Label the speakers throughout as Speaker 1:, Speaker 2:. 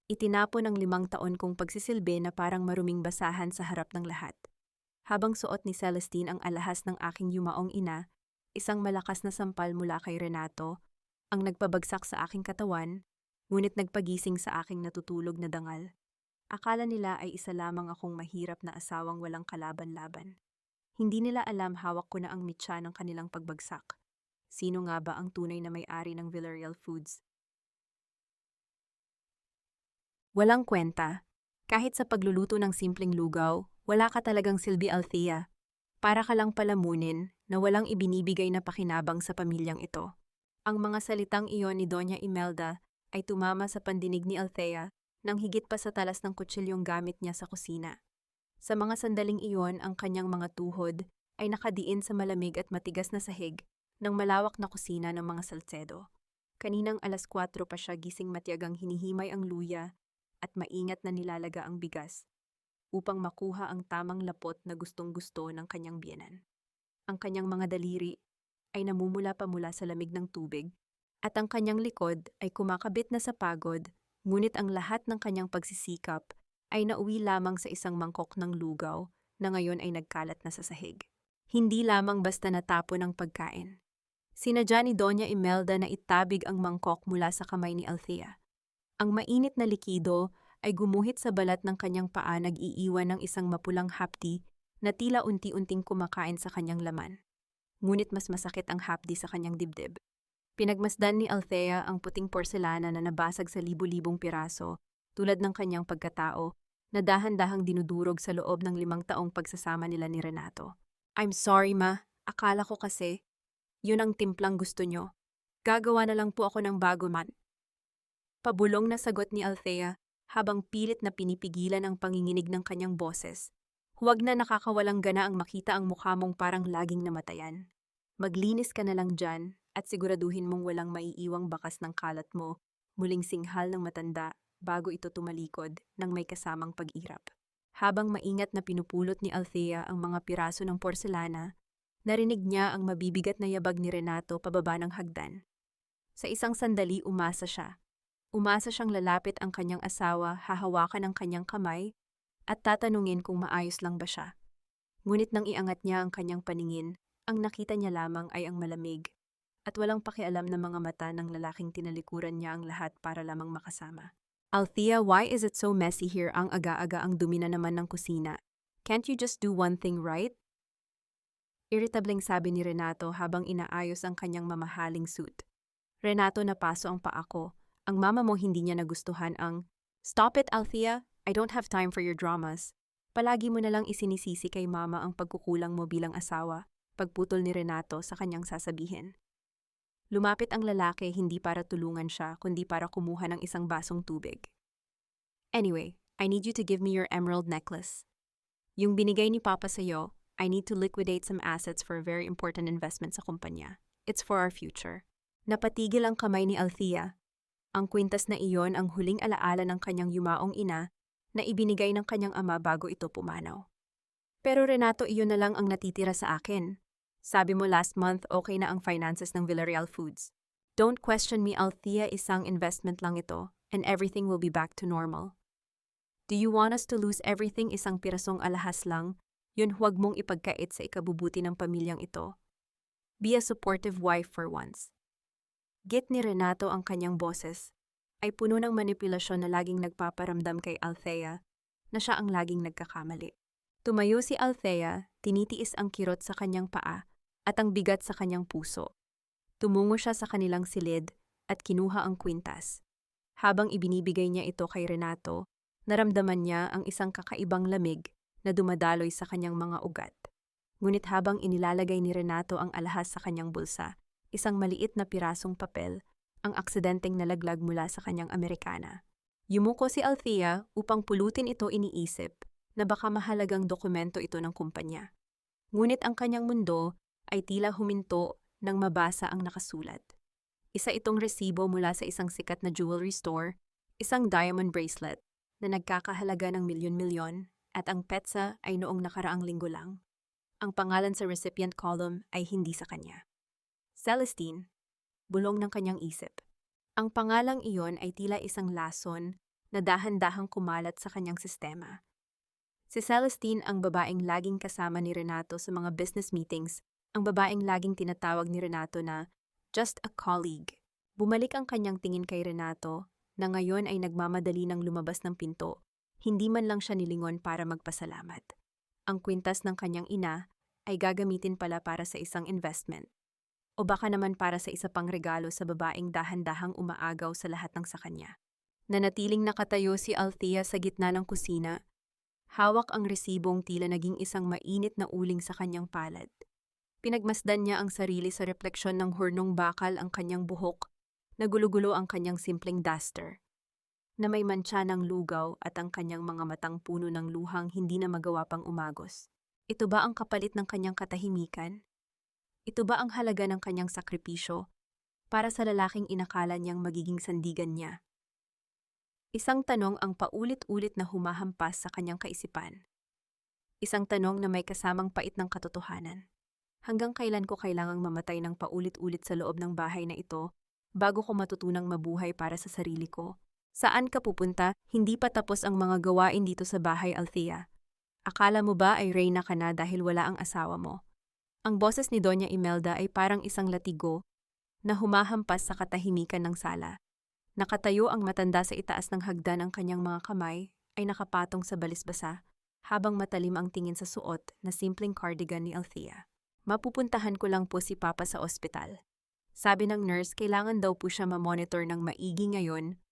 Speaker 1: Itinapon ang 5 taon kong pagsisilbi na parang maruming basahan sa harap ng lahat. Habang suot ni Celestine ang alahas ng aking yumaong ina, isang malakas na sampal mula kay Renato, ang nagpabagsak sa aking katawan, ngunit nagpagising sa aking natutulog na dangal. Akala nila ay isa lamang akong mahirap na asawang walang kalaban-laban. Hindi nila alam hawak ko na ang mitya ng kanilang pagbagsak. Sino nga ba ang tunay na may-ari ng Villarreal Foods? Walang kwenta. Kahit sa pagluluto ng simpleng lugaw, wala ka talagang silbi, Althea. Para ka lang palamunin na walang ibinibigay na pakinabang sa pamilyang ito. Ang mga salitang iyon ni Doña Imelda ay tumama sa pandinig ni Althea nang higit pa sa talas ng kutsilyong gamit niya sa kusina. Sa mga sandaling iyon, ang kanyang mga tuhod ay nakadiin sa malamig at matigas na sahig ng malawak na kusina ng mga Salcedo. Kaninang 4:00 pa siya gising matiyagang hinihimay ang luya at maingat na nilalaga ang bigas upang makuha ang tamang lapot na gustong-gusto ng kanyang biyenan. Ang kanyang mga daliri ay namumula pa mula sa lamig ng tubig at ang kanyang likod ay kumakabit na sa pagod, ngunit ang lahat ng kanyang pagsisikap ay nauwi lamang sa isang mangkok ng lugaw na ngayon ay nagkalat na sa sahig. Hindi lamang basta natapon ang pagkain. Sinadya ni Doña Imelda na itabig ang mangkok mula sa kamay ni Althea. Ang mainit na likido ay gumuhit sa balat ng kanyang paa, nag-iiwan ng isang mapulang hapdi na tila unti-unting kumakain sa kanyang laman. Ngunit mas masakit ang hapdi sa kanyang dibdib. Pinagmasdan ni Althea ang puting porselana na nabasag sa libu-libong piraso tulad ng kanyang pagkatao na dahan-dahang dinudurog sa loob ng 5 taong pagsasama nila ni Renato. I'm sorry, ma. Akala ko kasi yun ang timplang gusto nyo. Gagawa na lang po ako ng bago, man. Pabulong na sagot ni Althea habang pilit na pinipigilan ang panginginig ng kanyang boses. Huwag na, nakakawalang gana ang makita ang mukha mong parang laging namatayan. Maglinis ka na lang dyan at siguraduhin mong walang maiiwang bakas ng kalat mo, muling singhal ng matanda bago ito tumalikod ng may kasamang pag-irap. Habang maingat na pinupulot ni Althea ang mga piraso ng porselana, narinig niya ang mabibigat na yabag ni Renato pababa ng hagdan. Sa isang sandali umasa siya. Umasa siyang lalapit ang kanyang asawa, hahawakan ang kanyang kamay, at tatanungin kung maayos lang ba siya. Ngunit nang iangat niya ang kanyang paningin, ang nakita niya lamang ay ang malamig at walang pakialam na mga mata ng lalaking tinalikuran niya ang lahat para lamang makasama. Althea, why is it so messy here? Ang aga-aga ang dumi na naman ng kusina. Can't you just do one thing right? Irritableng sabi ni Renato habang inaayos ang kanyang mamahaling suit. Renato, napaso ang paa ko. Ang mama mo hindi niya nagustuhan ang, "Stop it, Althea. I don't have time for your dramas." Palagi mo na lang isinisisi kay mama ang pagkukulang mo bilang asawa, pagputol ni Renato sa kanyang sasabihin. Lumapit ang lalaki hindi para tulungan siya, kundi para kumuha ng isang basong tubig. Anyway, I need you to give me your emerald necklace. Yung binigay ni Papa sa'yo, I need to liquidate some assets for a very important investment sa kumpanya. It's for our future. Napatigil ang kamay ni Althea. Ang kwintas na iyon ang huling alaala ng kanyang yumaong ina na ibinigay ng kanyang ama bago ito pumanaw. Pero Renato, iyon na lang ang natitira sa akin. Sabi mo last month okay na ang finances ng Villarreal Foods. Don't question me, Althea, isang investment lang ito and everything will be back to normal. Do you want us to lose everything? Isang pirasong alahas lang, yun huwag mong ipagkait sa ikabubuti ng pamilyang ito. Be a supportive wife for once. Git ni Renato, ang kanyang boses ay puno ng manipulasyon na laging nagpaparamdam kay Althea na siya ang laging nagkakamali. Tumayo si Althea, tinitiis ang kirot sa kanyang paa at ang bigat sa kanyang puso. Tumungo siya sa kanilang silid at kinuha ang kwintas. Habang ibinibigay niya ito kay Renato, naramdaman niya ang isang kakaibang lamig na dumadaloy sa kanyang mga ugat. Ngunit habang inilalagay ni Renato ang alahas sa kanyang bulsa, isang maliit na pirasong papel ang aksidenteng nalaglag mula sa kanyang Amerikana. Yumuko si Althea upang pulutin ito, iniisip na baka mahalagang dokumento ito ng kumpanya. Ngunit ang kanyang mundo ay tila huminto nang mabasa ang nakasulat. Isa itong resibo mula sa isang sikat na jewelry store, isang diamond bracelet na nagkakahalaga ng milyon-milyon at ang petsa ay noong nakaraang linggo lang. Ang pangalan sa recipient column ay hindi sa kanya. Celestine, bulong ng kanyang isip. Ang pangalang iyon ay tila isang lason na dahan-dahang kumalat sa kanyang sistema. Si Celestine ang babaeng laging kasama ni Renato sa mga business meetings, ang babaeng laging tinatawag ni Renato na just a colleague. Bumalik ang kanyang tingin kay Renato na ngayon ay nagmamadali ng lumabas ng pinto. Hindi man lang siya nilingon para magpasalamat. Ang kwintas ng kanyang ina ay gagamitin pala para sa isang investment. O baka naman para sa isa pang regalo sa babaeng dahan-dahang umaagaw sa lahat ng sa kanya. Nanatiling nakatayo si Althea sa gitna ng kusina. Hawak ang resibong tila naging isang mainit na uling sa kanyang palad. Pinagmasdan niya ang sarili sa refleksyon ng hurnong bakal ang kanyang buhok, nagulugulo ang kanyang simpleng duster, na may mantsa ng lugaw at ang kanyang mga matang puno ng luhang hindi na magawa pang umagos. Ito ba ang kapalit ng kanyang katahimikan? Ito ba ang halaga ng kanyang sakripisyo para sa lalaking inakala niyang magiging sandigan niya? Isang tanong ang paulit-ulit na humahampas sa kanyang kaisipan. Isang tanong na may kasamang pait ng katotohanan. Hanggang kailan ko kailangang mamatay ng paulit-ulit sa loob ng bahay na ito bago ko matutunang mabuhay para sa sarili ko? Saan ka pupunta? Hindi pa tapos ang mga gawain dito sa bahay, Althea. Akala mo ba ay reyna ka na dahil wala ang asawa mo? Ang boses ni Doña Imelda ay parang isang latigo na humahampas sa katahimikan ng sala. Nakatayo ang matanda sa itaas ng hagdan, ang kanyang mga kamay ay nakapatong sa balisbasa habang matalim ang tingin sa suot na simpleng cardigan ni Althea. Mapupuntahan ko lang po si Papa sa ospital. Sabi ng nurse, kailangan daw po siya ma-monitor ng maigi ngayon.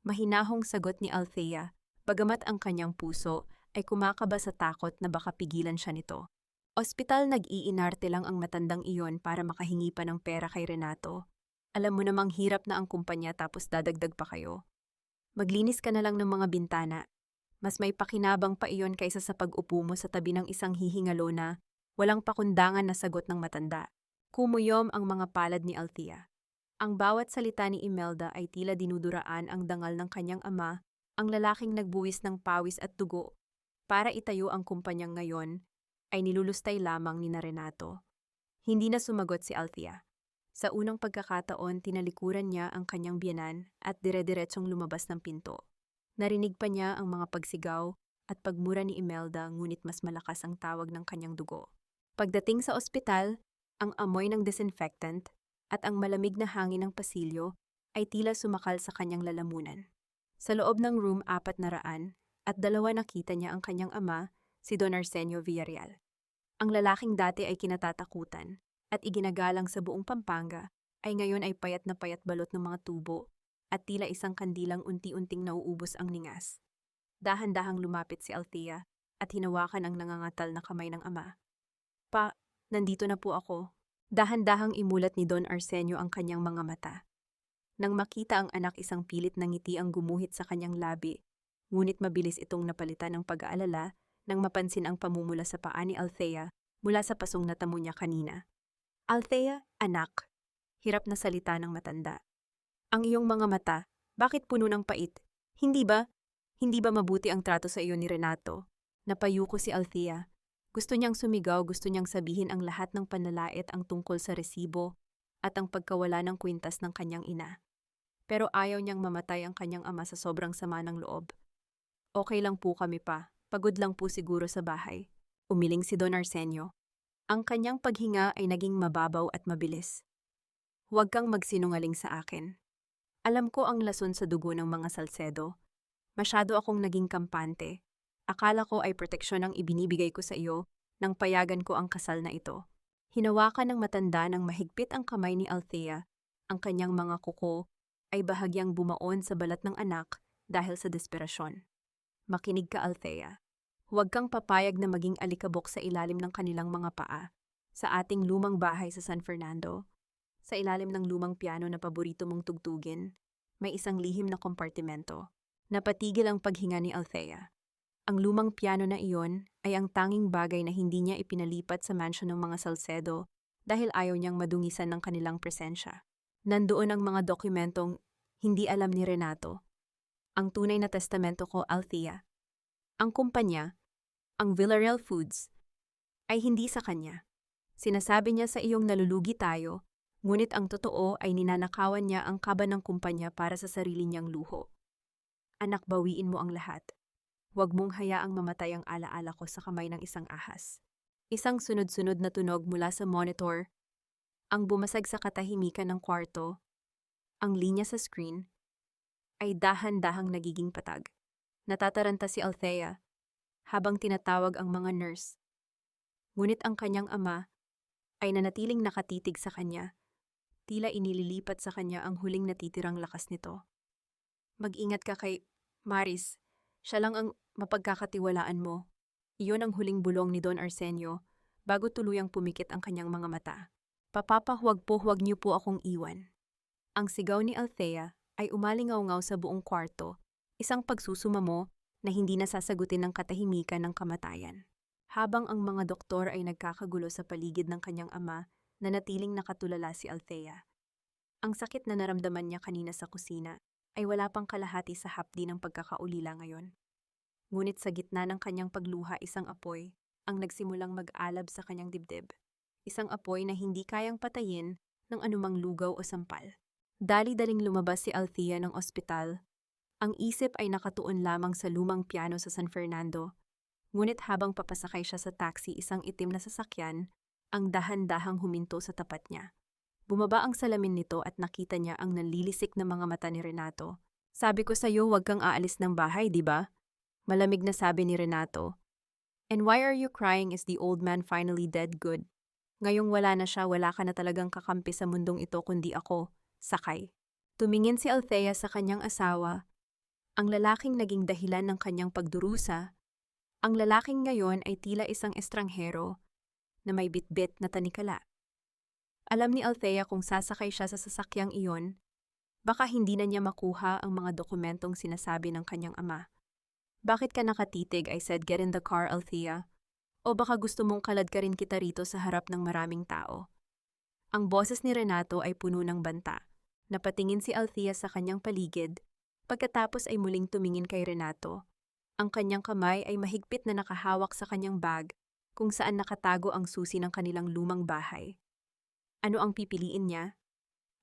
Speaker 1: Mahinahong sagot ni Althea, bagamat ang kanyang puso ay kumakaba sa takot na baka pigilan siya nito. Ospital, nag-iinarte lang ang matandang iyon para makahingi pa ng pera kay Renato. Alam mo namang hirap na ang kumpanya tapos dadagdag pa kayo. Maglinis ka na lang ng mga bintana. Mas may pakinabang pa iyon kaysa sa pag-upo mo sa tabi ng isang hihingalo na walang pakundangan na sagot ng matanda. Kumuyom ang mga palad ni Althea. Ang bawat salita ni Imelda ay tila dinuduraan ang dangal ng kanyang ama, ang lalaking nagbuwis ng pawis at dugo. Para itayo ang kumpanyang ngayon, ay nilulustay lamang ni Renato. Hindi na sumagot si Althea. Sa unang pagkakataon, tinalikuran niya ang kanyang biyenan at dire-diretsong lumabas ng pinto. Narinig pa niya ang mga pagsigaw at pagmura ni Imelda, ngunit mas malakas ang tawag ng kanyang dugo. Pagdating sa ospital, ang amoy ng disinfectant at ang malamig na hangin ng pasilyo ay tila sumakal sa kanyang lalamunan. Sa loob ng room 400 at 2 nakita niya ang kanyang ama, si Don Arsenio Villarreal. Ang lalaking dati ay kinatatakutan at iginagalang sa buong Pampanga, ay ngayon ay payat na payat balot ng mga tubo at tila isang kandilang unti-unting nauubos ang ningas. Dahan-dahang lumapit si Althea at hinawakan ang nangangatal na kamay ng ama. Pa, nandito na po ako. Dahan-dahang imulat ni Don Arsenio ang kanyang mga mata. Nang makita ang anak, isang pilit na ngiti ang gumuhit sa kanyang labi, ngunit mabilis itong napalitan ng pag-aalala nang mapansin ang pamumula sa paa ni Althea mula sa pasong natamo niya kanina. Althea, anak, hirap na salita ng matanda. Ang iyong mga mata, bakit puno ng pait? Hindi ba mabuti ang trato sa iyo ni Renato? Napayuko si Althea. Gusto niyang sumigaw, gusto niyang sabihin ang lahat ng panlalait ang tungkol sa resibo at ang pagkawala ng kwintas ng kanyang ina. Pero ayaw niyang mamatay ang kanyang ama sa sobrang sama ng loob. Okay lang po kami pa, pagod lang po siguro sa bahay. Umiling si Don Arsenio. Ang kanyang paghinga ay naging mababaw at mabilis. Huwag kang magsinungaling sa akin. Alam ko ang lason sa dugo ng mga Salcedo. Masyado akong naging kampante. Akala ko ay proteksyon ang ibinibigay ko sa iyo nang payagan ko ang kasal na ito. Hinawakan ng matanda ng mahigpit ang kamay ni Althea. Ang kanyang mga kuko ay bahagyang bumaon sa balat ng anak dahil sa desperasyon. Makinig ka, Althea. Huwag kang papayag na maging alikabok sa ilalim ng kanilang mga paa. Sa ating lumang bahay sa San Fernando, sa ilalim ng lumang piano na paborito mong tugtugin, may isang lihim na kompartimento. Napatigil ang paghinga ni Althea. Ang lumang piano na iyon ay ang tanging bagay na hindi niya ipinalipat sa mansion ng mga Salcedo dahil ayaw niyang madungisan ng kanilang presensya. Nandoon ang mga dokumentong hindi alam ni Renato. Ang tunay na testamento ko, Althea. Ang kumpanya, ang Villarreal Foods, ay hindi sa kanya. Sinasabi niya sa iyong nalulugi tayo, ngunit ang totoo ay ninanakawan niya ang kaba ng kumpanya para sa sarili niyang luho. Anak, bawiin mo ang lahat. Huwag mong hayaang mamatay ang alaala ko sa kamay ng isang ahas. Isang sunod-sunod na tunog mula sa monitor, ang bumasag sa katahimikan ng kwarto, ang linya sa screen, ay dahan-dahang nagiging patag. Natataranta si Althea habang tinatawag ang mga nurse. Ngunit ang kanyang ama ay nanatiling nakatitig sa kanya, tila inililipat sa kanya ang huling natitirang lakas nito. Mag-ingat ka kay Maris, siya lang ang mapagkakatiwalaan mo. Iyon ang huling bulong ni Don Arsenio bago tuluyang pumikit ang kanyang mga mata. Papapa, huwag niyo po akong iwan. Ang sigaw ni Althea ay umalingaw-ngaw sa buong kwarto, isang pagsusumamo na hindi nasasagutin ng katahimikan ng kamatayan. Habang ang mga doktor ay nagkakagulo sa paligid ng kanyang ama, nanatiling nakatulala si Althea. Ang sakit na naramdaman niya kanina sa kusina ay wala pang kalahati sa hapdi ng pagkakaulila ngayon. Ngunit sa gitna ng kanyang pagluha, isang apoy ang nagsimulang mag-alab sa kanyang dibdib. Isang apoy na hindi kayang patayin ng anumang lugaw o sampal. Dali-daling lumabas si Althea ng ospital. Ang isip ay nakatuon lamang sa lumang piano sa San Fernando. Ngunit habang papasakay siya sa taxi, isang itim na sasakyan ang dahan-dahang huminto sa tapat niya. Bumaba ang salamin nito at nakita niya ang nanlilisik na mga mata ni Renato. Sabi ko sa'yo, huwag kang aalis ng bahay, di ba? Malamig na sabi ni Renato. And why are you crying? Is the old man finally dead? Good. Ngayong wala na siya, wala ka na talagang kakampi sa mundong ito kundi ako, Sakay. Tumingin si Althea sa kanyang asawa, ang lalaking naging dahilan ng kanyang pagdurusa. Ang lalaking ngayon ay tila isang estranghero na may bitbit na tanikala. Alam ni Althea kung sasakay siya sa sasakyang iyon, baka hindi na niya makuha ang mga dokumentong sinasabi ng kanyang ama. Bakit ka nakatitig? I said, get in the car, Althea. O baka gusto mong kalad ka rin kita rito sa harap ng maraming tao. Ang boses ni Renato ay puno ng banta. Napatingin si Althea sa kanyang paligid, pagkatapos ay muling tumingin kay Renato. Ang kanyang kamay ay mahigpit na nakahawak sa kanyang bag kung saan nakatago ang susi ng kanilang lumang bahay. Ano ang pipiliin niya?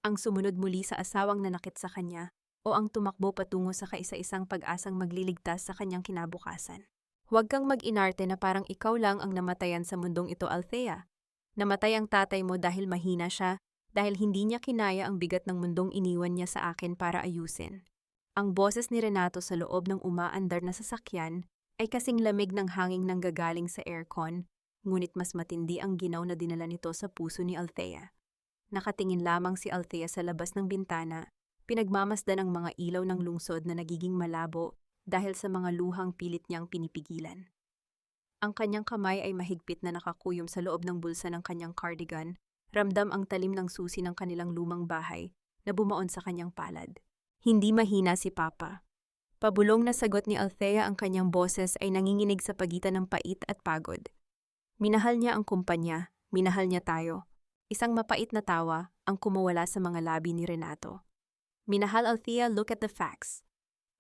Speaker 1: Ang sumunod muli sa asawang nanakit sa kanya o ang tumakbo patungo sa kaisa-isang pag-asang magliligtas sa kanyang kinabukasan? Huwag kang mag-inarte na parang ikaw lang ang namatayan sa mundong ito, Althea. Namatay ang tatay mo dahil mahina siya, dahil hindi niya kinaya ang bigat ng mundong iniwan niya sa akin para ayusin. Ang boses ni Renato sa loob ng umaandar na sasakyan ay kasing lamig ng hanging nanggagaling sa aircon, ngunit mas matindi ang ginaw na dinala nito sa puso ni Althea. Nakatingin lamang si Althea sa labas ng bintana, pinagmamasdan ang mga ilaw ng lungsod na nagiging malabo dahil sa mga luhang pilit niyang pinipigilan. Ang kanyang kamay ay mahigpit na nakakuyom sa loob ng bulsa ng kanyang cardigan, ramdam ang talim ng susi ng kanilang lumang bahay na bumaon sa kanyang palad. Hindi mahina si Papa. Pabulong na sagot ni Althea, ang kanyang boses ay nanginginig sa pagitan ng pait at pagod. Minahal niya ang kumpanya, minahal niya tayo. Isang mapait na tawa ang kumawala sa mga labi ni Renato. Minahal, Althea, look at the facts.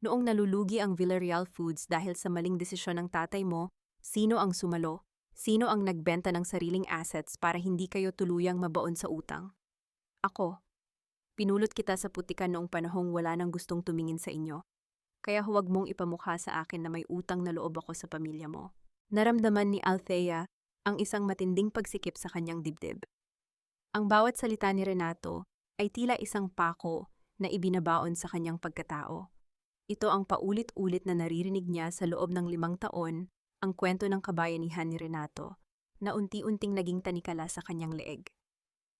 Speaker 1: Noong nalulugi ang Villarreal Foods dahil sa maling desisyon ng tatay mo, sino ang sumalo? Sino ang nagbenta ng sariling assets para hindi kayo tuluyang mabaon sa utang? Ako. Pinulot kita sa putikan noong panahong wala nang gustong tumingin sa inyo. Kaya huwag mong ipamukha sa akin na may utang na loob ako sa pamilya mo. Naramdaman ni Althea ang isang matinding pagsikip sa kanyang dibdib. Ang bawat salita ni Renato ay tila isang pako na ibinabaon sa kanyang pagkatao. Ito ang paulit-ulit na naririnig niya sa loob ng 5 taon, ang kwento ng kabayanihan ni Renato, na unti-unting naging tanikala sa kanyang leeg.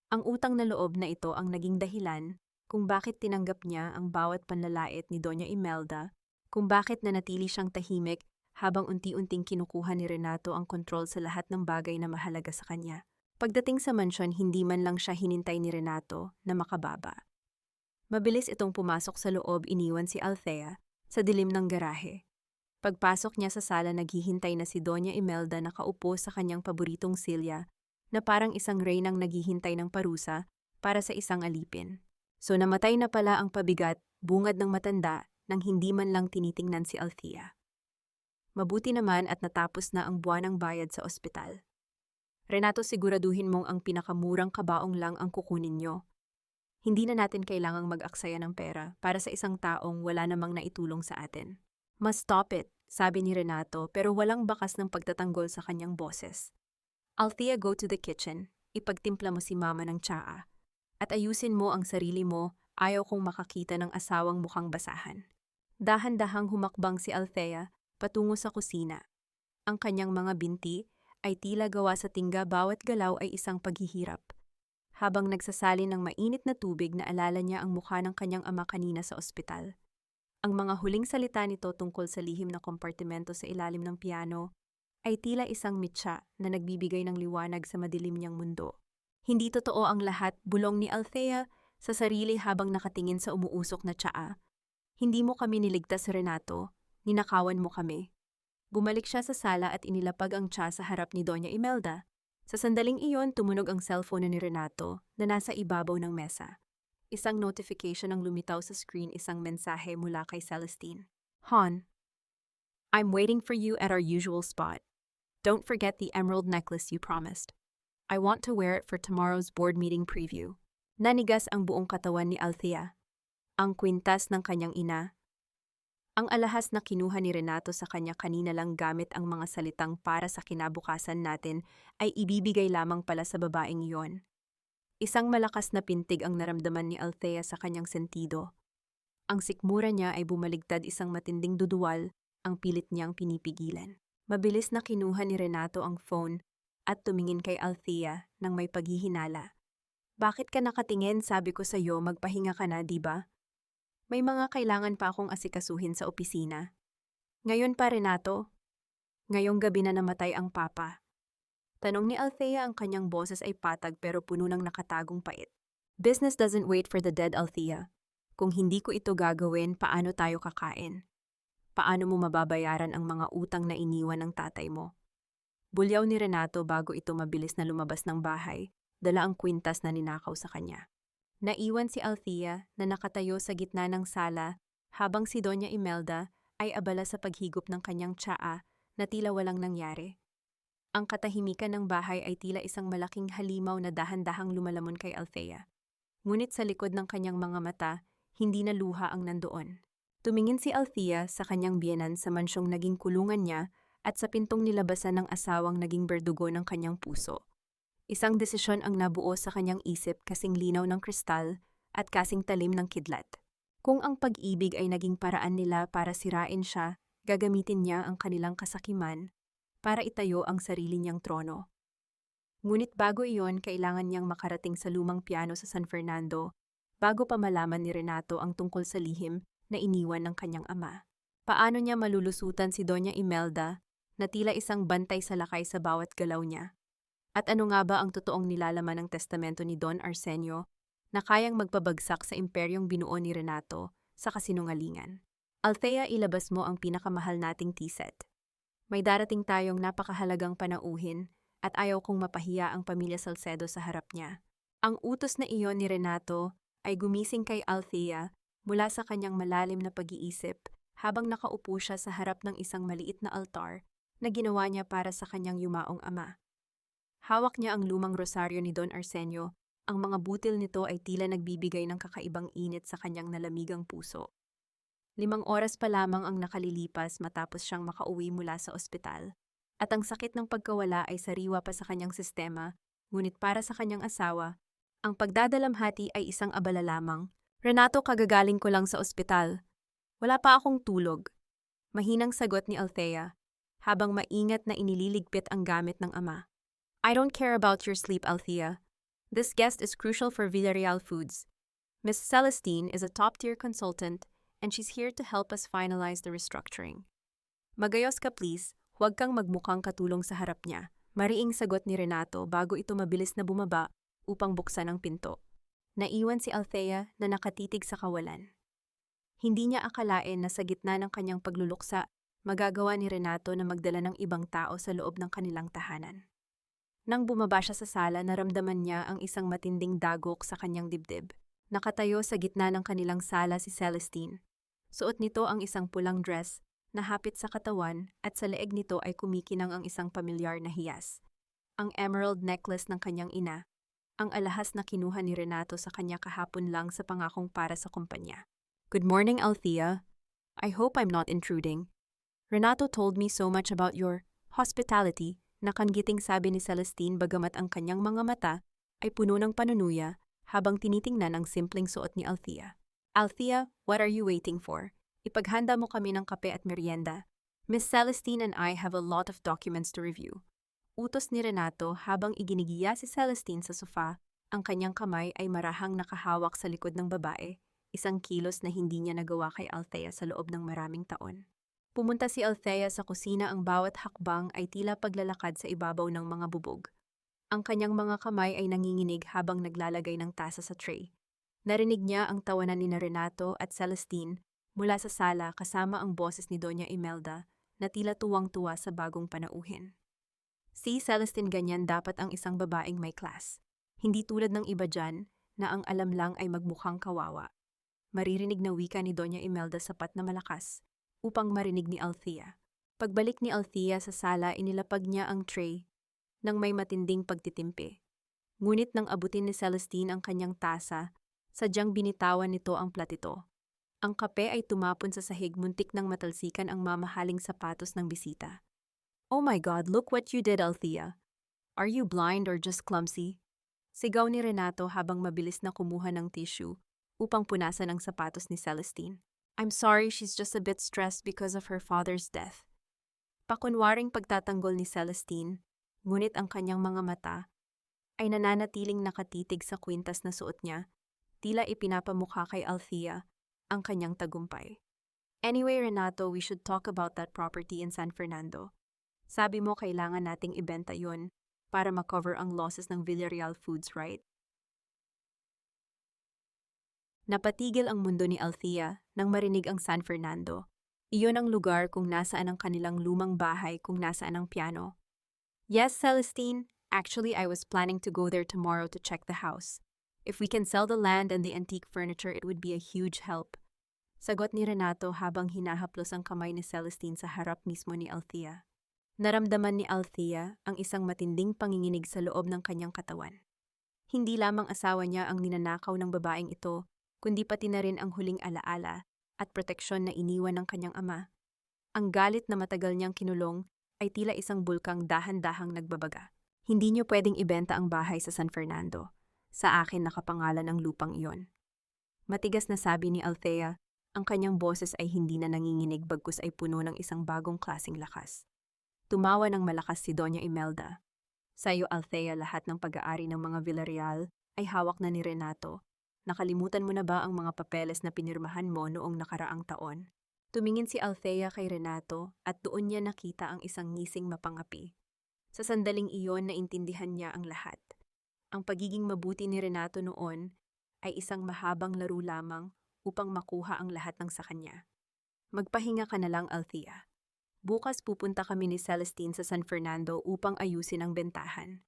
Speaker 1: Ang utang na loob na ito ang naging dahilan kung bakit tinanggap niya ang bawat panlalait ni Doña Imelda, kung bakit nanatili siyang tahimik habang unti-unting kinukuha ni Renato ang kontrol sa lahat ng bagay na mahalaga sa kanya. Pagdating sa mansyon, hindi man lang siya hinintay ni Renato na makababa. Mabilis itong pumasok sa loob, iniwan si Althea sa dilim ng garahe. Pagpasok niya sa sala, naghihintay na si Doña Imelda nakaupo sa kanyang paboritong silya na parang isang reynang naghihintay ng parusa para sa isang alipin. So namatay na pala ang pabigat, bungad ng matanda nang hindi man lang tinitingnan si Althea. Mabuti naman at natapos na ang buwanang bayad sa ospital. Renato, siguraduhin mong ang pinakamurang kabaong lang ang kukunin niyo. Hindi na natin kailangang mag-aksaya ng pera para sa isang taong wala namang naitulong sa atin. Mas stop it, sabi ni Renato pero walang bakas ng pagtatanggol sa kanyang boses. Althea, go to the kitchen. Ipagtimpla mo si mama ng tsaa. At ayusin mo ang sarili mo, ayaw kong makakita ng asawang mukhang basahan. Dahan-dahang humakbang si Althea patungo sa kusina. Ang kanyang mga binti ay tila gawa sa tingga, bawat galaw ay isang paghihirap. Habang nagsasalin ng mainit na tubig, naalala niya ang mukha ng kanyang ama kanina sa ospital. Ang mga huling salita nito tungkol sa lihim na kompartimento sa ilalim ng piano ay tila isang mitsa na nagbibigay ng liwanag sa madilim niyang mundo. Hindi totoo ang lahat, bulong ni Althea sa sarili habang nakatingin sa umuusok na tsaa. Hindi mo kami niligtas, Renato. Ninakawan mo kami. Bumalik siya sa sala at inilapag ang tsa sa harap ni Doña Imelda. Sa sandaling iyon, tumunog ang cellphone ni Renato na nasa ibabaw ng mesa. Isang notification ang lumitaw sa screen, isang mensahe mula kay Celestine. "Hon, I'm waiting for you at our usual spot. Don't forget the emerald necklace you promised. I want to wear it for tomorrow's board meeting preview." Nanigas ang buong katawan ni Althea. Ang kwintas ng kanyang ina. Ang alahas na kinuha ni Renato sa kanya kanina lang gamit ang mga salitang para sa kinabukasan natin ay ibibigay lamang pala sa babaeng iyon. Isang malakas na pintig ang naramdaman ni Althea sa kanyang sentido. Ang sikmura niya ay bumaligtad, isang matinding duduwal ang pilit niyang pinipigilan. Mabilis na kinuha ni Renato ang phone at tumingin kay Althea nang may paghihinala. "Bakit ka nakatingin? Sabi ko sa iyo, magpahinga ka na, di ba? May mga kailangan pa akong asikasuhin sa opisina." "Ngayon pa, Renato? Ngayong gabi na namatay ang papa?" Tanong ni Althea, ang kanyang boses ay patag pero puno ng nakatagong pait. "Business doesn't wait for the dead, Althea. Kung hindi ko ito gagawin, paano tayo kakain? Paano mo mababayaran ang mga utang na iniwan ng tatay mo?" Bulyaw ni Renato bago ito mabilis na lumabas ng bahay, dala ang kwintas na ninakaw sa kanya. Naiwan si Althea na nakatayo sa gitna ng sala habang si Doña Imelda ay abala sa paghigop ng kanyang tsaa na tila walang nangyari. Ang katahimikan ng bahay ay tila isang malaking halimaw na dahan-dahang lumalamon kay Althea. Ngunit sa likod ng kanyang mga mata, hindi na luha ang nandoon. Tumingin si Althea sa kanyang biyenan sa mansyong naging kulungan niya at sa pintong nilabasan ng asawang naging berdugo ng kanyang puso. Isang desisyon ang nabuo sa kanyang isip, kasing linaw ng kristal at kasing talim ng kidlat. Kung ang pag-ibig ay naging paraan nila para sirain siya, gagamitin niya ang kanilang kasakiman para itayo ang sarili niyang trono. Ngunit bago iyon, kailangan niyang makarating sa lumang piano sa San Fernando bago pa malaman ni Renato ang tungkol sa lihim na iniwan ng kanyang ama. Paano niya malulusutan si Doña Imelda na tila isang bantay sa lakay sa bawat galaw niya? At ano nga ba ang totoong nilalaman ng testamento ni Don Arsenio na kayang magpabagsak sa imperyong binuo ni Renato sa kasinungalingan? Althea, ilabas mo ang pinakamahal nating tea set. May darating tayong napakahalagang panauhin at ayaw kong mapahiya ang pamilya Salcedo sa harap niya. Ang utos na iyon ni Renato ay gumising kay Althea mula sa kanyang malalim na pag-iisip habang nakaupo siya sa harap ng isang maliit na altar na ginawa niya para sa kanyang yumaong ama. Hawak niya ang lumang rosaryo ni Don Arsenio. Ang mga butil nito ay tila nagbibigay ng kakaibang init sa kanyang nalamigang puso. 5 oras pa lamang ang nakalilipas matapos siyang makauwi mula sa ospital. At ang sakit ng pagkawala ay sariwa pa sa kanyang sistema, ngunit para sa kanyang asawa, ang pagdadalamhati ay isang abala lamang. "Renato, kagagaling ko lang sa ospital. Wala pa akong tulog." Mahinang sagot ni Althea, habang maingat na inililigpit ang gamit ng ama. "I don't care about your sleep, Althea. This guest is crucial for Villarreal Foods. Miss Celestine is a top-tier consultant and she's here to help us finalize the restructuring." "Magayos ka please, huwag kang magmukhang katulong sa harap niya," mariing sagot ni Renato bago ito mabilis na bumaba upang buksan ang pinto. Naiwan si Althea na nakatitig sa kawalan. Hindi niya akalain na sa gitna ng kanyang pagluluksa, magagawa ni Renato na magdala ng ibang tao sa loob ng kanilang tahanan. Nang bumaba siya sa sala, naramdaman niya ang isang matinding dagok sa kanyang dibdib. Nakatayo sa gitna ng kanilang sala si Celestine. Suot nito ang isang pulang dress na hapit sa katawan at sa leeg nito ay kumikinang ang isang pamilyar na hiyas. Ang emerald necklace ng kanyang ina. ang alahas na kinuha ni Renato sa kanya kahapon lang sa pangakong para sa kumpanya. Good morning, Althea. I hope I'm not intruding. Renato told me so much about your hospitality na kanggiting sabi ni Celestine bagamat ang kanyang mga mata ay puno ng panunuya habang tinitingnan ang simpleng suot ni Althea. Althea, what are you waiting for? Ipaghanda mo kami ng kape at merienda. Miss Celestine and I have a lot of documents to review. Utos ni Renato habang iginigiya si Celestine sa sofa, ang kanyang kamay ay marahang nakahawak sa likod ng babae, isang kilos na hindi niya nagawa kay Althea sa loob ng maraming taon. Pumunta si Althea sa kusina, ang bawat hakbang ay tila paglalakad sa ibabaw ng mga bubog. Ang kanyang mga kamay ay nanginginig habang naglalagay ng tasa sa tray. Narinig niya ang tawanan ni Renato at Celestine mula sa sala kasama ang boses ni Doña Imelda na tila tuwang-tuwa sa bagong panauhin. Si Celestine, ganyan dapat ang isang babaeng may class. Hindi tulad ng iba dyan na ang alam lang ay magmukhang kawawa. Maririnig na wika ni Doña Imelda sapat na malakas upang marinig ni Althea. Pagbalik ni Althea sa sala, inilapag niya ang tray nang may matinding pagtitimpi. Ngunit nang abutin ni Celestine ang kanyang tasa, sadyang binitawan nito ang platito. Ang kape ay tumapon sa sahig, muntik nang matalsikan ang mamahaling sapatos ng bisita. Oh my God, look what you did, Althea. Are you blind or just clumsy? Sigaw ni Renato habang mabilis na kumuha ng tissue upang punasan ang sapatos ni Celestine. I'm sorry, she's just a bit stressed because of her father's death. Pakunwaring pagtatanggol ni Celestine, ngunit ang kanyang mga mata ay nananatiling nakatitig sa kwintas na suot niya, tila ipinapamukha kay Althea ang kanyang tagumpay. Anyway, Renato, we should talk about that property in San Fernando. Sabi mo kailangan nating ibenta yun para makover ang losses ng Villarreal Foods, right? Napatigil ang mundo ni Althea nang marinig ang San Fernando. Iyon ang lugar kung nasaan ang kanilang lumang bahay, kung nasaan ang piano. Yes, Celestine. Actually, I was planning to go there tomorrow to check the house. If we can sell the land and the antique furniture, it would be a huge help. Sagot ni Renato habang hinahaplos ang kamay ni Celestine sa harap mismo ni Althea. Naramdaman ni Althea ang isang matinding panginginig sa loob ng kanyang katawan. Hindi lamang asawa niya ang ninanakaw ng babaeng ito, kundi pati na rin ang huling alaala at proteksyon na iniwan ng kanyang ama. Ang galit na matagal niyang kinulong ay tila isang bulkang dahan-dahang nagbabaga. Hindi niyo pwedeng ibenta ang bahay sa San Fernando. Sa akin nakapangalan ang lupang iyon. Matigas na sabi ni Althea, ang kanyang boses ay hindi na nanginginig bagkus ay puno ng isang bagong klaseng lakas. Tumawa ng malakas si Doña Imelda. Sa'yo, Althea, lahat ng pag-aari ng mga Villarreal ay hawak na ni Renato. Nakalimutan mo na ba ang mga papeles na pinirmahan mo noong nakaraang taon? Tumingin si Althea kay Renato at doon niya nakita ang isang ngising mapangapi. Sa sandaling iyon, naintindihan niya ang lahat. Ang pagiging mabuti ni Renato noon ay isang mahabang laro lamang upang makuha ang lahat ng sa kanya. Magpahinga ka na lang, Althea. Bukas pupunta kami ni Celestine sa San Fernando upang ayusin ang bentahan.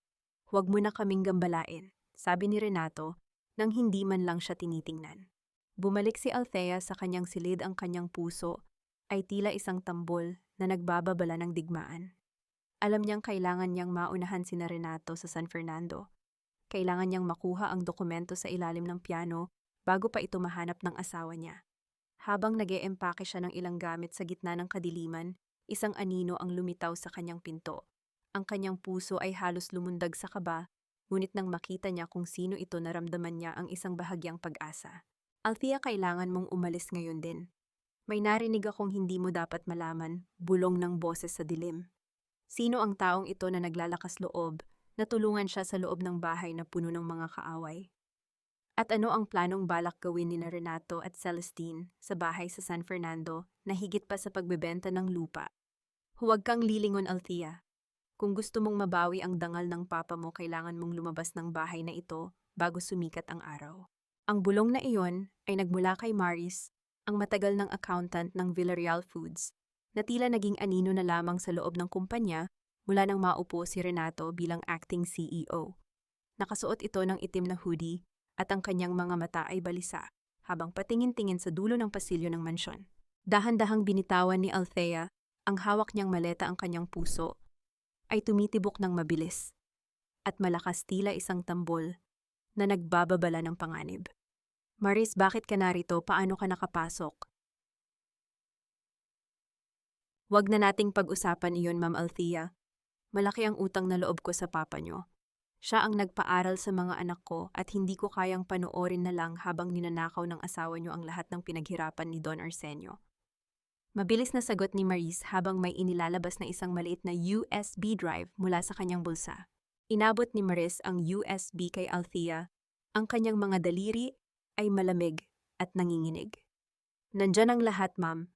Speaker 1: Huwag mo na kaming gambalain, sabi ni Renato nang hindi man lang siya tinitingnan. Bumalik si Althea sa kanyang silid, ang kanyang puso ay tila isang tambol na nagbababala ng digmaan. Alam niyang kailangan niyang maunahan sina Renato sa San Fernando. Kailangan niyang makuha ang dokumento sa ilalim ng piano bago pa ito mahanap ng asawa niya. Habang nag-eempake siya ng ilang gamit sa gitna ng kadiliman, isang anino ang lumitaw sa kanyang pinto. Ang kanyang puso ay halos lumundag sa kaba, ngunit nang makita niya kung sino ito, naramdaman niya ang isang bahagyang pag-asa. Althea, kailangan mong umalis ngayon din. May narinig akong hindi mo dapat malaman, bulong ng boses sa dilim. Sino ang taong ito na naglalakas loob, na tulungan siya sa loob ng bahay na puno ng mga kaaway? At ano ang planong balak gawin ni Renato at Celestine sa bahay sa San Fernando na higit pa sa pagbebenta ng lupa? Huwag kang lilingon, Althea. Kung gusto mong mabawi ang dangal ng papa mo, kailangan mong lumabas ng bahay na ito bago sumikat ang araw. Ang bulong na iyon ay nagmula kay Maris, ang matagal ng accountant ng Villarreal Foods, na tila naging anino na lamang sa loob ng kumpanya mula nang maupo si Renato bilang acting CEO. Nakasuot ito ng itim na hoodie at ang kanyang mga mata ay balisa habang patingin-tingin sa dulo ng pasilyo ng mansyon. Dahan-dahang binitawan ni Althea ang hawak niyang maleta, ang kanyang puso ay tumitibok ng mabilis at malakas, tila isang tambol na nagbababala ng panganib. Maris, bakit ka narito? Paano ka nakapasok? Huwag na nating pag-usapan iyon, Ma'am Althea. Malaki ang utang na loob ko sa papa nyo. Siya ang nagpaaral sa mga anak ko at hindi ko kayang panoorin na lang habang ninanakaw ng asawa nyo ang lahat ng pinaghirapan ni Don Arsenio. Mabilis na sagot ni Maris habang may inilalabas na isang maliit na USB drive mula sa kanyang bulsa. Inabot ni Maris ang USB kay Althea. Ang kanyang mga daliri ay malamig at nanginginig. Nandyan ang lahat, ma'am.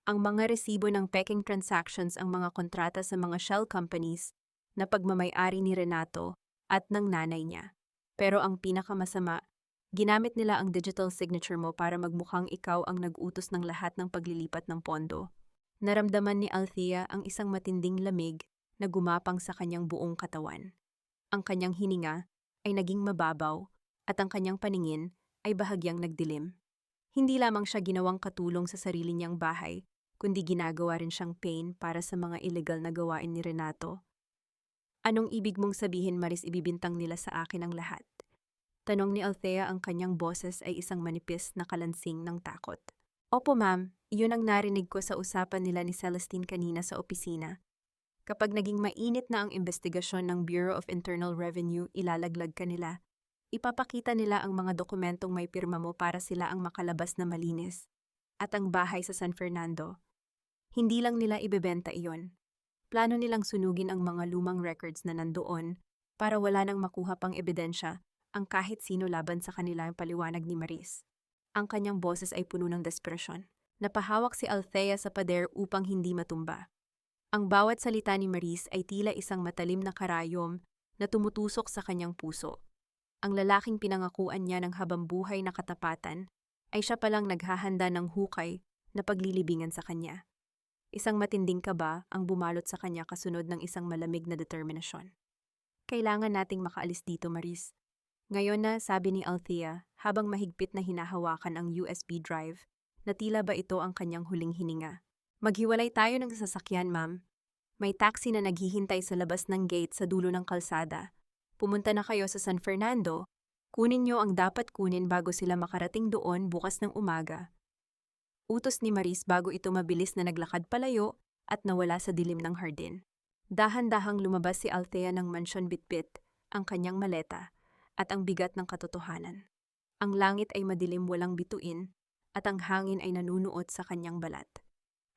Speaker 1: Ang mga resibo ng peking transactions, ang mga kontrata sa mga shell companies na pagmamay-ari ni Renato at ng nanay niya. Pero ang pinakamasama, ginamit nila ang digital signature mo para magmukhang ikaw ang nag-utos ng lahat ng paglilipat ng pondo. Naramdaman ni Althea ang isang matinding lamig na gumapang sa kanyang buong katawan. Ang kanyang hininga ay naging mababaw at ang kanyang paningin ay bahagyang nagdilim. Hindi lamang siya ginawang katulong sa sarili niyang bahay, kundi ginagawa rin siyang pain para sa mga illegal na gawain ni Renato. Anong ibig mong sabihin, Maris? Ibibintang nila sa akin ang lahat? Tanong ni Althea. Ang kanyang boses ay isang manipis na kalansing ng takot. Opo, ma'am. Iyon ang narinig ko sa usapan nila ni Celestine kanina sa opisina. Kapag naging mainit na ang investigasyon ng Bureau of Internal Revenue, ilalaglag ka nila. Ipapakita nila ang mga dokumentong may pirma mo para sila ang makalabas na malinis. At ang bahay sa San Fernando. Hindi lang nila ibebenta iyon. Plano nilang sunugin ang mga lumang records na nandoon para wala nang makuha pang ebidensya ang kahit sino laban sa kanila, ang paliwanag ni Maris. Ang kanyang boses ay puno ng desperasyon. Napahawak si Althea sa pader upang hindi matumba. Ang bawat salita ni Maris ay tila isang matalim na karayom na tumutusok sa kanyang puso. Ang lalaking pinangakuan niya ng habambuhay na katapatan ay siya palang naghahanda ng hukay na paglilibingan sa kanya. Isang matinding kaba ang bumalot sa kanya kasunod ng isang malamig na determinasyon. Kailangan nating makaalis dito, Maris. Ngayon na, sabi ni Althea habang mahigpit na hinahawakan ang USB drive na tila ba ito ang kanyang huling hininga. Maghiwalay tayo ng sasakyan, ma'am. May taxi na naghihintay sa labas ng gate sa dulo ng kalsada. Pumunta na kayo sa San Fernando. Kunin niyo ang dapat kunin bago sila makarating doon bukas ng umaga. Utos ni Maris bago ito mabilis na naglakad palayo at nawala sa dilim ng hardin. Dahan-dahang lumabas si Althea ng mansyon, bitbit ang kanyang maleta at ang bigat ng katotohanan. Ang langit ay madilim, walang bituin at ang hangin ay nanunuot sa kanyang balat.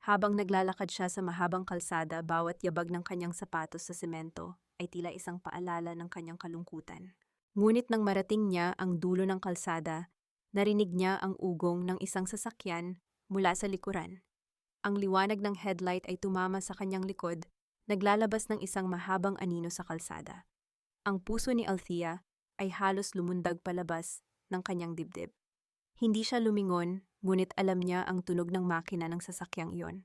Speaker 1: Habang naglalakad siya sa mahabang kalsada, bawat yabag ng kanyang sapatos sa semento ay tila isang paalala ng kanyang kalungkutan. Ngunit nang marating niya ang dulo ng kalsada, narinig niya ang ugong ng isang sasakyan mula sa likuran. Ang liwanag ng headlight ay tumama sa kanyang likod, naglalabas ng isang mahabang anino sa kalsada. Ang puso ni Althea ay halos lumundag palabas ng kanyang dibdib. Hindi siya lumingon, ngunit alam niya ang tunog ng makina ng sasakyang iyon.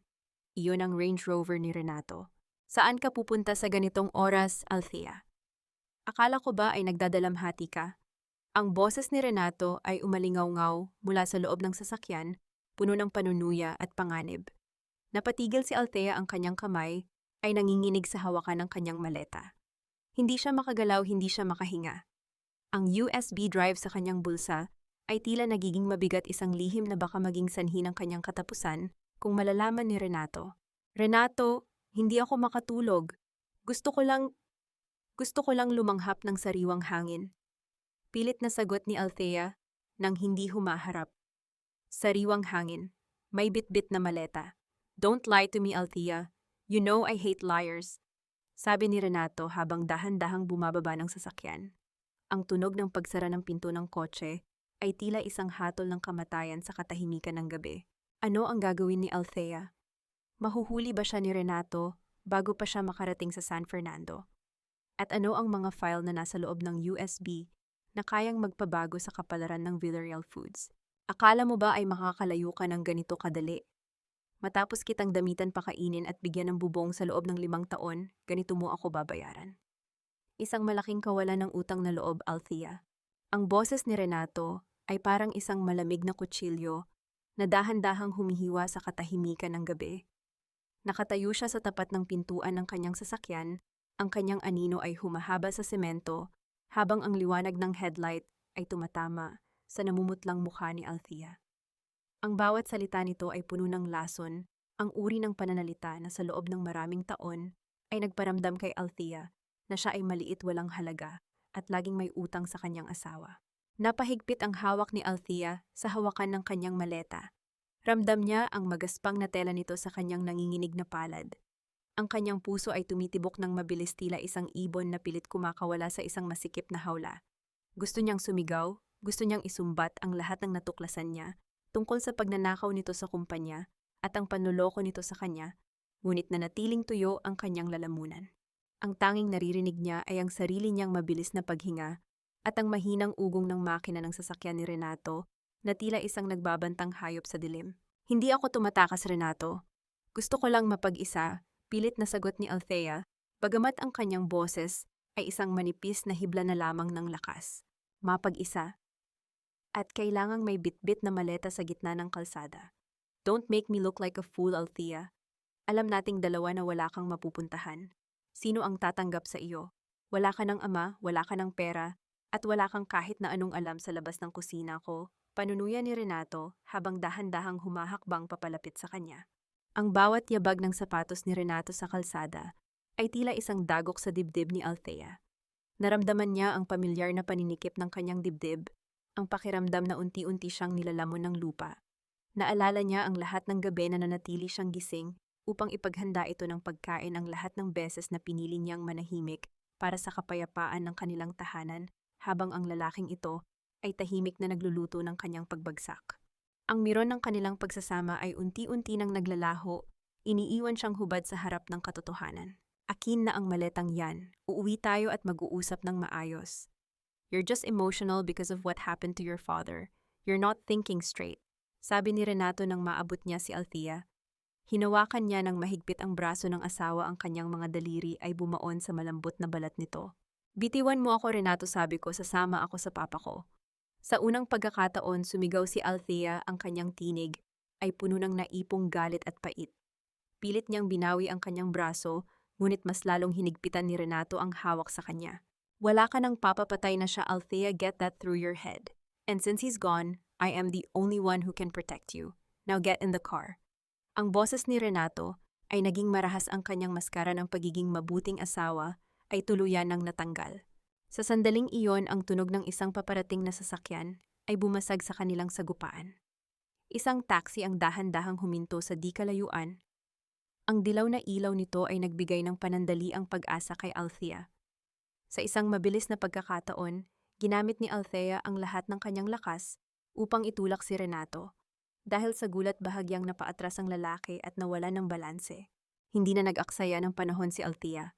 Speaker 1: Iyon ang Range Rover ni Renato. Saan ka pupunta sa ganitong oras, Althea? Akala ko ba ay nagdadalamhati ka? Ang boses ni Renato ay umalingaw-ngaw mula sa loob ng sasakyan, puno ng panunuya at panganib. Napatigil si Althea, ang kanyang kamay ay nanginginig sa hawakan ng kanyang maleta. Hindi siya makagalaw, hindi siya makahinga. Ang USB drive sa kanyang bulsa ay tila nagiging mabigat, isang lihim na baka maging sanhi ng kanyang katapusan kung malalaman ni Renato. Renato, hindi ako makatulog. Gusto ko lang lumanghap ng sariwang hangin. Pilit na sagot ni Althea nang hindi humaharap. Sariwang hangin. May bitbit na maleta. Don't lie to me, Althea. You know I hate liars. Sabi ni Renato habang dahan-dahang bumababa ng sasakyan. Ang tunog ng pagsara ng pinto ng kotse ay tila isang hatol ng kamatayan sa katahimikan ng gabi. Ano ang gagawin ni Althea? Mahuhuli ba siya ni Renato bago pa siya makarating sa San Fernando? At ano ang mga file na nasa loob ng USB na kayang magpabago sa kapalaran ng Villarreal Foods? Akala mo ba ay makakalayo ka ng ganito kadali? Matapos kitang damitan, pakainin at bigyan ng bubong sa loob ng 5 taon, ganito mo ako babayaran. Isang malaking kawalan ng utang na loob, Althea. Ang boses ni Renato ay parang isang malamig na kutsilyo na dahan-dahang humihiwa sa katahimikan ng gabi. Nakatayo siya sa tapat ng pintuan ng kanyang sasakyan, ang kanyang anino ay humahaba sa semento, habang ang liwanag ng headlight ay tumatama sa namumutlang mukha ni Althea. Ang bawat salita nito ay puno ng lason, ang uri ng pananalita na sa loob ng maraming taon ay nagparamdam kay Althea na siya ay maliit walang halaga at laging may utang sa kanyang asawa. Napahigpit ang hawak ni Althea sa hawakan ng kanyang maleta. Ramdam niya ang magaspang na tela nito sa kanyang nanginginig na palad. Ang kanyang puso ay tumitibok ng mabilis tila isang ibon na pilit kumakawala sa isang masikip na hawla. Gusto niyang sumigaw, gusto niyang isumbat ang lahat ng natuklasan niya tungkol sa pagnanakaw nito sa kumpanya at ang panloloko nito sa kanya, ngunit nanatiling tuyo ang kanyang lalamunan. Ang tanging naririnig niya ay ang sarili niyang mabilis na paghinga at ang mahinang ugong ng makina ng sasakyan ni Renato na tila isang nagbabantang hayop sa dilim. Hindi ako tumatakas, Renato. Gusto ko lang mapag-isa, pilit na sagot ni Althea, bagamat ang kanyang boses ay isang manipis na hibla na lamang ng lakas. Mapag-isa. At kailangang may bitbit na maleta sa gitna ng kalsada. Don't make me look like a fool, Althea. Alam nating dalawa na wala kang mapupuntahan. Sino ang tatanggap sa iyo? Wala ka ng ama, wala ka ng pera, at wala kang kahit na anong alam sa labas ng kusina ko, panunuya ni Renato habang dahan-dahang humahakbang papalapit sa kanya. Ang bawat yabag ng sapatos ni Renato sa kalsada ay tila isang dagok sa dibdib ni Althea. Naramdaman niya ang pamilyar na paninikip ng kanyang dibdib, ang pakiramdam na unti-unti siyang nilalamon ng lupa. Naalala niya ang lahat ng gabi na nanatili siyang gising upang ipaghanda ito ng pagkain ang lahat ng beses na pinili niyang manahimik para sa kapayapaan ng kanilang tahanan habang ang lalaking ito ay tahimik na nagluluto ng kanyang pagbagsak. Ang miron ng kanilang pagsasama ay unti-unti nang naglalaho, iniiwan siyang hubad sa harap ng katotohanan. Akin na ang maletang yan, uuwi tayo at mag-uusap ng maayos. You're just emotional because of what happened to your father. You're not thinking straight. Sabi ni Renato nang maabot niya si Althea. Hinawakan niya ng mahigpit ang braso ng asawa, ang kanyang mga daliri ay bumaon sa malambot na balat nito. Bitiwan mo ako, Renato, sabi ko, sasama ako sa papa ko. Sa unang pagkakataon, sumigaw si Althea, ang kanyang tinig ay puno ng naipong galit at pait. Pilit niyang binawi ang kanyang braso, ngunit mas lalong hinigpitan ni Renato ang hawak sa kanya. Wala ka nang papapatay na siya, Althea, get that through your head. And since he's gone, I am the only one who can protect you. Now get in the car. Ang boses ni Renato ay naging marahas, ang kanyang maskara ng pagiging mabuting asawa ay tuluyan ng natanggal. Sa sandaling iyon, ang tunog ng isang paparating na sasakyan ay bumasag sa kanilang sagupaan. Isang taxi ang dahan-dahang huminto sa di kalayuan. Ang dilaw na ilaw nito ay nagbigay ng panandaliang pag-asa kay Althea. Sa isang mabilis na pagkakataon, ginamit ni Althea ang lahat ng kanyang lakas upang itulak si Renato. Dahil sa gulat, bahagyang napaatras ang lalaki at nawala ng balanse. Hindi na nag-aksaya ng panahon si Althea.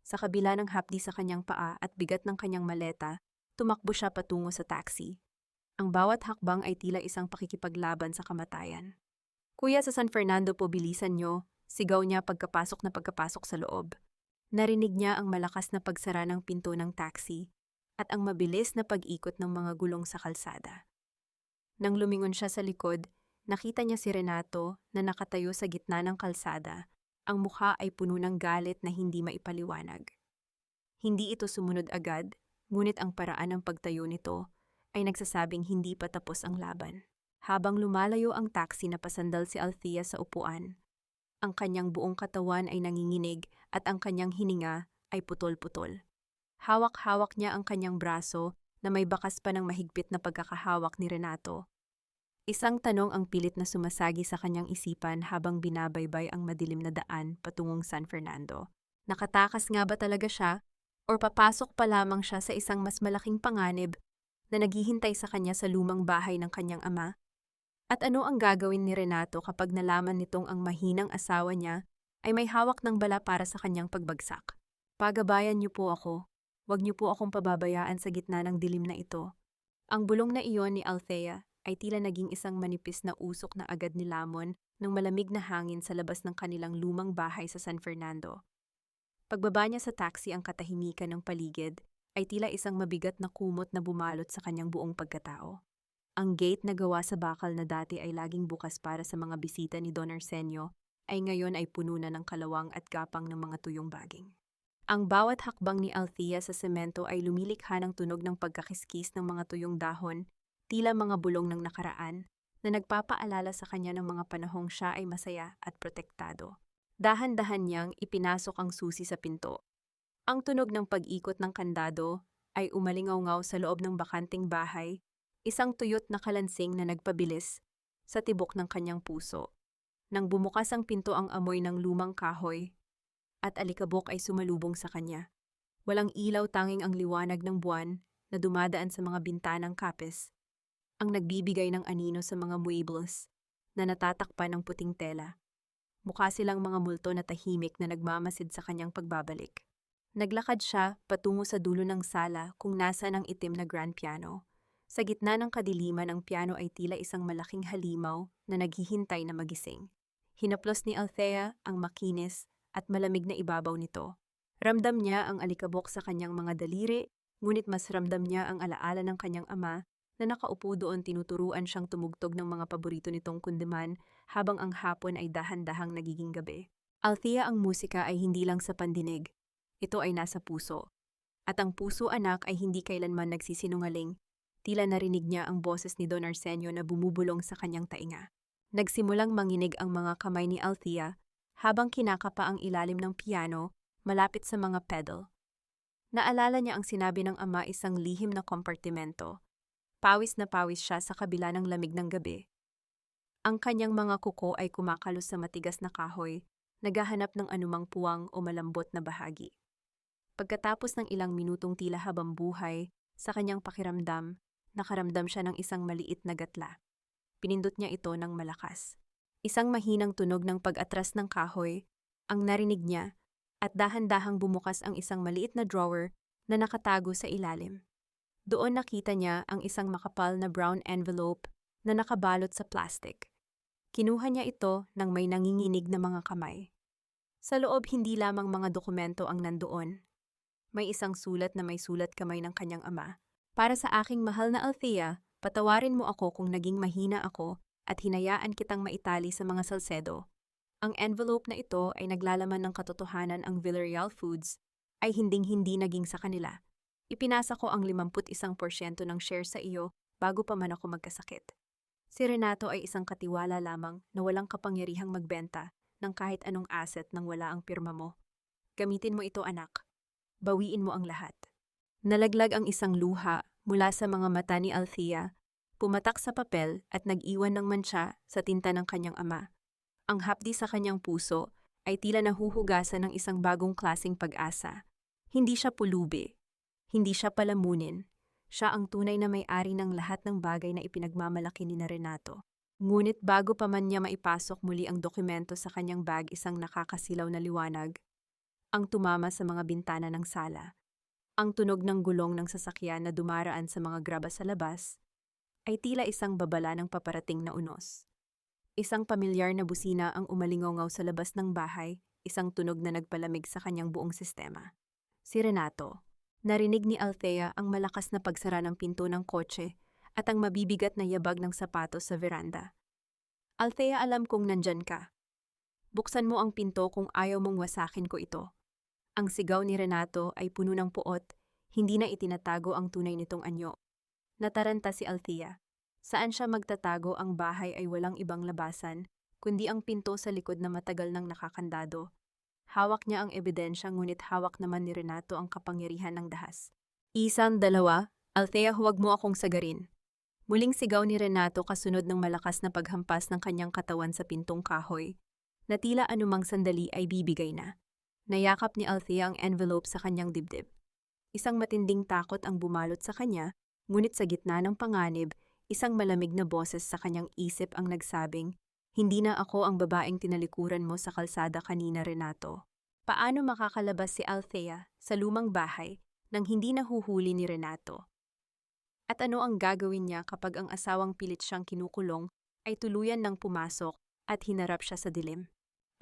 Speaker 1: Sa kabila ng hapdi sa kanyang paa at bigat ng kanyang maleta, tumakbo siya patungo sa taxi. Ang bawat hakbang ay tila isang pakikipaglaban sa kamatayan. Kuya, sa San Fernando po, bilisan nyo, sigaw niya pagkapasok sa loob. Narinig niya ang malakas na pagsara ng pinto ng taxi at ang mabilis na pag-ikot ng mga gulong sa kalsada. Nang lumingon siya sa likod, nakita niya si Renato na nakatayo sa gitna ng kalsada. Ang mukha ay puno ng galit na hindi maipaliwanag. Hindi ito sumunod agad, ngunit ang paraan ng pagtayo nito ay nagsasabing hindi pa tapos ang laban. Habang lumalayo ang taxi, napasandal si Althea sa upuan. Ang kanyang buong katawan ay nanginginig at ang kanyang hininga ay putol-putol. Hawak-hawak niya ang kanyang braso na may bakas pa ng mahigpit na pagkakahawak ni Renato. Isang tanong ang pilit na sumasagi sa kanyang isipan habang binabaybay ang madilim na daan patungong San Fernando. Nakatakas nga ba talaga siya? O papasok pa lamang siya sa isang mas malaking panganib na naghihintay sa kanya sa lumang bahay ng kanyang ama? At ano ang gagawin ni Renato kapag nalaman nitong ang mahinang asawa niya ay may hawak ng bala para sa kanyang pagbagsak? Pagabayan niyo po ako. Huwag niyo po akong pababayaan sa gitna ng dilim na ito. Ang bulong na iyon ni Althea ay tila naging isang manipis na usok na agad nilamon ng malamig na hangin sa labas ng kanilang lumang bahay sa San Fernando. Pagbaba niya sa taxi, ang katahimikan ng paligid ay tila isang mabigat na kumot na bumalot sa kanyang buong pagkatao. Ang gate na gawa sa bakal na dati ay laging bukas para sa mga bisita ni Don Arsenio ay ngayon ay puno na ng kalawang at gapang ng mga tuyong baging. Ang bawat hakbang ni Althea sa semento ay lumilikha ng tunog ng pagkakiskis ng mga tuyong dahon, tila mga bulong ng nakaraan, na nagpapaalala sa kanya ng mga panahong siya ay masaya at protektado. Dahan-dahan niyang ipinasok ang susi sa pinto. Ang tunog ng pag-ikot ng kandado ay umalingaw-ngaw sa loob ng bakanting bahay, isang tuyot na kalansing na nagpabilis sa tibok ng kanyang puso. Nang bumukas ang pinto, ang amoy ng lumang kahoy at alikabok ay sumalubong sa kanya. Walang ilaw, tanging ang liwanag ng buwan na dumadaan sa mga bintanang kapes, ang nagbibigay ng anino sa mga muebles na natatakpan ng puting tela. Mukha silang mga multo na tahimik na nagmamasid sa kanyang pagbabalik. Naglakad siya patungo sa dulo ng sala kung nasaan ang itim na grand piano. Sa gitna ng kadiliman, ang piano ay tila isang malaking halimaw na naghihintay na magising. Hinaplos ni Althea ang makinis at malamig na ibabaw nito. Ramdam niya ang alikabok sa kanyang mga daliri, ngunit mas ramdam niya ang alaala ng kanyang ama na nakaupo doon, tinuturuan siyang tumugtog ng mga paborito nitong kundiman habang ang hapon ay dahan-dahang nagiging gabi. Althea, ang musika ay hindi lang sa pandinig. Ito ay nasa puso. At ang puso, anak, ay hindi kailanman nagsisinungaling. Tila narinig niya ang boses ni Don Arsenio na bumubulong sa kanyang tainga. Nagsimulang manginig ang mga kamay ni Althea habang kinakapa ang ilalim ng piano malapit sa mga pedal. Naalala niya ang sinabi ng ama, isang lihim na kompartimento. Pawis na pawis siya sa kabila ng lamig ng gabi. Ang kanyang mga kuko ay kumakalos sa matigas na kahoy, naghahanap ng anumang puwang o malambot na bahagi. Pagkatapos ng ilang minutong tila habang buhay, sa kanyang pakiramdam, nakaramdam siya ng isang maliit na gatla. Pinindot niya ito ng malakas. Isang mahinang tunog ng pag-atras ng kahoy ang narinig niya, at dahan-dahang bumukas ang isang maliit na drawer na nakatago sa ilalim. Doon nakita niya ang isang makapal na brown envelope na nakabalot sa plastic. Kinuha niya ito nang may nanginginig na mga kamay. Sa loob, hindi lamang mga dokumento ang nandoon. May isang sulat na may sulat kamay ng kanyang ama. Para sa aking mahal na Althea, patawarin mo ako kung naging mahina ako at hinayaan kitang maitali sa mga Salcedo. Ang envelope na ito ay naglalaman ng katotohanan, ang Villarreal Foods ay hinding-hindi naging sa kanila. Ipinasa ko ang 51% ng share sa iyo bago pa man ako magkasakit. Si Renato ay isang katiwala lamang na walang kapangyarihang magbenta ng kahit anong asset nang wala ang pirma mo. Gamitin mo ito, anak. Bawiin mo ang lahat. Nalaglag ang isang luha mula sa mga mata ni Althea, pumatak sa papel at nag-iwan ng mantsa sa tinta ng kanyang ama. Ang hapdi sa kanyang puso ay tila nahuhugasan ng isang bagong klaseng pag-asa. Hindi siya pulubi. Hindi siya palamunin. Siya ang tunay na may-ari ng lahat ng bagay na ipinagmamalaki ni Renato. Ngunit bago pa man niya maipasok muli ang dokumento sa kanyang bag, isang nakakasilaw na liwanag ang tumama sa mga bintana ng sala. Ang tunog ng gulong ng sasakyan na dumaraan sa mga graba sa labas ay tila isang babala ng paparating na unos. Isang pamilyar na busina ang umalingaw sa labas ng bahay, isang tunog na nagpalamig sa kanyang buong sistema. Si Renato. Narinig ni Althea ang malakas na pagsara ng pinto ng kotse at ang mabibigat na yabag ng sapatos sa veranda. Althea, alam kong nandyan ka. Buksan mo ang pinto kung ayaw mong wasakin ko ito. Ang sigaw ni Renato ay puno ng puot, hindi na itinatago ang tunay nitong anyo. Nataranta si Althea. Saan siya magtatago? Ang bahay ay walang ibang labasan, kundi ang pinto sa likod na matagal nang nakakandado. Hawak niya ang ebidensya, ngunit hawak naman ni Renato ang kapangyarihan ng dahas. Isang, dalawa, Althea, huwag mo akong sagarin. Muling sigaw ni Renato kasunod ng malakas na paghampas ng kanyang katawan sa pintong kahoy, na tila anumang sandali ay bibigay na. Nayakap ni Althea ang envelope sa kanyang dibdib. Isang matinding takot ang bumalot sa kanya, ngunit sa gitna ng panganib, isang malamig na boses sa kanyang isip ang nagsabing, "Hindi na ako ang babaeng tinalikuran mo sa kalsada kanina, Renato." Paano makakalabas si Althea sa lumang bahay nang hindi nahuhuli ni Renato? At ano ang gagawin niya kapag ang asawang pilit siyang kinukulong ay tuluyan ng pumasok at hinarap siya sa dilim?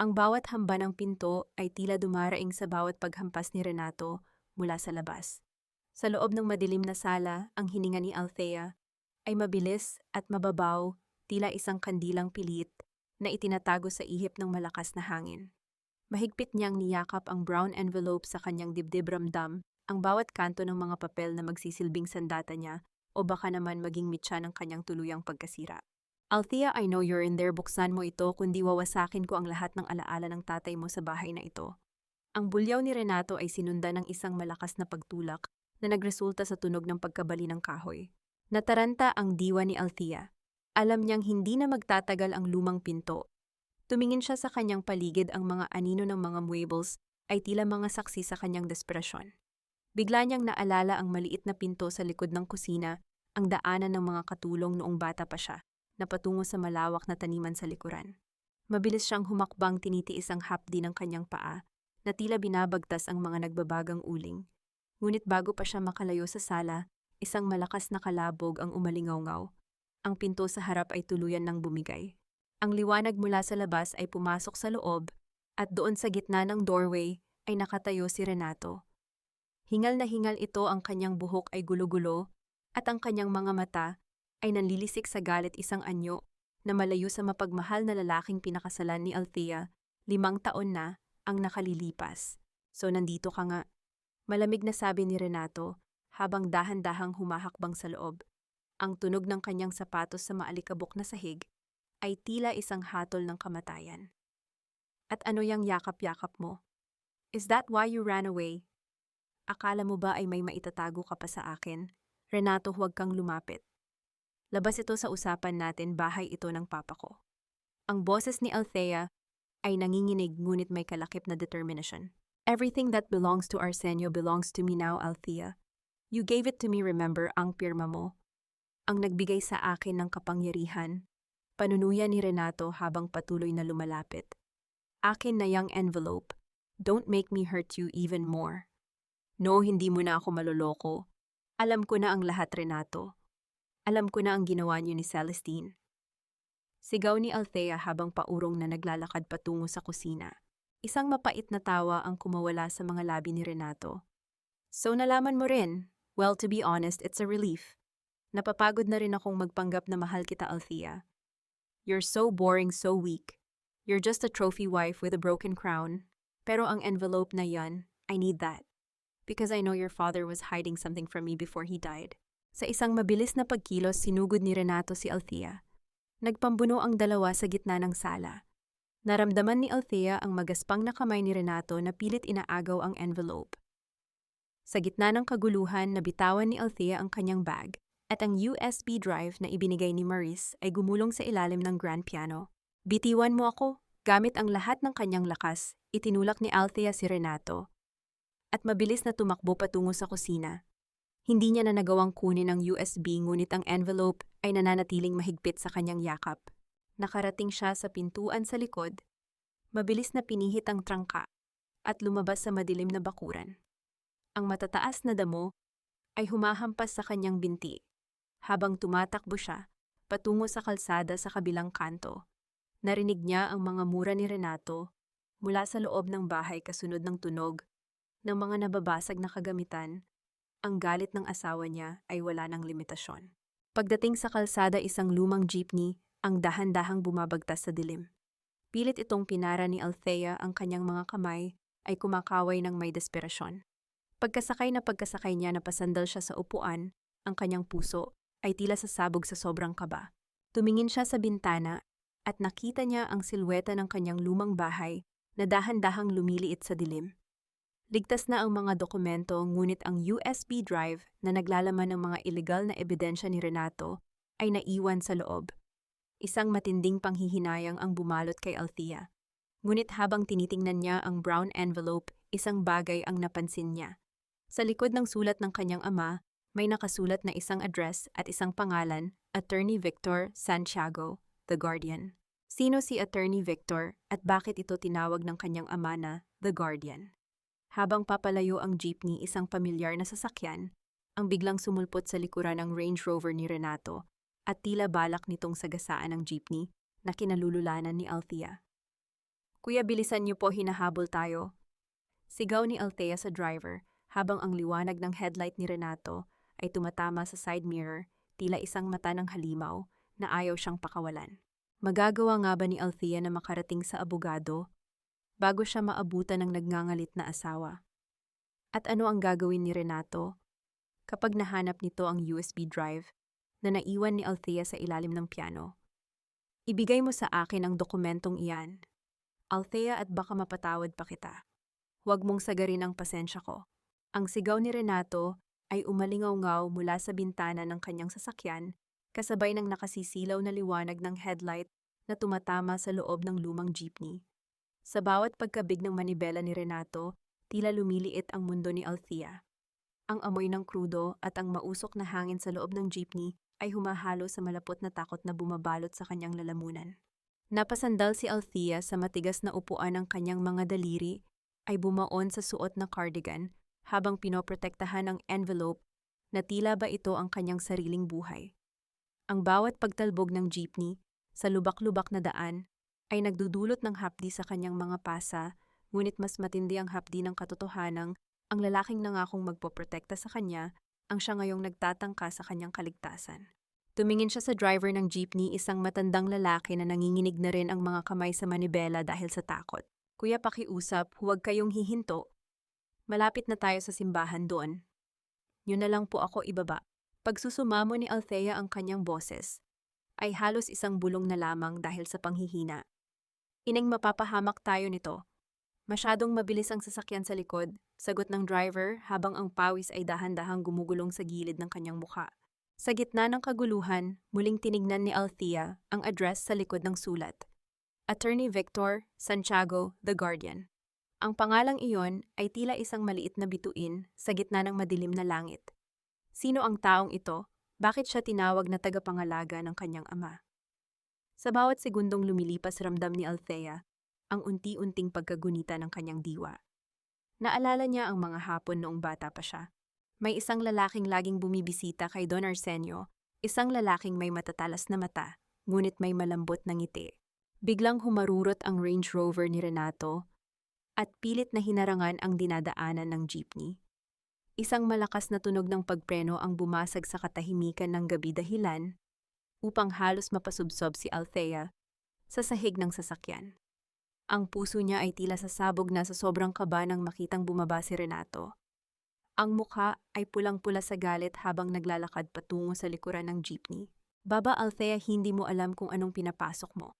Speaker 1: Ang bawat hamba ng pinto ay tila dumaraing sa bawat paghampas ni Renato mula sa labas. Sa loob ng madilim na sala, ang hininga ni Althea ay mabilis at mababaw, tila isang kandilang pilit na itinatago sa ihip ng malakas na hangin. Mahigpit niyang niyakap ang brown envelope sa kanyang dibdib, ramdam ang bawat kanto ng mga papel na magsisilbing sandata niya o baka naman maging mitya ng kanyang tuluyang pagkasira. Althea, I know you're in there. Buksan mo ito kundi wawasakin ko ang lahat ng alaala ng tatay mo sa bahay na ito. Ang bulyaw ni Renato ay sinundan ng isang malakas na pagtulak na nagresulta sa tunog ng pagkabali ng kahoy. Nataranta ang diwa ni Althea. Alam niyang hindi na magtatagal ang lumang pinto. Tumingin siya sa kanyang paligid, ang mga anino ng mga muebles ay tila mga saksi sa kanyang desperasyon. Bigla niyang naalala ang maliit na pinto sa likod ng kusina, ang daanan ng mga katulong noong bata pa siya, na patungo sa malawak na taniman sa likuran. Mabilis siyang humakbang, tinitiis ang hapdi ng kanyang paa, na tila binabagtas ang mga nagbabagang uling. Ngunit bago pa siya makalayo sa sala, isang malakas na kalabog ang umalingaw-ngaw. Ang pinto sa harap ay tuluyan ng bumigay. Ang liwanag mula sa labas ay pumasok sa loob, at doon sa gitna ng doorway ay nakatayo si Renato. Hingal na hingal ito, ang kanyang buhok ay gulo-gulo, at ang kanyang mga mata ay nanlilisik sa galit, isang anyo na malayo sa mapagmahal na lalaking pinakasalan ni Althea. 5 taon na ang nakalilipas. So nandito ka nga. Malamig na sabi ni Renato habang dahan-dahang humahakbang sa loob. Ang tunog ng kanyang sapatos sa maalikabok na sahig ay tila isang hatol ng kamatayan. At ano yang yakap-yakap mo? Is that why you ran away? Akala mo ba ay may maitatago ka pa sa akin? Renato, huwag kang lumapit. Labas ito sa usapan natin, bahay ito ng papa ko. Ang boses ni Althea ay nanginginig ngunit may kalakip na determination. Everything that belongs to Arsenio belongs to me now, Althea. You gave it to me, remember, ang pirma mo. Ang nagbigay sa akin ng kapangyarihan. Panunuya ni Renato habang patuloy na lumalapit. Akin na yang envelope. Don't make me hurt you even more. No, hindi mo na ako maloloko. Alam ko na ang lahat, Renato. Alam ko na ang ginawa niyo ni Celestine. Sigaw ni Althea habang paurong na naglalakad patungo sa kusina. Isang mapait na tawa ang kumawala sa mga labi ni Renato. So nalaman mo rin? Well, to be honest, it's a relief. Napapagod na rin akong magpanggap na mahal kita, Althea. You're so boring, so weak. You're just a trophy wife with a broken crown. Pero ang envelope na yan, I need that. Because I know your father was hiding something from me before he died. Sa isang mabilis na pagkilos, sinugod ni Renato si Althea. Nagpambuno ang dalawa sa gitna ng sala. Naramdaman ni Althea ang magaspang na kamay ni Renato na pilit inaagaw ang envelope. Sa gitna ng kaguluhan, nabitawan ni Althea ang kanyang bag, at ang USB drive na ibinigay ni Maurice ay gumulong sa ilalim ng grand piano. Bitiwan mo ako. Gamit ang lahat ng kanyang lakas, itinulak ni Althea si Renato. At mabilis na tumakbo patungo sa kusina. Hindi niya na nagawang kunin ang USB, ngunit ang envelope ay nananatiling mahigpit sa kanyang yakap. Nakarating siya sa pintuan sa likod. Mabilis na pinihit ang trangka at lumabas sa madilim na bakuran. Ang matataas na damo ay humahampas sa kanyang binti habang tumatakbo siya patungo sa kalsada sa kabilang kanto. Narinig niya ang mga mura ni Renato mula sa loob ng bahay, kasunod ng tunog ng mga nababasag na kagamitan. Ang galit ng asawa niya ay wala ng limitasyon. Pagdating sa kalsada, isang lumang jeepney ang dahan-dahang bumabagtas sa dilim. Pilit itong pinara ni Althea, ang kanyang mga kamay ay kumakaway ng may desperasyon. Pagkasakay niya, napasandal siya sa upuan, ang kanyang puso ay tila sasabog sa sobrang kaba. Tumingin siya sa bintana at nakita niya ang silweta ng kanyang lumang bahay na dahan-dahang lumiliit sa dilim. Ligtas na ang mga dokumento, ngunit ang USB drive na naglalaman ng mga ilegal na ebidensya ni Renato ay naiwan sa loob. Isang matinding panghihinayang ang bumalot kay Althea. Ngunit habang tinitingnan niya ang brown envelope, isang bagay ang napansin niya. Sa likod ng sulat ng kanyang ama, may nakasulat na isang address at isang pangalan, Attorney Victor Santiago, The Guardian. Sino si Attorney Victor at bakit ito tinawag ng kanyang ama na The Guardian? Habang papalayo ang jeepney, isang pamilyar na sasakyan ang biglang sumulpot sa likuran ng Range Rover ni Renato at tila balak nitong sagasaan ang jeepney na kinalululanan ni Althea. Kuya, bilisan niyo po, hinahabol tayo. Sigaw ni Althea sa driver habang ang liwanag ng headlight ni Renato ay tumatama sa side mirror, tila isang mata ng halimaw na ayaw siyang pakawalan. Magagawa nga ba ni Althea na makarating sa abogado bago siya maabutan ng nagngangalit na asawa. At ano ang gagawin ni Renato kapag nahanap nito ang USB drive na naiwan ni Althea sa ilalim ng piano? Ibigay mo sa akin ang dokumentong iyan, Althea, at baka mapatawad pa kita. Huwag mong sagarin ang pasensya ko. Ang sigaw ni Renato ay umalingaw-ngaw mula sa bintana ng kanyang sasakyan, kasabay ng nakasisilaw na liwanag ng headlight na tumatama sa loob ng lumang jeepney. Sa bawat pagkabig ng manibela ni Renato, tila lumiliit ang mundo ni Althea. Ang amoy ng krudo at ang mausok na hangin sa loob ng jeepney ay humahalo sa malapot na takot na bumabalot sa kanyang lalamunan. Napasandal si Althea sa matigas na upuan, ng kanyang mga daliri ay bumaon sa suot na cardigan habang pinoprotektahan ang envelope na tila ba ito ang kanyang sariling buhay. Ang bawat pagtalbog ng jeepney sa lubak-lubak na daan ay nagdudulot ng hapdi sa kanyang mga pasa, ngunit mas matindi ang hapdi ng katotohanang ang lalaking nangakong magpoprotekta sa kanya ang siya ngayong nagtatangka sa kanyang kaligtasan. Tumingin siya sa driver ng jeepney, isang matandang lalaki na nanginginig na rin ang mga kamay sa manibela dahil sa takot. Kuya, pakiusap, huwag kayong hihinto. Malapit na tayo sa simbahan doon. Yun na lang po ako ibaba. Pagsusumamo ni Althea ang kanyang boses ay halos isang bulong na lamang dahil sa panghihina. Ining, mapapahamak tayo nito. Masyadong mabilis ang sasakyan sa likod, sagot ng driver habang ang pawis ay dahan-dahang gumugulong sa gilid ng kanyang mukha. Sa gitna ng kaguluhan, muling tinignan ni Althea ang address sa likod ng sulat. Attorney Victor Santiago, The Guardian. Ang pangalang iyon ay tila isang maliit na bituin sa gitna ng madilim na langit. Sino ang taong ito? Bakit siya tinawag na tagapangalaga ng kanyang ama? Sa bawat segundong lumilipas, ramdam ni Althea ang unti-unting pagkagunita ng kanyang diwa. Naalala niya ang mga hapon noong bata pa siya. May isang lalaking laging bumibisita kay Don Arsenio, isang lalaking may matatalas na mata, ngunit may malambot na ngiti. Biglang humarurot ang Range Rover ni Renato at pilit na hinarangan ang dinadaanan ng jeepney. Isang malakas na tunog ng pagpreno ang bumasag sa katahimikan ng gabi, dahilan upang halos mapasubsob si Althea sa sahig ng sasakyan. Ang puso niya ay tila sasabog na sa sobrang kaba nang makitang bumaba si Renato. Ang mukha ay pulang-pula sa galit habang naglalakad patungo sa likuran ng jeepney. Baba, Althea, hindi mo alam kung anong pinapasok mo.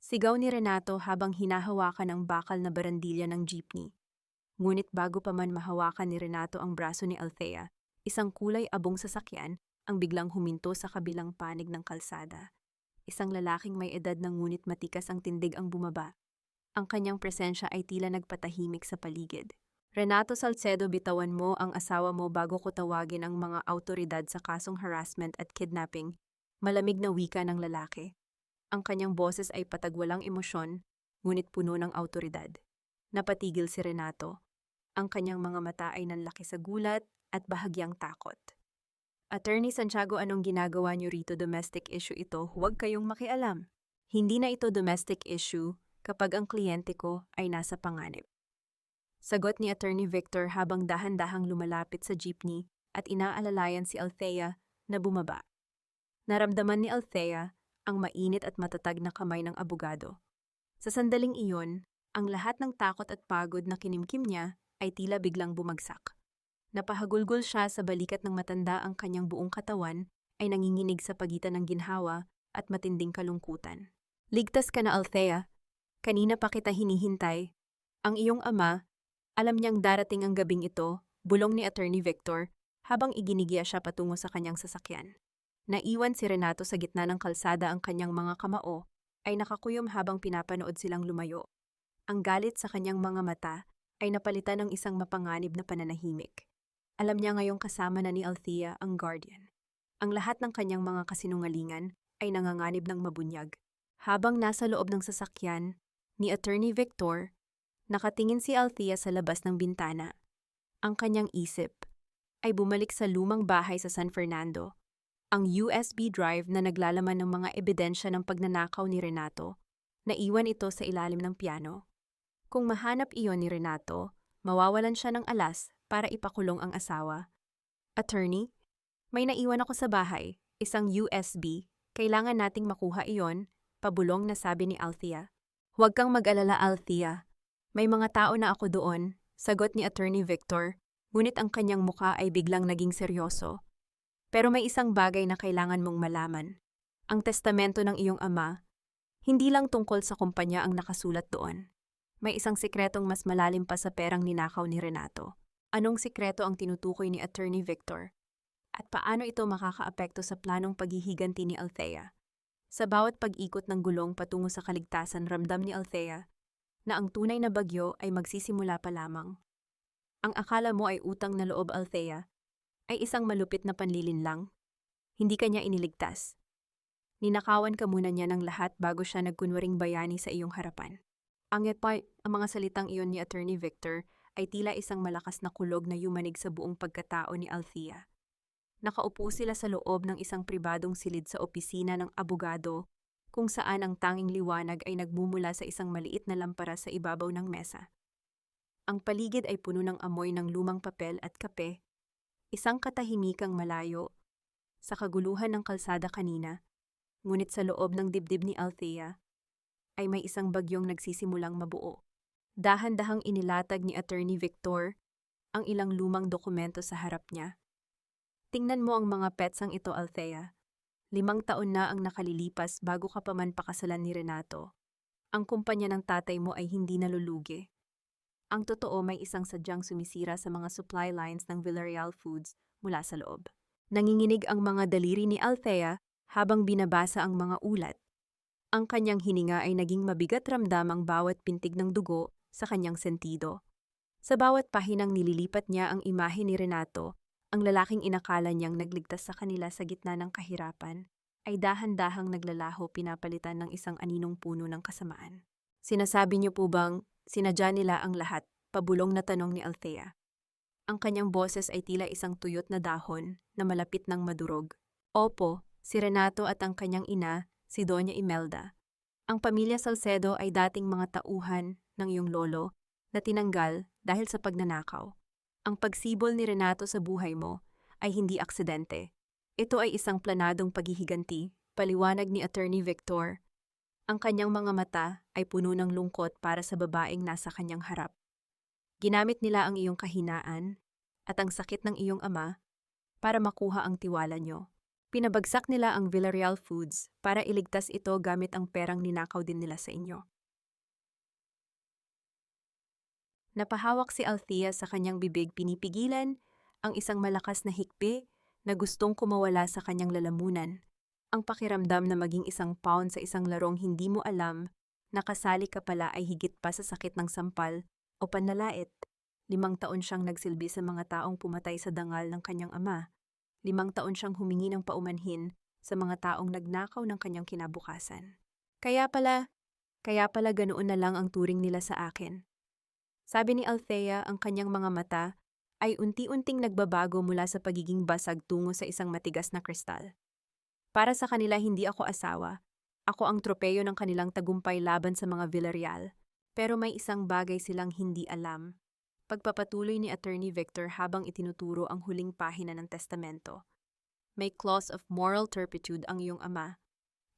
Speaker 1: Sigaw ni Renato habang hinahawakan ang bakal na barandilya ng jeepney. Ngunit bago pa man mahawakan ni Renato ang braso ni Althea, isang kulay abong sasakyan ang biglang huminto sa kabilang panig ng kalsada. Isang lalaking may edad na ngunit matikas ang tindig ang bumaba. Ang kanyang presensya ay tila nagpatahimik sa paligid. Renato Salcedo, bitawan mo ang asawa mo bago ko tawagin ang mga awtoridad sa kasong harassment at kidnapping, malamig na wika ng lalaki. Ang kanyang boses ay patagwalang emosyon, ngunit puno ng awtoridad. Napatigil si Renato. Ang kanyang mga mata ay nanlaki sa gulat at bahagyang takot. Attorney Santiago, anong ginagawa niyo rito? Domestic issue ito, huwag kayong makialam. Hindi na ito domestic issue kapag ang kliyente ko ay nasa panganib. Sagot ni Attorney Victor habang dahan-dahang lumalapit sa jeepney at inaalalayan si Althea na bumaba. Naramdaman ni Althea ang mainit at matatag na kamay ng abogado. Sa sandaling iyon, ang lahat ng takot at pagod na kinimkim niya ay tila biglang bumagsak. Napahagulgol siya sa balikat ng matanda, ang kanyang buong katawan ay nanginginig sa pagitan ng ginhawa at matinding kalungkutan. Ligtas ka na, Althea. Kanina pa kita hinihintay. Ang iyong ama, alam niyang darating ang gabing ito, bulong ni Attorney Victor habang iginigiya siya patungo sa kanyang sasakyan. Naiwan si Renato sa gitna ng kalsada, ang kanyang mga kamao ay nakakuyom habang pinapanood silang lumayo. Ang galit sa kanyang mga mata ay napalitan ng isang mapanganib na pananahimik. Alam niya ngayong kasama na ni Althea ang Guardian. Ang lahat ng kanyang mga kasinungalingan ay nanganganib ng mabunyag. Habang nasa loob ng sasakyan ni Attorney Victor, nakatingin si Althea sa labas ng bintana. Ang kanyang isip ay bumalik sa lumang bahay sa San Fernando. Ang USB drive na naglalaman ng mga ebidensya ng pagnanakaw ni Renato, naiwan ito sa ilalim ng piano. Kung mahanap iyon ni Renato, mawawalan siya ng alas para ipakulong ang asawa. Attorney, may naiwan ako sa bahay, isang USB, kailangan nating makuha iyon, pabulong na sabi ni Althea. Huwag kang mag-alala, Althea. May mga tao na ako doon, sagot ni Attorney Victor, ngunit ang kanyang muka ay biglang naging seryoso. Pero may isang bagay na kailangan mong malaman. Ang testamento ng iyong ama, hindi lang tungkol sa kumpanya ang nakasulat doon. May isang sikretong mas malalim pa sa perang ninakaw ni Renato. Anong sikreto ang tinutukoy ni Attorney Victor? At paano ito makakaapekto sa planong paghihiganti ni Althea? Sa bawat pag-ikot ng gulong patungo sa kaligtasan, ramdam ni Althea na ang tunay na bagyo ay magsisimula pa lamang. Ang akala mo ay utang na loob, Althea, ay isang malupit na panlilinlang. Hindi kanya iniligtas. Ninakawan ka muna niya ng lahat bago siya nagkunwaring bayani sa iyong harapan. Ang mga salitang iyon ni Attorney Victor ay tila isang malakas na kulog na yumanig sa buong pagkatao ni Althea. Nakaupo sila sa loob ng isang pribadong silid sa opisina ng abogado kung saan ang tanging liwanag ay nagmumula sa isang maliit na lampara sa ibabaw ng mesa. Ang paligid ay puno ng amoy ng lumang papel at kape, isang katahimikang malayo sa kaguluhan ng kalsada kanina, ngunit sa loob ng dibdib ni Althea ay may isang bagyong nagsisimulang mabuo. Dahan-dahang inilatag ni Attorney Victor ang ilang lumang dokumento sa harap niya. Tingnan mo ang mga petsang ito, Althea. 5 taon na ang nakalilipas bago ka pa man pakasalan ni Renato. Ang kumpanya ng tatay mo ay hindi nalulugi. Ang totoo, may isang sadyang sumisira sa mga supply lines ng Villarreal Foods mula sa loob. Nanginginig ang mga daliri ni Althea habang binabasa ang mga ulat. Ang kanyang hininga ay naging mabigat, ramdamang bawat pintig ng dugo sa kanyang sentido. Sa bawat pahinang nililipat niya ang imahe ni Renato, ang lalaking inakala niyang nagligtas sa kanila sa gitna ng kahirapan, ay dahan-dahang naglalaho, pinapalitan ng isang aninong puno ng kasamaan. Sinasabi niyo po bang sinadya nila ang lahat? Pabulong na tanong ni Althea. Ang kanyang boses ay tila isang tuyot na dahon na malapit ng madurog. Opo, si Renato at ang kanyang ina, si Doña Imelda. Ang pamilya Salcedo ay dating mga tauhan ng iyong lolo na tinanggal dahil sa pagnanakaw. Ang pagsibol ni Renato sa buhay mo ay hindi aksidente. Ito ay isang planadong paghihiganti, paliwanag ni Attorney Victor. Ang kanyang mga mata ay puno ng lungkot para sa babaeng nasa kanyang harap. Ginamit nila ang iyong kahinaan at ang sakit ng iyong ama para makuha ang tiwala nyo. Pinabagsak nila ang Villarreal Foods para iligtas ito gamit ang perang ninakaw din nila sa inyo. Napahawak si Althea sa kanyang bibig, pinipigilan ang isang malakas na hikbi na gustong kumawala sa kanyang lalamunan. Ang pakiramdam na maging isang pawn sa isang larong hindi mo alam na kasali ka pala ay higit pa sa sakit ng sampal o panlalait. 5 taon siyang nagsilbi sa mga taong pumatay sa dangal ng kanyang ama. 5 taon siyang humingi ng paumanhin sa mga taong nagnakaw ng kanyang kinabukasan. Kaya pala ganoon na lang ang turing nila sa akin. Sabi ni Althea, ang kanyang mga mata ay unti-unting nagbabago mula sa pagiging basag tungo sa isang matigas na kristal. Para sa kanila, hindi ako asawa. Ako ang tropeyo ng kanilang tagumpay laban sa mga Villarreal. Pero may isang bagay silang hindi alam. Pagpapatuloy ni Attorney Victor habang itinuturo ang huling pahina ng testamento. May clause of moral turpitude ang iyong ama.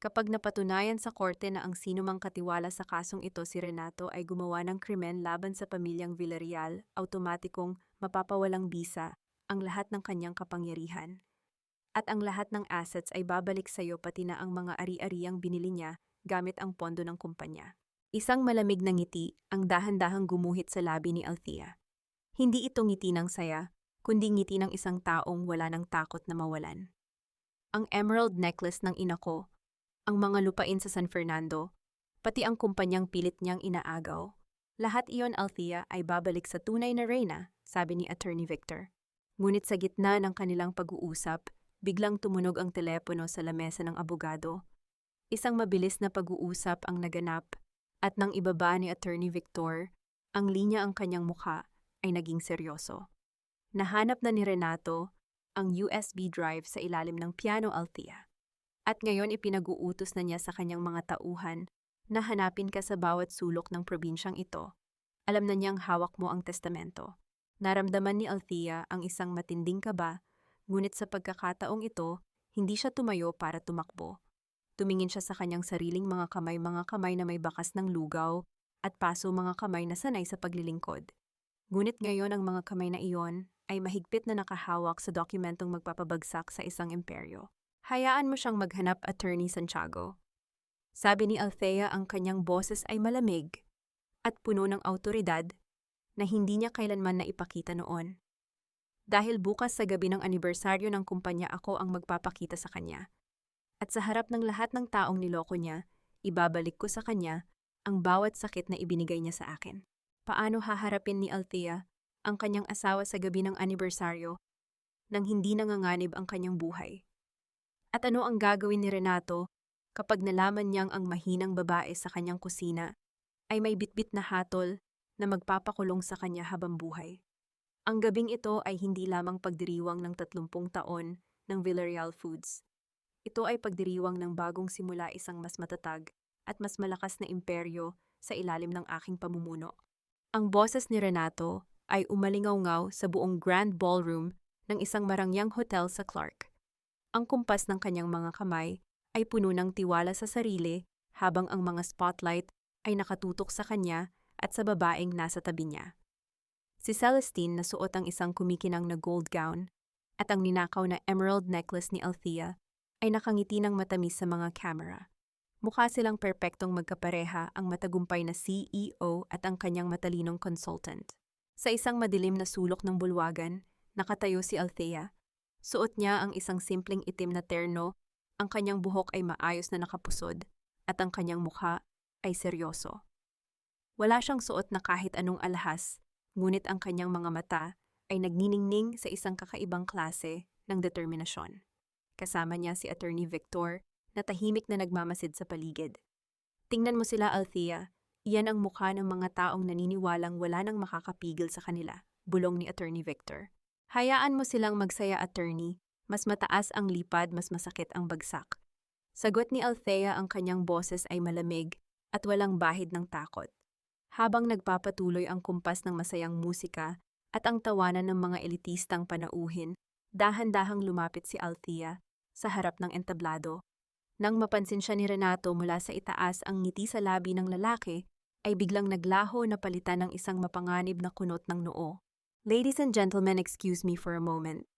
Speaker 1: Kapag napatunayan sa korte na ang sinumang katiwala sa kasong ito si Renato ay gumawa ng krimen laban sa pamilyang Villarreal, automatikong mapapawalang bisa ang lahat ng kanyang kapangyarihan. At ang lahat ng assets ay babalik sa iyo, pati na ang mga ari-ariang binili niya gamit ang pondo ng kumpanya. Isang malamig na ngiti ang dahan-dahang gumuhit sa labi ni Althea. Hindi ito ngiti ng saya, kundi ngiti ng isang taong wala ng takot na mawalan. Ang emerald necklace ng ina ko, ang mga lupain sa San Fernando, pati ang kumpanyang pilit niyang inaagaw. Lahat iyon, Althea, ay babalik sa tunay na reyna, sabi ni Attorney Victor. Ngunit sa gitna ng kanilang pag-uusap, biglang tumunog ang telepono sa lamesa ng abogado. Isang mabilis na pag-uusap ang naganap at nang ibaba ni Attorney Victor, ang linya ang kanyang mukha ay naging seryoso. Nahanap na ni Renato ang USB drive sa ilalim ng piano, Althea. At ngayon ipinag-uutos na niya sa kanyang mga tauhan na hanapin ka sa bawat sulok ng probinsyang ito. Alam na niyang hawak mo ang testamento. Naramdaman ni Althea ang isang matinding kaba, ngunit sa pagkakataong ito, hindi siya tumayo para tumakbo. Tumingin siya sa kanyang sariling mga kamay na may bakas ng lugaw at paso mga kamay na sanay sa paglilingkod. Ngunit ngayon ang mga kamay na iyon ay mahigpit na nakahawak sa dokumentong magpapabagsak sa isang imperyo. Hayaan mo siyang maghanap, Attorney Santiago. Sabi ni Althea, ang kanyang boses ay malamig at puno ng awtoridad na hindi niya kailanman naipakita noon. Dahil bukas sa gabi ng anibersaryo ng kumpanya ako ang magpapakita sa kanya. At sa harap ng lahat ng taong niloko niya, ibabalik ko sa kanya ang bawat sakit na ibinigay niya sa akin. Paano haharapin ni Althea ang kanyang asawa sa gabi ng anibersaryo nang hindi nanganganib ang kanyang buhay? At ano ang gagawin ni Renato kapag nalaman niyang ang mahinang babae sa kanyang kusina ay may bitbit na hatol na magpapakulong sa kanya habang buhay? Ang gabing ito ay hindi lamang pagdiriwang ng 30 taon ng Villarreal Foods. Ito ay pagdiriwang ng bagong simula, isang mas matatag at mas malakas na imperyo sa ilalim ng aking pamumuno. Ang boses ni Renato ay umalingaw-ngaw sa buong grand ballroom ng isang marangyang hotel sa Clark. Ang kumpas ng kanyang mga kamay ay puno ng tiwala sa sarili habang ang mga spotlight ay nakatutok sa kanya at sa babaeng nasa tabi niya. Si Celestine na suot ang isang kumikinang na gold gown at ang ninakaw na emerald necklace ni Althea ay nakangiti ng matamis sa mga camera. Mukha silang perpektong magkapareha, ang matagumpay na CEO at ang kanyang matalinong consultant. Sa isang madilim na sulok ng bulwagan, nakatayo si Althea. Suot niya ang isang simpleng itim na terno, ang kanyang buhok ay maayos na nakapusod, at ang kanyang mukha ay seryoso. Wala siyang suot na kahit anong alahas, ngunit ang kanyang mga mata ay nagniningning sa isang kakaibang klase ng determinasyon. Kasama niya si Attorney Victor na tahimik na nagmamasid sa paligid. Tingnan mo sila, Althea. Iyan ang mukha ng mga taong naniniwalang wala nang makakapigil sa kanila, bulong ni Attorney Victor. Hayaan mo silang magsaya, Attorney. Mas mataas ang lipad, mas masakit ang bagsak. Sagot ni Althea, ang kanyang boses ay malamig at walang bahid ng takot. Habang nagpapatuloy ang kumpas ng masayang musika at ang tawanan ng mga elitistang panauhin, dahan-dahang lumapit si Althea sa harap ng entablado. Nang mapansin siya ni Renato mula sa itaas, ang ngiti sa labi ng lalaki ay biglang naglaho na palitan ng isang mapanganib na kunot ng noo. "Ladies and gentlemen, excuse me for a moment,"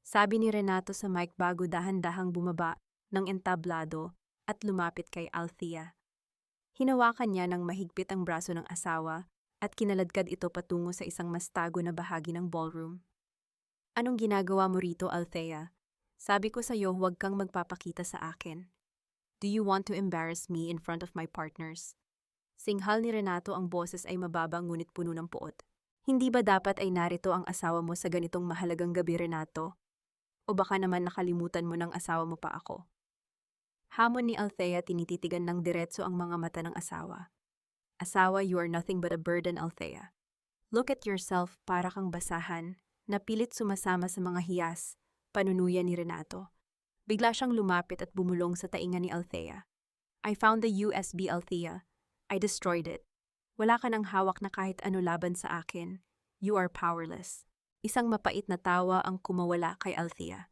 Speaker 1: sabi ni Renato sa mic bago dahan-dahang bumaba ng entablado at lumapit kay Althea. Hinawakan niya ng mahigpit ang braso ng asawa at kinaladkad ito patungo sa isang mas tago na bahagi ng ballroom. "Anong ginagawa mo rito, Althea? Sabi ko sa iyo, huwag kang magpapakita sa akin. Do you want to embarrass me in front of my partners?" Singhal ni Renato, ang boses ay mababa ngunit puno ng puot. "Hindi ba dapat ay narito ang asawa mo sa ganitong mahalagang gabi, Renato? O baka naman nakalimutan mo ng asawa mo pa ako?" Hamon ni Althea, tinititigan ng diretso ang mga mata ng asawa. "Asawa, you are nothing but a burden, Althea. Look at yourself, para kang basahan, na pilit sumasama sa mga hiyas," panunuya ni Renato. Bigla siyang lumapit at bumulong sa tainga ni Althea. "I found the USB, Althea. I destroyed it. Wala ka nang hawak na kahit ano laban sa akin. You are powerless." Isang mapait na tawa ang kumawala kay Althea.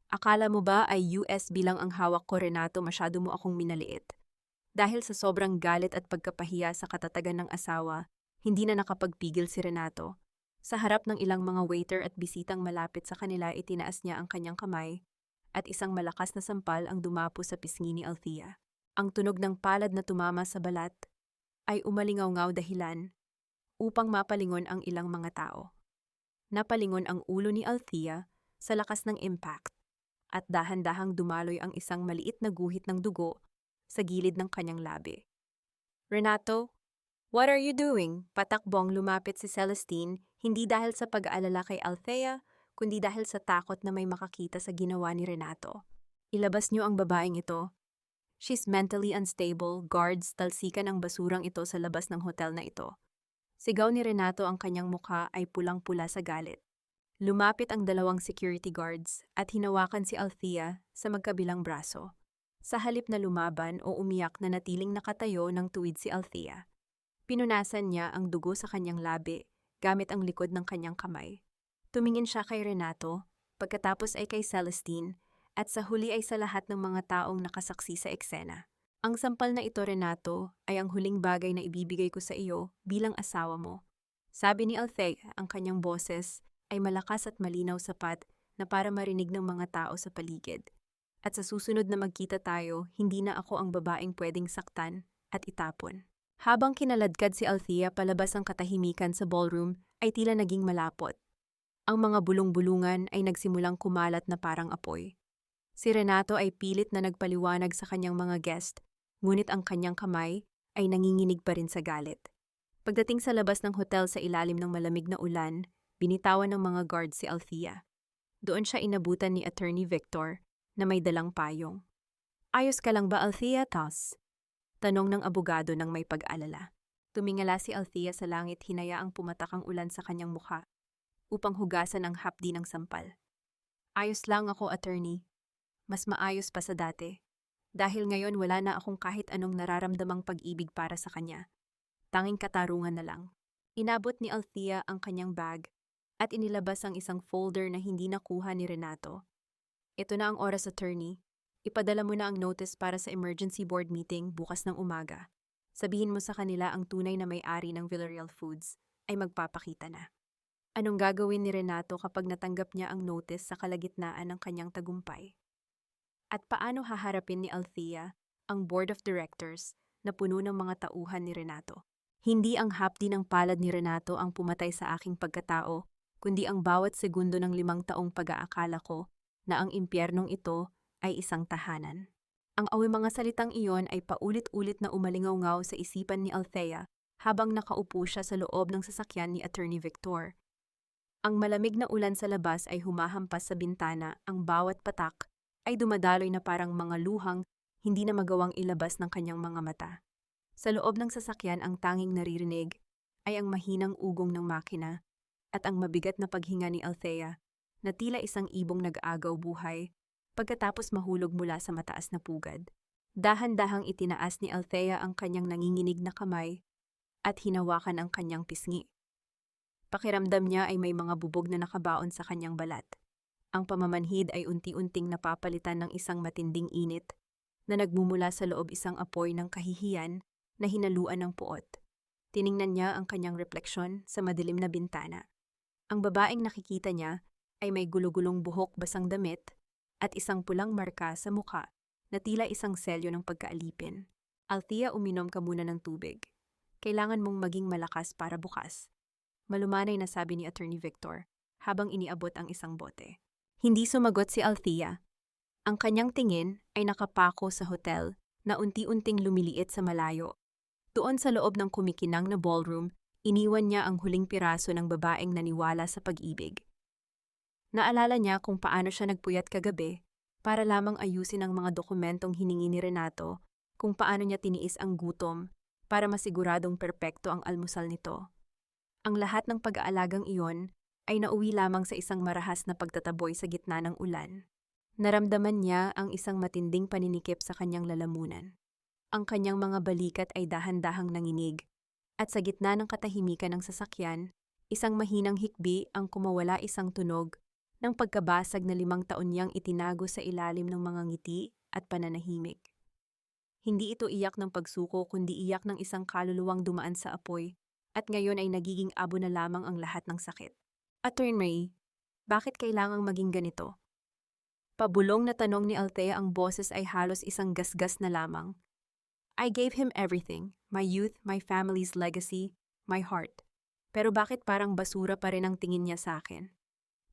Speaker 1: "Akala mo ba ay USB lang ang hawak ko, Renato? Masyado mo akong minaliit." Dahil sa sobrang galit at pagkapahiya sa katatagan ng asawa, hindi na nakapagpigil si Renato. Sa harap ng ilang mga waiter at bisitang malapit sa kanila, itinaas niya ang kanyang kamay at isang malakas na sampal ang dumapo sa pisngi ni Althea. Ang tunog ng palad na tumama sa balat ay umalingaw-ngaw dahilan upang mapalingon ang ilang mga tao. Napalingon ang ulo ni Althea sa lakas ng impact at dahan-dahang dumaloy ang isang maliit na guhit ng dugo sa gilid ng kanyang labi. "Renato, what are you doing?" Patakbong lumapit si Celestine, hindi dahil sa pag-aalala kay Althea, kundi dahil sa takot na may makakita sa ginawa ni Renato. "Ilabas niyo ang babaeng ito. She's mentally unstable." Guards, talsikan ang basurang ito sa labas ng hotel na ito. Sigaw ni Renato, ang kanyang mukha ay pulang-pula sa galit. Lumapit ang dalawang security guards at hinawakan si Althea sa magkabilang braso. Sa halip na lumaban o umiyak, na natiling nakatayo ng tuwid si Althea. Pinunasan niya ang dugo sa kanyang labi gamit ang likod ng kanyang kamay. Tumingin siya kay Renato, pagkatapos ay kay Celestine, at sa huli ay sa lahat ng mga taong nakasaksi sa eksena. Ang sampal na ito, Renato, ay ang huling bagay na ibibigay ko sa iyo bilang asawa mo. Sabi ni Althea, ang kanyang boses ay malakas at malinaw sapat na para marinig ng mga tao sa paligid. At sa susunod na magkita tayo, hindi na ako ang babaeng pwedeng saktan at itapon. Habang kinaladkad si Althea palabas ang katahimikan sa ballroom, ay tila naging malapot. Ang mga bulong-bulungan ay nagsimulang kumalat na parang apoy. Si Renato ay pilit na nagpaliwanag sa kanyang mga guest, ngunit ang kanyang kamay ay nanginginig pa rin sa galit. Pagdating sa labas ng hotel sa ilalim ng malamig na ulan, binitawan ng mga guard si Althea. Doon siya inabutan ni Attorney Victor na may dalang payong. Ayos ka lang ba, Althea, Toss? Tanong ng abogado ng may pag-alala. Tumingala si Althea sa langit, hinayaang pumatak ang ulan sa kanyang mukha upang hugasan ang hapdi ng sampal. Ayos lang ako, attorney. Mas maayos pa sa dati. Dahil ngayon wala na akong kahit anong nararamdamang pag-ibig para sa kanya. Tanging katarungan na lang. Inabot ni Althea ang kanyang bag at inilabas ang isang folder na hindi nakuha ni Renato. Ito na ang oras, attorney. Ipadala mo na ang notice para sa emergency board meeting bukas ng umaga. Sabihin mo sa kanila ang tunay na may-ari ng Villarreal Foods ay magpapakita na. Anong gagawin ni Renato kapag natanggap niya ang notice sa kalagitnaan ng kanyang tagumpay? At paano haharapin ni Althea ang board of directors na puno ng mga tauhan ni Renato? Hindi ang hapdi ng palad ni Renato ang pumatay sa aking pagkatao, kundi ang bawat segundo ng 5 taong pag-aakala ko na ang impyernong ito ay isang tahanan. Ang mga salitang iyon ay paulit-ulit na umalingaw-ngaw sa isipan ni Althea habang nakaupo siya sa loob ng sasakyan ni Attorney Victor. Ang malamig na ulan sa labas ay humahampas sa bintana, ang bawat patak ay dumadaloy na parang mga luhang hindi na magawang ilabas ng kanyang mga mata. Sa loob ng sasakyan, ang tanging naririnig ay ang mahinang ugong ng makina at ang mabigat na paghinga ni Althea na tila isang ibong nag-aagaw buhay pagkatapos mahulog mula sa mataas na pugad. Dahan-dahang itinaas ni Althea ang kanyang nanginginig na kamay at hinawakan ang kanyang pisngi. Pakiramdam niya ay may mga bubog na nakabaon sa kanyang balat. Ang pamamanhid ay unti-unting napapalitan ng isang matinding init na nagmumula sa loob, isang apoy ng kahihiyan na hinaluan ng puot. Tiningnan niya ang kanyang refleksyon sa madilim na bintana. Ang babaeng nakikita niya ay may gulugulong buhok, basang damit, at isang pulang marka sa mukha na tila isang selyo ng pagkaalipin. Althea, uminom ka muna ng tubig. Kailangan mong maging malakas para bukas. Malumanay na sabi ni Attorney Victor habang iniabot ang isang bote. Hindi sumagot si Althea. Ang kanyang tingin ay nakapako sa hotel na unti-unting lumiliit sa malayo. Doon sa loob ng kumikinang na ballroom, iniwan niya ang huling piraso ng babaeng naniwala sa pag-ibig. Naalala niya kung paano siya nagpuyat kagabi para lamang ayusin ang mga dokumentong hiningi ni Renato, kung paano niya tiniis ang gutom para masiguradong perpekto ang almusal nito. Ang lahat ng pag-aalagang iyon ay nauwi lamang sa isang marahas na pagtataboy sa gitna ng ulan. Naramdaman niya ang isang matinding paninikip sa kanyang lalamunan. Ang kanyang mga balikat ay dahan-dahang nanginig, at sa gitna ng katahimikan ng sasakyan, isang mahinang hikbi ang kumawala, isang tunog ng pagkabasag na 5 taon niyang itinago sa ilalim ng mga ngiti at pananahimik. Hindi ito iyak ng pagsuko, kundi iyak ng isang kaluluwang dumaan sa apoy, at ngayon ay nagiging abo na lamang ang lahat ng sakit. Attorney, bakit kailangang maging ganito? Pabulong na tanong ni Althea, ang boses ay halos isang gasgas na lamang. I gave him everything, my youth, my family's legacy, my heart. Pero bakit parang basura pa rin ang tingin niya sa akin?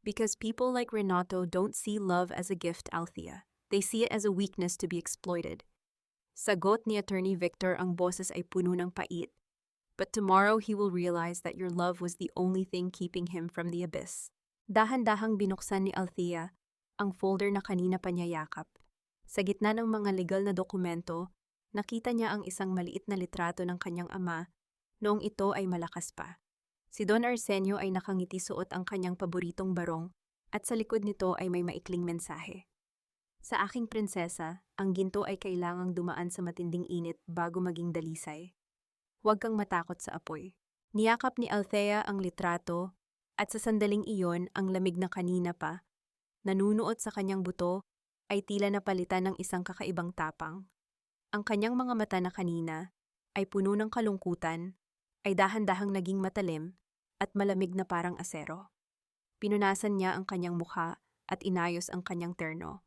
Speaker 1: Because people like Renato don't see love as a gift, Althea. They see it as a weakness to be exploited. Sagot ni Attorney Victor, ang boses ay puno ng pait. But tomorrow he will realize that your love was the only thing keeping him from the abyss. Dahan-dahang binuksan ni Althea ang folder na kanina pa niya yakap. Sa gitna ng mga legal na dokumento, nakita niya ang isang maliit na litrato ng kanyang ama noong ito ay malakas pa. Si Don Arsenio ay nakangiti, suot ang kanyang paboritong barong, at sa likod nito ay may maikling mensahe. Sa aking prinsesa, ang ginto ay kailangang dumaan sa matinding init bago maging dalisay. Huwag kang matakot sa apoy. Niyakap ni Althea ang litrato, at sa sandaling iyon, ang lamig na kanina pa, nanunuot sa kanyang buto, ay tila napalitan ng isang kakaibang tapang. Ang kanyang mga mata na kanina ay puno ng kalungkutan, ay dahan-dahang naging matalim at malamig na parang asero. Pinunasan niya ang kanyang mukha at inayos ang kanyang terno.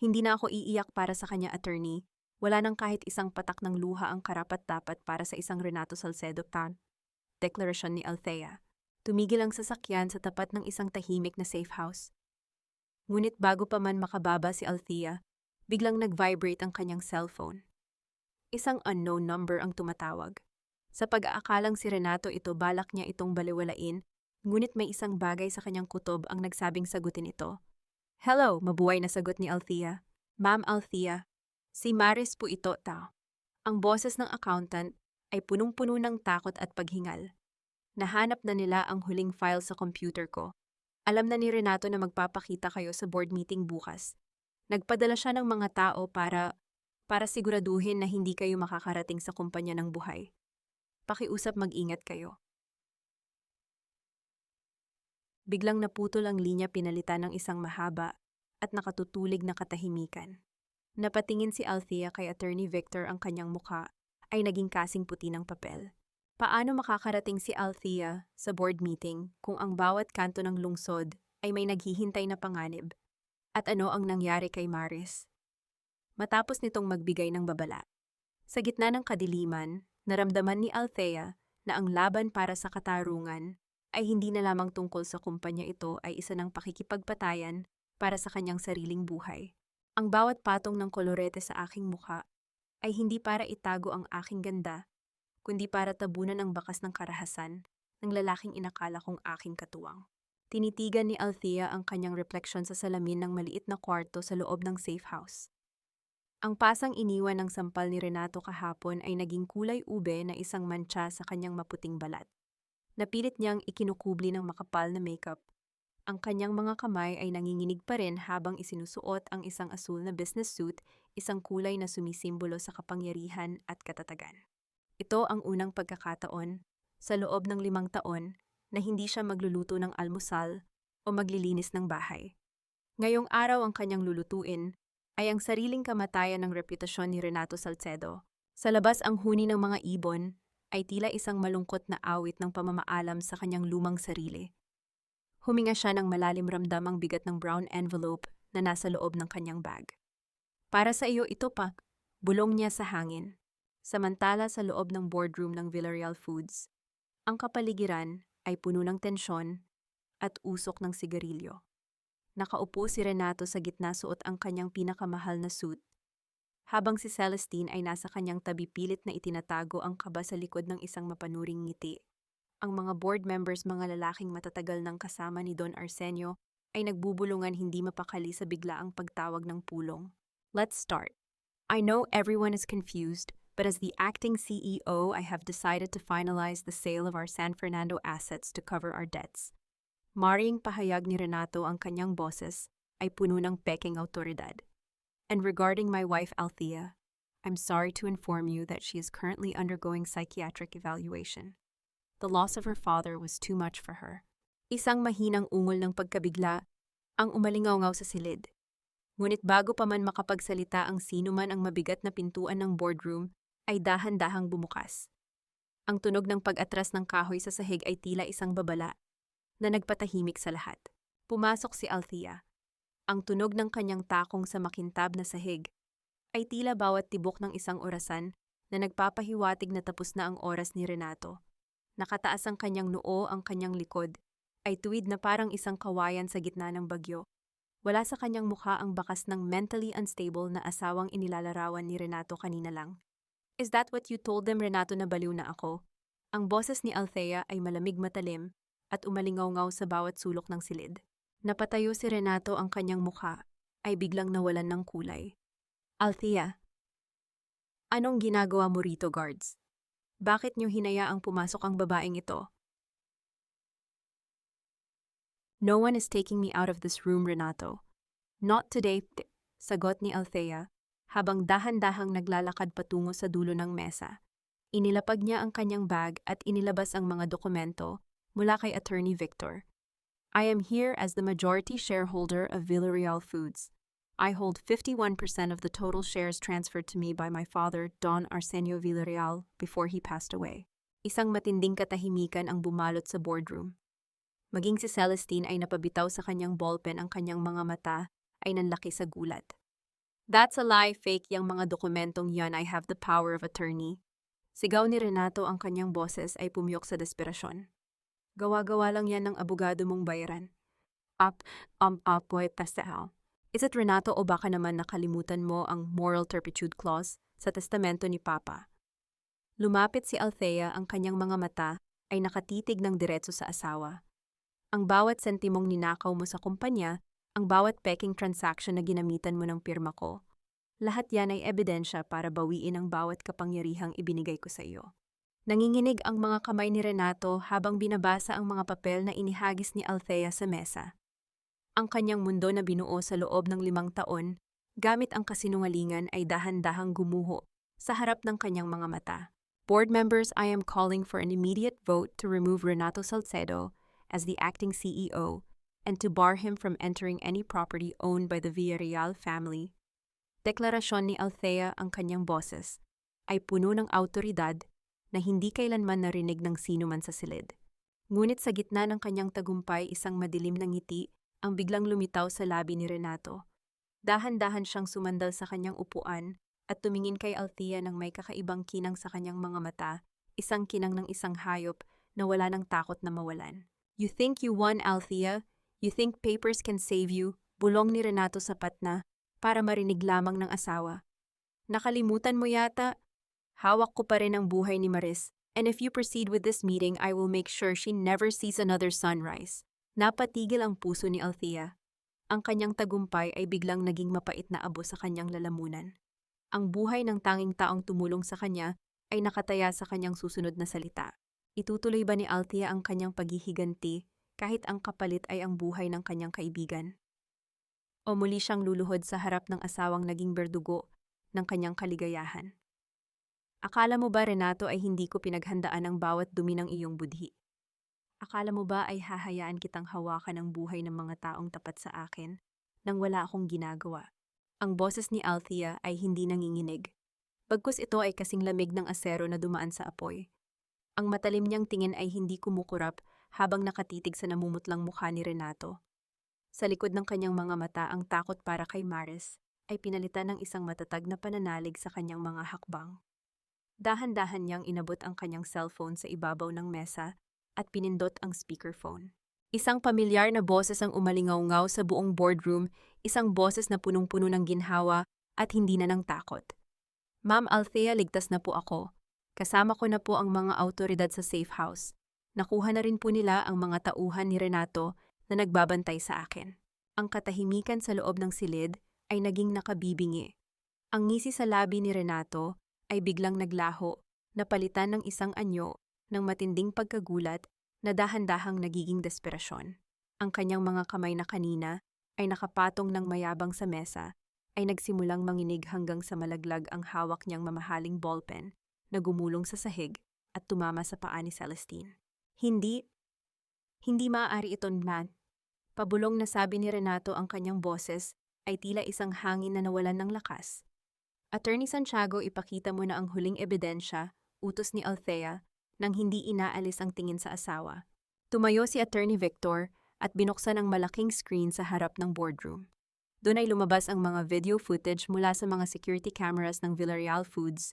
Speaker 1: Hindi na ako iiyak para sa kanya, attorney. Wala nang kahit isang patak ng luha ang karapat-dapat para sa isang Renato Salcedo tan. Deklarasyon ni Althea. Tumigil ang sasakyan sa tapat ng isang tahimik na safe house. Ngunit bago pa man makababa si Althea, biglang nag-vibrate ang kanyang cellphone. Isang unknown number ang tumatawag. Sa pag-aakalang si Renato ito, balak niya itong baliwalain, ngunit may isang bagay sa kanyang kutob ang nagsabing sagutin ito. Hello, mabuhay na sagot ni Althea. Ma'am Althea, si Maris po ito, ta. Ang boses ng accountant ay punong-puno ng takot at paghingal. Nahanap na nila ang huling file sa computer ko. Alam na ni Renato na magpapakita kayo sa board meeting bukas. Nagpadala siya ng mga tao para siguraduhin na hindi kayo makakarating sa kumpanya ng buhay. Pakiusap, mag-ingat kayo. Biglang naputol ang linya, pinalitan ng isang mahaba at nakatutulig na katahimikan. Napatingin si Althea kay Attorney Victor, ang kanyang mukha ay naging kasing puti ng papel. Paano makakarating si Althea sa board meeting kung ang bawat kanto ng lungsod ay may naghihintay na panganib? At ano ang nangyari kay Maris? Matapos nitong magbigay ng babala, sa gitna ng kadiliman, naramdaman ni Althea na ang laban para sa katarungan ay hindi na lamang tungkol sa kumpanya. Ito ay isa ng pakikipagpatayan para sa kanyang sariling buhay. Ang bawat patong ng kolorete sa aking mukha ay hindi para itago ang aking ganda, kundi para tabunan ang bakas ng karahasan ng lalaking inakala kong aking katuwang. Tinitigan ni Althea ang kanyang refleksyon sa salamin ng maliit na kwarto sa loob ng safe house. Ang pasang iniwan ng sampal ni Renato kahapon ay naging kulay ube na isang mantsa sa kanyang maputing balat. Napilit niyang ikinukubli ng makapal na makeup. Ang kanyang mga kamay ay nanginginig pa rin habang isinusuot ang isang asul na business suit, isang kulay na sumisimbolo sa kapangyarihan at katatagan. Ito ang unang pagkakataon sa loob ng 5 taon na hindi siya magluluto ng almusal o maglilinis ng bahay. Ngayong araw ang kanyang lulutuin ay ang sariling kamatayan ng reputasyon ni Renato Salcedo. Sa labas, ang huni ng mga ibon ay tila isang malungkot na awit ng pamamaalam sa kanyang lumang sarili. Huminga siya ng malalim, ramdam ang bigat ng brown envelope na nasa loob ng kanyang bag. Para sa iyo ito, pa, bulong niya sa hangin. Samantala sa loob ng boardroom ng Villarreal Foods, ang kapaligiran ay puno ng tensyon at usok ng sigarilyo. Nakaupo si Renato sa gitna, suot ang kanyang pinakamahal na suit, habang si Celestine ay nasa kanyang tabi, pilit na itinatago ang kaba sa likod ng isang mapanuring ngiti. Ang mga board members, mga lalaking matatagal ng kasama ni Don Arsenio, ay nagbubulungan, hindi mapakali sa biglaang pagtawag ng pulong. Let's start. I know everyone is confused, but as the acting CEO, I have decided to finalize the sale of our San Fernando assets to cover our debts. Maring pahayag ni Renato, ang kanyang boses ay puno ng peking autoridad. And regarding my wife Althea, I'm sorry to inform you that she is currently undergoing psychiatric evaluation. The loss of her father was too much for her. Isang mahinang ungol ng pagkabigla ang umalingaw-ngaw sa silid. Ngunit bago pa man makapagsalita ang sinuman, ang mabigat na pintuan ng boardroom ay dahan-dahang bumukas. Ang tunog ng pag-atras ng kahoy sa sahig ay tila isang babala na nagpatahimik sa lahat. Pumasok si Althea. Ang tunog ng kanyang takong sa makintab na sahig ay tila bawat tibok ng isang orasan na nagpapahiwatig na tapos na ang oras ni Renato. Nakataas ang kanyang noo, ang kanyang likod ay tuwid na parang isang kawayan sa gitna ng bagyo. Wala sa kanyang mukha ang bakas ng mentally unstable na asawang inilalarawan ni Renato kanina lang. Is that what you told them, Renato, na baliw na ako? Ang boses ni Althea ay malamig, matalim at umalingaw-ngaw sa bawat sulok ng silid. Napatayo si Renato, ang kanyang mukha ay biglang nawalan ng kulay. Althea, anong ginagawa mo rito, guards? Bakit niyo hinayaang pumasok ang babaeng ito? No one is taking me out of this room, Renato. Not today, sagot ni Althea, habang dahan-dahang naglalakad patungo sa dulo ng mesa. Inilapag niya ang kanyang bag at inilabas ang mga dokumento mula kay Attorney Victor. I am here as the majority shareholder of Villarreal Foods. I hold 51% of the total shares transferred to me by my father, Don Arsenio Villarreal, before he passed away. Isang matinding katahimikan ang bumalot sa boardroom. Maging si Celestine ay napabitaw sa kanyang ballpen, ang kanyang mga mata ay nanlaki sa gulat. That's a lie, fake yang mga dokumentong yan, I have the power of attorney. Sigaw ni Renato, ang kanyang boses ay pumiyok sa desperasyon. Gawa-gawa lang yan ng abogado mong bayaran. Boy, pastel. Is it Renato o baka naman nakalimutan mo ang moral turpitude clause sa testamento ni Papa? Lumapit si Althea, ang kanyang mga mata ay nakatitig ng diretso sa asawa. Ang bawat sentimong ninakaw mo sa kumpanya, ang bawat peking transaction na ginamitan mo ng pirma ko, lahat yan ay ebidensya para bawiin ang bawat kapangyarihang ibinigay ko sa iyo. Nanginginig ang mga kamay ni Renato habang binabasa ang mga papel na inihagis ni Althea sa mesa. Ang kanyang mundo na binuo sa loob ng 5 taon, gamit ang kasinungalingan, ay dahan-dahang gumuho sa harap ng kanyang mga mata. Board members, I am calling for an immediate vote to remove Renato Salcedo as the acting CEO and to bar him from entering any property owned by the Villarreal family. Deklarasyon ni Althea, ang kanyang boses ay puno ng awtoridad na hindi kailanman narinig ng sino man sa silid. Ngunit sa gitna ng kanyang tagumpay, isang madilim na ngiti ang biglang lumitaw sa labi ni Renato. Dahan-dahan siyang sumandal sa kanyang upuan at tumingin kay Althea ng may kakaibang kinang sa kanyang mga mata, isang kinang ng isang hayop na wala ng takot na mawalan. You think you won, Althea? You think papers can save you? Bulong ni Renato sapat na para marinig lamang ng asawa. Nakalimutan mo yata? Hawak ko pa rin ang buhay ni Maris, and if you proceed with this meeting, I will make sure she never sees another sunrise. Napatigil ang puso ni Althea. Ang kanyang tagumpay ay biglang naging mapait na abo sa kanyang lalamunan. Ang buhay ng tanging taong tumulong sa kanya ay nakataya sa kanyang susunod na salita. Itutuloy ba ni Althea ang kanyang paghihiganti kahit ang kapalit ay ang buhay ng kanyang kaibigan? O muli siyang luluhod sa harap ng asawang naging berdugo ng kanyang kaligayahan? Akala mo ba, Renato, ay hindi ko pinaghandaan ang bawat dumi ng iyong budhi? Akala mo ba ay hahayaan kitang hawakan ang buhay ng mga taong tapat sa akin nang wala akong ginagawa? Ang boses ni Althea ay hindi nanginginig. Bagkus ito ay kasing lamig ng asero na dumaan sa apoy. Ang matalim niyang tingin ay hindi kumukurap habang nakatitig sa namumutlang mukha ni Renato. Sa likod ng kanyang mga mata, ang takot para kay Maris ay pinalitan ng isang matatag na pananalig sa kanyang mga hakbang. Dahan-dahan niyang inabot ang kanyang cellphone sa ibabaw ng mesa at pinindot ang speakerphone. Isang pamilyar na boses ang umalingaw-ngaw sa buong boardroom, isang boses na punong-puno ng ginhawa at hindi na ng takot. Ma'am Althea, ligtas na po ako. Kasama ko na po ang mga awtoridad sa safe house. Nakuha na rin po nila ang mga tauhan ni Renato na nagbabantay sa akin. Ang katahimikan sa loob ng silid ay naging nakabibingi. Ang ngisi sa labi ni Renato ay biglang naglaho, napalitan ng isang anyo ng matinding pagkagulat na dahan-dahang nagiging desperasyon. Ang kanyang mga kamay na kanina ay nakapatong ng mayabang sa mesa ay nagsimulang manginig hanggang sa malaglag ang hawak niyang mamahaling ballpen na gumulong sa sahig at tumama sa paa ni Celestine. Hindi maaari ito, man. Pabulong na sabi ni Renato, ang kanyang boses ay tila isang hangin na nawalan ng lakas. Attorney Santiago, ipakita mo na ang huling ebidensya, utos ni Althea, nang hindi inaalis ang tingin sa asawa. Tumayo si Attorney Victor at binuksan ang malaking screen sa harap ng boardroom. Doon ay lumabas ang mga video footage mula sa mga security cameras ng Villarreal Foods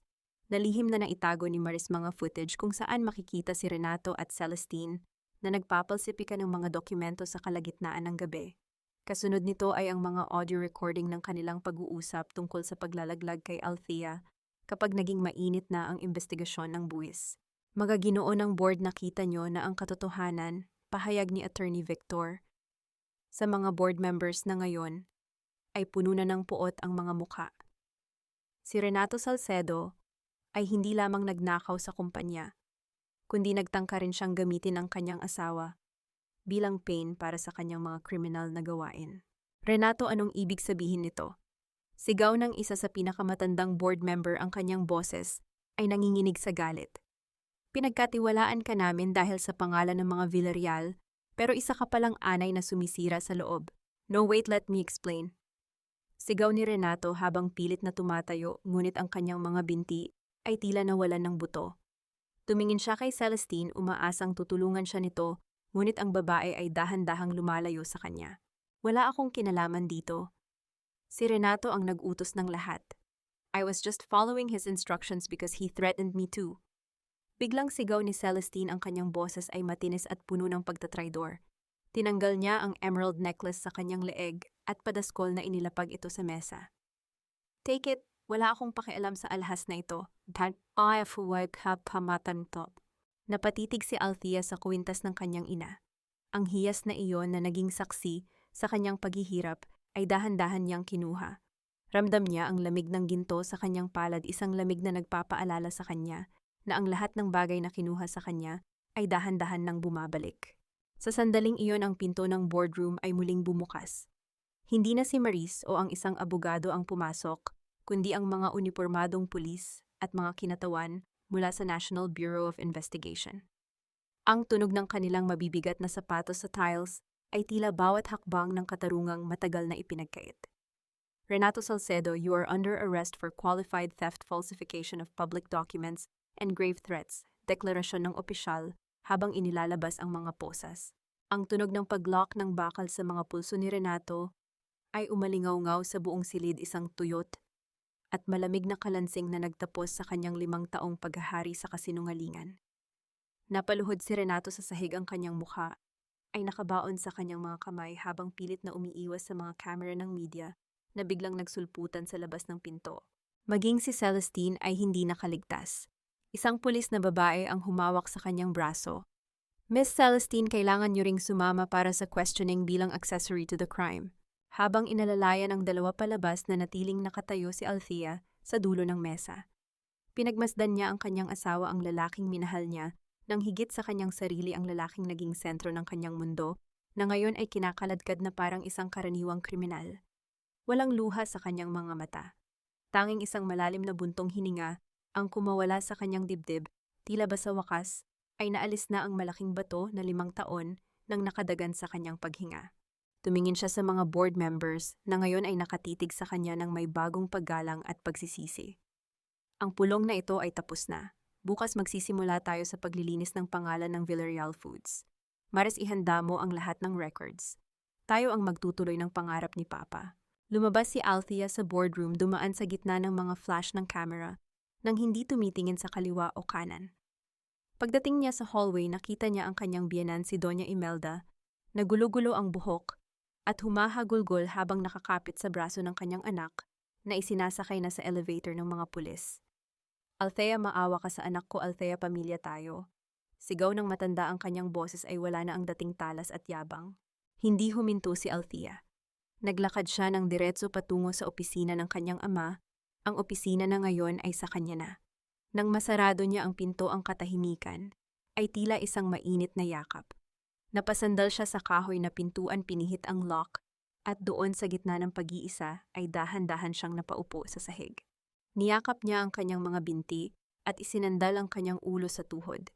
Speaker 1: na lihim na naitago ni Maris, mga footage kung saan makikita si Renato at Celestine na nagpapalsipika ng mga dokumento sa kalagitnaan ng gabi. Kasunod nito ay ang mga audio recording ng kanilang pag-uusap tungkol sa paglalaglag kay Althea kapag naging mainit na ang investigasyon ng buwis. Magaginoo ng board, nakita nyo na ang katotohanan, pahayag ni Attorney Victor. Sa mga board members na ngayon, ay puno na ng puot ang mga muka. Si Renato Salcedo ay hindi lamang nagnakaw sa kumpanya, kundi nagtangka rin siyang gamitin ang kanyang asawa bilang pain para sa kanyang mga kriminal na gawain. Renato, anong ibig sabihin nito? Sigaw ng isa sa pinakamatandang board member, ang kanyang boses ay nanginginig sa galit. Pinagkatiwalaan ka namin dahil sa pangalan ng mga Villarreal, pero isa ka palang anay na sumisira sa loob. No, wait, let me explain. Sigaw ni Renato habang pilit na tumatayo, ngunit ang kanyang mga binti ay tila nawalan ng buto. Tumingin siya kay Celestine, umaasang tutulungan siya nito, ngunit ang babae ay dahan-dahang lumalayo sa kanya. Wala akong kinalaman dito. Si Renato ang nag-utos ng lahat. I was just following his instructions because he threatened me too. Biglang sigaw ni Celestine, ang kanyang boses ay matinis at puno ng pagtatraidor. Tinanggal niya ang emerald necklace sa kanyang leeg at padaskol na inilapag ito sa mesa. Take it, wala akong pakialam sa alhas na ito. That I have pamatan to. Napatitig si Althea sa kwintas ng kanyang ina. Ang hiyas na iyon na naging saksi sa kanyang paghihirap ay dahan-dahan niyang kinuha. Ramdam niya ang lamig ng ginto sa kanyang palad, isang lamig na nagpapaalala sa kanya na ang lahat ng bagay na kinuha sa kanya ay dahan-dahan nang bumabalik. Sa sandaling iyon, ang pinto ng boardroom ay muling bumukas. Hindi na si Maris o ang isang abogado ang pumasok, kundi ang mga unipormadong pulis at mga kinatawan mula sa National Bureau of Investigation. Ang tunog ng kanilang mabibigat na sapatos sa tiles ay tila bawat hakbang ng katarungang matagal na ipinagkait. Renato Salcedo, you are under arrest for qualified theft, falsification of public documents, and grave threats, deklarasyon ng opisyal habang inilalabas ang mga posas. Ang tunog ng pag-lock ng bakal sa mga pulso ni Renato ay umalingaw-ngaw sa buong silid, isang tuyot at malamig na kalansing na nagtapos sa kanyang 5 taong paghahari sa kasinungalingan. Napaluhod si Renato sa sahig, ang kanyang mukha ay nakabaon sa kanyang mga kamay habang pilit na umiiwas sa mga kamera ng media na biglang nagsulputan sa labas ng pinto. Maging si Celestine ay hindi nakaligtas. Isang pulis na babae ang humawak sa kanyang braso. Miss Celestine, kailangan niyo ring sumama para sa questioning bilang accessory to the crime. Habang inalalayan ang dalawa palabas, na natiling nakatayo si Althea sa dulo ng mesa. Pinagmasdan niya ang kanyang asawa, ang lalaking minahal niya, nang higit sa kanyang sarili, ang lalaking naging sentro ng kanyang mundo, na ngayon ay kinakaladkad na parang isang karaniwang kriminal. Walang luha sa kanyang mga mata. Tanging isang malalim na buntong hininga ang kumawala sa kanyang dibdib, tila ba sa wakas ay naalis na ang malaking bato na 5 taon nang nakadagan sa kanyang paghinga. Tumingin siya sa mga board members na ngayon ay nakatitig sa kanya ng may bagong paggalang at pagsisisi. Ang pulong na ito ay tapos na. Bukas magsisimula tayo sa paglilinis ng pangalan ng Villarreal Foods. Maris, ihanda mo ang lahat ng records. Tayo ang magtutuloy ng pangarap ni Papa. Lumabas si Althea sa boardroom, dumaan sa gitna ng mga flash ng camera nang hindi tumitingin sa kaliwa o kanan. Pagdating niya sa hallway, nakita niya ang kanyang biyenan, si Doña Imelda, na gulo-gulo ang buhok at humahagulgol habang nakakapit sa braso ng kanyang anak na isinasakay na sa elevator ng mga pulis. Althea, maawa ka sa anak ko, Althea, pamilya tayo. Sigaw ng matanda, ang kanyang boses ay wala na ang dating talas at yabang. Hindi huminto si Althea. Naglakad siya ng diretso patungo sa opisina ng kanyang ama. Ang opisina na ngayon ay sa kanya na. Nang masarado niya ang pinto, ang katahimikan ay tila isang mainit na yakap. Napasandal siya sa kahoy na pintuan, pinihit ang lock, at doon sa gitna ng pag-iisa ay dahan-dahan siyang napaupo sa sahig. Niyakap niya ang kanyang mga binti at isinandal ang kanyang ulo sa tuhod.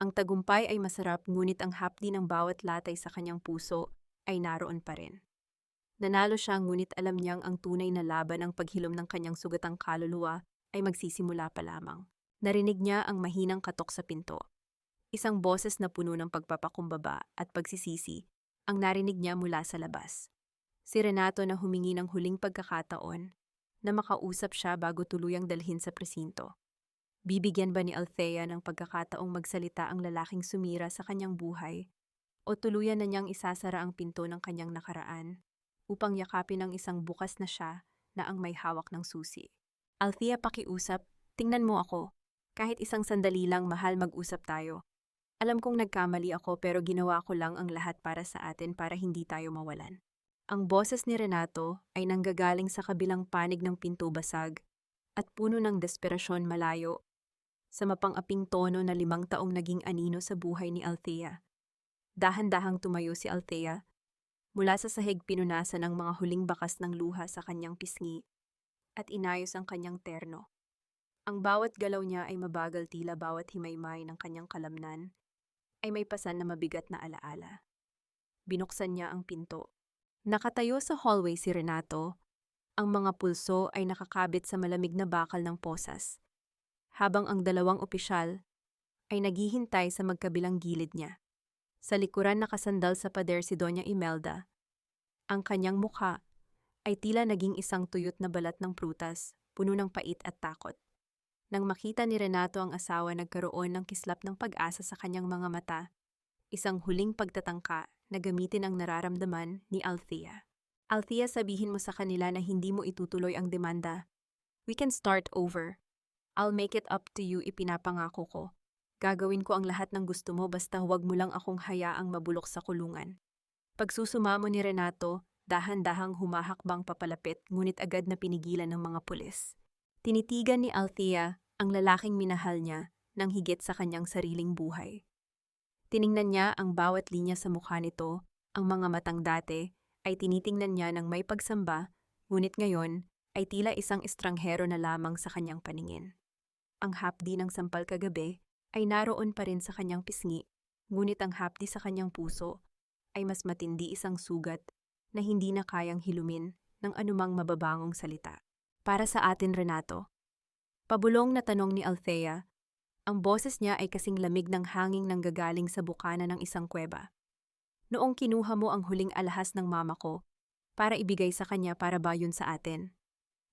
Speaker 1: Ang tagumpay ay masarap, ngunit ang hapdi ng bawat latay sa kanyang puso ay naroon pa rin. Nanalo siya, ngunit alam niyang ang tunay na laban, ang paghilom ng kanyang sugatang kaluluwa, ay magsisimula pa lamang. Narinig niya ang mahinang katok sa pinto. Isang boses na puno ng pagpapakumbaba at pagsisisi ang narinig niya mula sa labas. Si Renato, na humingi ng huling pagkakataon na makausap siya bago tuluyang dalhin sa presinto. Bibigyan ba ni Althea ng pagkakataong magsalita ang lalaking sumira sa kanyang buhay, o tuluyan na niyang isasara ang pinto ng kanyang nakaraan upang yakapin ang isang bukas na siya na ang may hawak ng susi? Althea, pakiusap, tingnan mo ako. Kahit isang sandali lang, mahal, mag-usap tayo. Alam kong nagkamali ako, pero ginawa ko lang ang lahat para sa atin, para hindi tayo mawalan. Ang boses ni Renato ay nanggagaling sa kabilang panig ng pinto, basag at puno ng desperasyon, malayo sa mapang-aping tono na 5 taong naging anino sa buhay ni Althea. Dahan-dahang tumayo si Althea. Mula sa sahig, pinunasan ang mga huling bakas ng luha sa kanyang pisngi at inayos ang kanyang terno. Ang bawat galaw niya ay mabagal, tila bawat himaymay ng kanyang kalamnan ay may pasan na mabigat na alaala. Binuksan niya ang pinto. Nakatayo sa hallway si Renato, Ang mga pulso ay nakakabit sa malamig na bakal ng posas, habang ang dalawang opisyal ay naghihintay sa magkabilang gilid niya. Sa likuran nakasandal sa pader si Doña Imelda. Ang kanyang mukha ay tila naging isang tuyot na balat ng prutas, puno ng pait at takot. Nang makita ni Renato ang asawa, nagkaroon ng kislap ng pag-asa sa kanyang mga mata, isang huling pagtatangka na gamitin ang nararamdaman ni Althea. Althea, sabihin mo sa kanila na hindi mo itutuloy ang demanda. We can start over. I'll make it up to you, ipinapangako ko. Gagawin ko ang lahat ng gusto mo, basta huwag mo lang akong hayaang mabulok sa kulungan. Pagsusumamo ni Renato, dahan-dahang humahakbang papalapit, ngunit agad na pinigilan ng mga pulis. Tinitigan ni Althea ang lalaking minahal niya nang higit sa kanyang sariling buhay. Tiningnan niya ang bawat linya sa mukha nito, ang mga matang dati ay tinitingnan niya ng may pagsamba, ngunit ngayon ay tila isang estranghero na lamang sa kanyang paningin. Ang hapdi ng sampal kagabi ay naroon pa rin sa kanyang pisngi, ngunit ang hapdi sa kanyang puso ay mas matindi, isang sugat na hindi na kayang hilumin ng anumang mababangong salita. Para sa atin, Renato. Pabulong na tanong ni Althea. Ang boses niya ay kasing lamig ng hanging nanggagaling sa bukana ng isang kuweba. Noong kinuha mo ang huling alahas ng mama ko para ibigay sa kanya, para ba yun sa atin?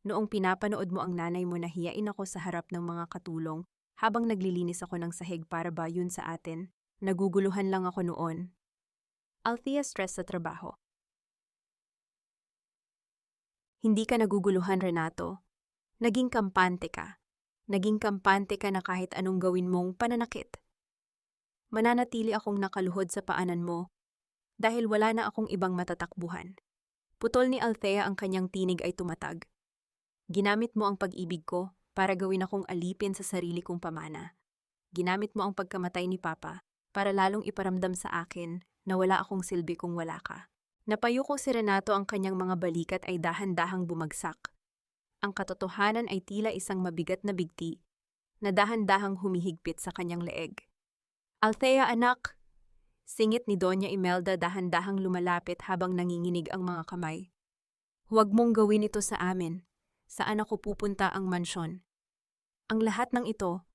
Speaker 1: Noong pinapanood mo ang nanay mo, nahiyain ako sa harap ng mga katulong habang naglilinis ako ng sahig, para ba yun sa atin? Naguguluhan lang ako noon. Althea, stress sa trabaho. Hindi ka naguguluhan, Renato. Naging kampante ka. Naging kampante ka na kahit anong gawin mong pananakit. Mananatili akong nakaluhod sa paanan mo dahil wala na akong ibang matatakbuhan. Putol ni Althea, ang kanyang tinig ay tumatag. Ginamit mo ang pag-ibig ko para gawin akong alipin sa sarili kong pamana. Ginamit mo ang pagkamatay ni Papa para lalong iparamdam sa akin na wala akong silbi kung wala ka. Napayuko si Renato, ang kanyang mga balikat ay dahan-dahang bumagsak. Ang katotohanan ay tila isang mabigat na bigti na dahan-dahang humihigpit sa kanyang leeg. Althea, anak! Singit ni Doña Imelda, dahan-dahang lumalapit habang nanginginig ang mga kamay. Huwag mong gawin ito sa amin. Saan ako pupunta ang mansyon? Ang lahat ng ito,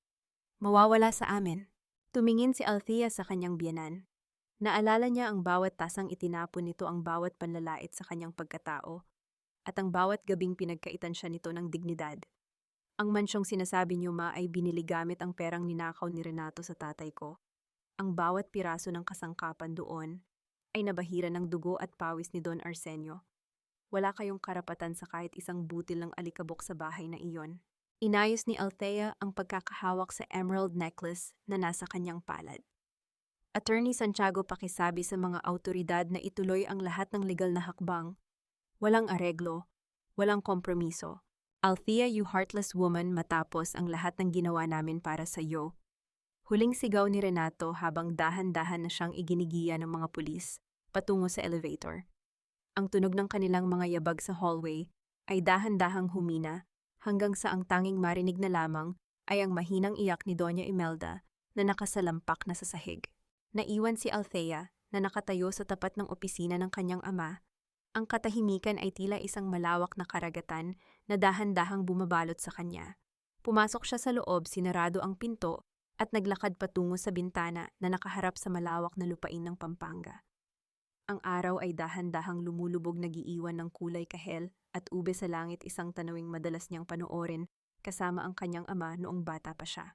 Speaker 1: mawawala sa amin. Tumingin si Althea sa kanyang biyenan. Naalala niya ang bawat tasang itinapon nito, ang bawat panlalait sa kanyang pagkatao, at ang bawat gabing pinagkaitan siya nito ng dignidad. Ang mansyong sinasabi niyo, ma, ay binili gamit ang perang ninakaw ni Renato sa tatay ko. Ang bawat piraso ng kasangkapan doon ay nabahira ng dugo at pawis ni Don Arsenio. Wala kayong karapatan sa kahit isang butil ng alikabok sa bahay na iyon. Inayos ni Althea ang pagkakahawak sa emerald necklace na nasa kanyang palad. Attorney Santiago, pakisabi sa mga awtoridad na ituloy ang lahat ng legal na hakbang. Walang areglo, walang kompromiso. Althea, you heartless woman, matapos ang lahat ng ginawa namin para sa iyo. Huling sigaw ni Renato habang dahan-dahan na siyang iginigiya ng mga pulis patungo sa elevator. Ang tunog ng kanilang mga yabag sa hallway ay dahan-dahang humina hanggang sa ang tanging marinig na lamang ay ang mahinang iyak ni Doña Imelda na nakasalampak na sa sahig. Naiwan si Althea na nakatayo sa tapat ng opisina ng kanyang ama. Ang katahimikan ay tila isang malawak na karagatan na dahan-dahang bumabalot sa kanya. Pumasok siya sa loob, sinarado ang pinto, at naglakad patungo sa bintana na nakaharap sa malawak na lupain ng Pampanga. Ang araw ay dahan-dahang lumulubog, nagiiwan ng kulay kahel at ube sa langit, isang tanawing madalas niyang panoorin kasama ang kanyang ama noong bata pa siya.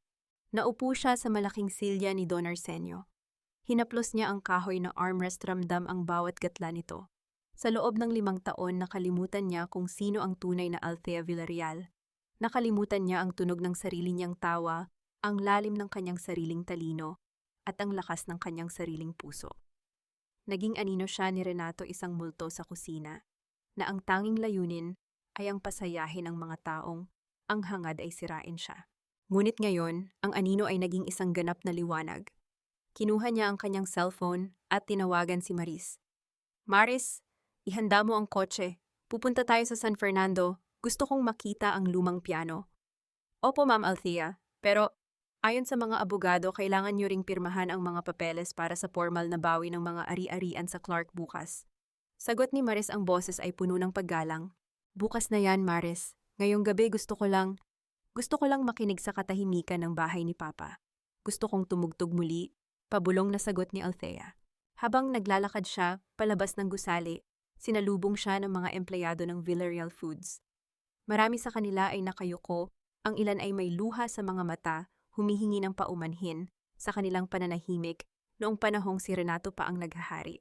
Speaker 1: Naupo siya sa malaking silya ni Don Arsenio. Hinaplos niya ang kahoy na armrest, ramdam ang bawat gatla nito. Sa loob ng 5 taon, nakalimutan niya kung sino ang tunay na Althea Villarreal. Nakalimutan niya ang tunog ng sarili niyang tawa, ang lalim ng kanyang sariling talino, at ang lakas ng kanyang sariling puso. Naging anino siya ni Renato, isang multo sa kusina, na ang tanging layunin ay ang pasayahin ang mga taong ang hangad ay sirain siya. Ngunit ngayon, ang anino ay naging isang ganap na liwanag. Kinuha niya ang kanyang cellphone at tinawagan si Maris. Maris, ihanda mo ang kotse. Pupunta tayo sa San Fernando. Gusto kong makita ang lumang piano. Opo, Ma'am Althea. Pero ayon sa mga abogado, kailangan niyo ring pirmahan ang mga papeles para sa formal na bawi ng mga ari-arian sa Clark bukas. Sagot ni Maris, ang boses ay puno ng paggalang. Bukas na yan, Maris. Ngayong gabi gusto ko lang makinig sa katahimikan ng bahay ni Papa. Gusto kong tumugtog muli, pabulong na sagot ni Althea. Habang naglalakad siya, palabas ng gusali, sinalubong siya ng mga empleyado ng Villarreal Foods. Marami sa kanila ay nakayuko, ang ilan ay may luha sa mga mata, humihingi ng paumanhin sa kanilang pananahimik noong panahong si Renato pa ang naghahari.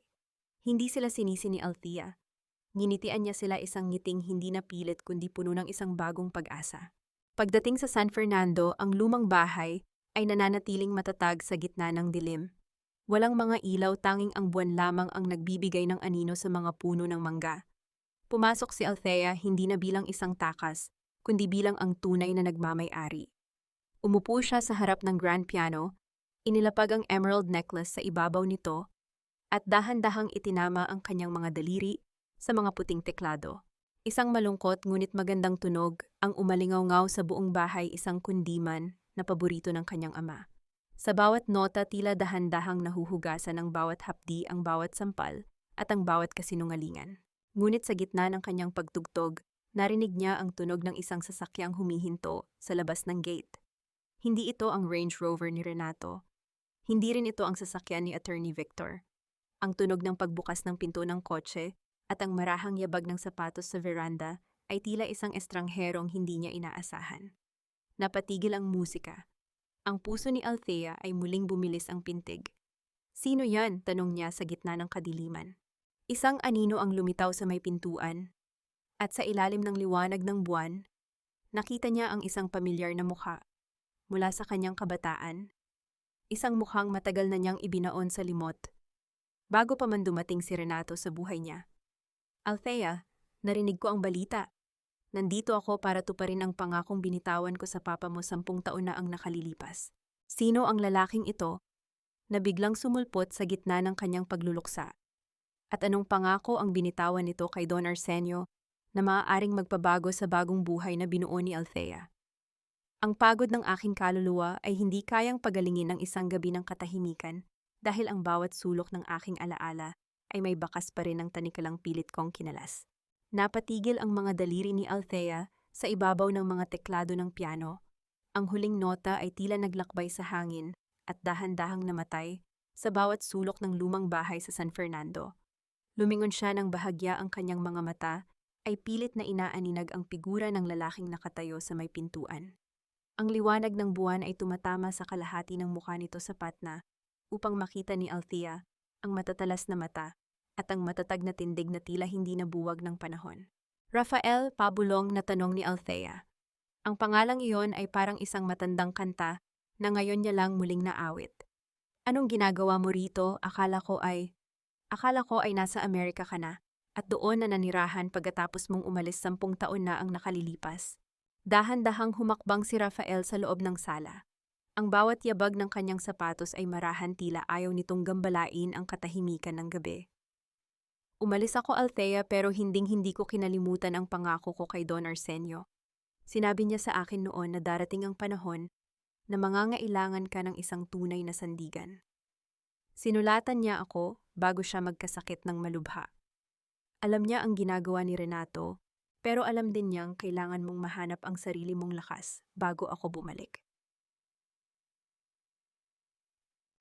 Speaker 1: Hindi sila sinisi ni Althea. Nginitian niya sila isang ngiting hindi napilit kundi puno ng isang bagong pag-asa. Pagdating sa San Fernando, ang lumang bahay ay nananatiling matatag sa gitna ng dilim. Walang mga ilaw, tanging ang buwan lamang ang nagbibigay ng anino sa mga puno ng mangga. Pumasok si Althea hindi na bilang isang takas, kundi bilang ang tunay na nagmamay-ari. Umupo siya sa harap ng grand piano, inilapag ang emerald necklace sa ibabaw nito, at dahan-dahang itinama ang kanyang mga daliri sa mga puting teklado. Isang malungkot ngunit magandang tunog ang umalingaw-ngaw sa buong bahay, isang kundiman na paborito ng kanyang ama. Sa bawat nota tila dahan-dahang nahuhugasan ng bawat hapdi ang bawat sampal at ang bawat kasinungalingan. Ngunit sa gitna ng kanyang pagtugtog, narinig niya ang tunog ng isang sasakyang humihinto sa labas ng gate. Hindi ito ang Range Rover ni Renato. Hindi rin ito ang sasakyan ni Attorney Victor. Ang tunog ng pagbukas ng pinto ng kotse at ang marahang yabag ng sapatos sa veranda ay tila isang estrangherong hindi niya inaasahan. Napatigil ang musika. Ang puso ni Althea ay muling bumilis ang pintig. "Sino yan?" tanong niya sa gitna ng kadiliman. Isang anino ang lumitaw sa may pintuan, at sa ilalim ng liwanag ng buwan, nakita niya ang isang pamilyar na mukha. Mula sa kanyang kabataan, isang mukhang matagal na niyang ibinaon sa limot, bago pa man dumating si Renato sa buhay niya. "Althea, narinig ko ang balita. Nandito ako para tuparin ang pangakong binitawan ko sa papa mo 10 taon na ang nakalilipas." Sino ang lalaking ito na biglang sumulpot sa gitna ng kanyang pagluluksa? At anong pangako ang binitawan nito kay Don Arsenio na maaaring magpabago sa bagong buhay na binuo ni Althea? Ang pagod ng aking kaluluwa ay hindi kayang pagalingin ng isang gabi ng katahimikan dahil ang bawat sulok ng aking alaala ay may bakas pa rin ng tanikalang pilit kong kinalas. Napatigil ang mga daliri ni Althea sa ibabaw ng mga teklado ng piano. Ang huling nota ay tila naglakbay sa hangin at dahan-dahang namatay sa bawat sulok ng lumang bahay sa San Fernando. Lumingon siya ng bahagya, ang kanyang mga mata ay pilit na inaaninag ang figura ng lalaking nakatayo sa may pintuan. Ang liwanag ng buwan ay tumatama sa kalahati ng mukha nito, sapat na upang makita ni Althea ang matatalas na mata at ang matatag na tindig na tila hindi nabuwag ng panahon. "Rafael," pabulong na tanong ni Althea. Ang pangalang iyon ay parang isang matandang kanta na ngayon niya lang muling naawit. "Anong ginagawa mo rito? Akala ko ay nasa Amerika ka na at doon na nanirahan pagkatapos mong umalis 10 taon na ang nakalilipas." Dahan-dahang humakbang si Rafael sa loob ng sala. Ang bawat yabag ng kanyang sapatos ay marahan, tila ayaw nitong gambalain ang katahimikan ng gabi. "Umalis ako, Althea, pero hinding-hindi ko kinalimutan ang pangako ko kay Don Arsenio. Sinabi niya sa akin noon na darating ang panahon na mangangailangan ka ng isang tunay na sandigan. Sinulatan niya ako bago siya magkasakit ng malubha. Alam niya ang ginagawa ni Renato, pero alam din niyang kailangan mong mahanap ang sarili mong lakas bago ako bumalik."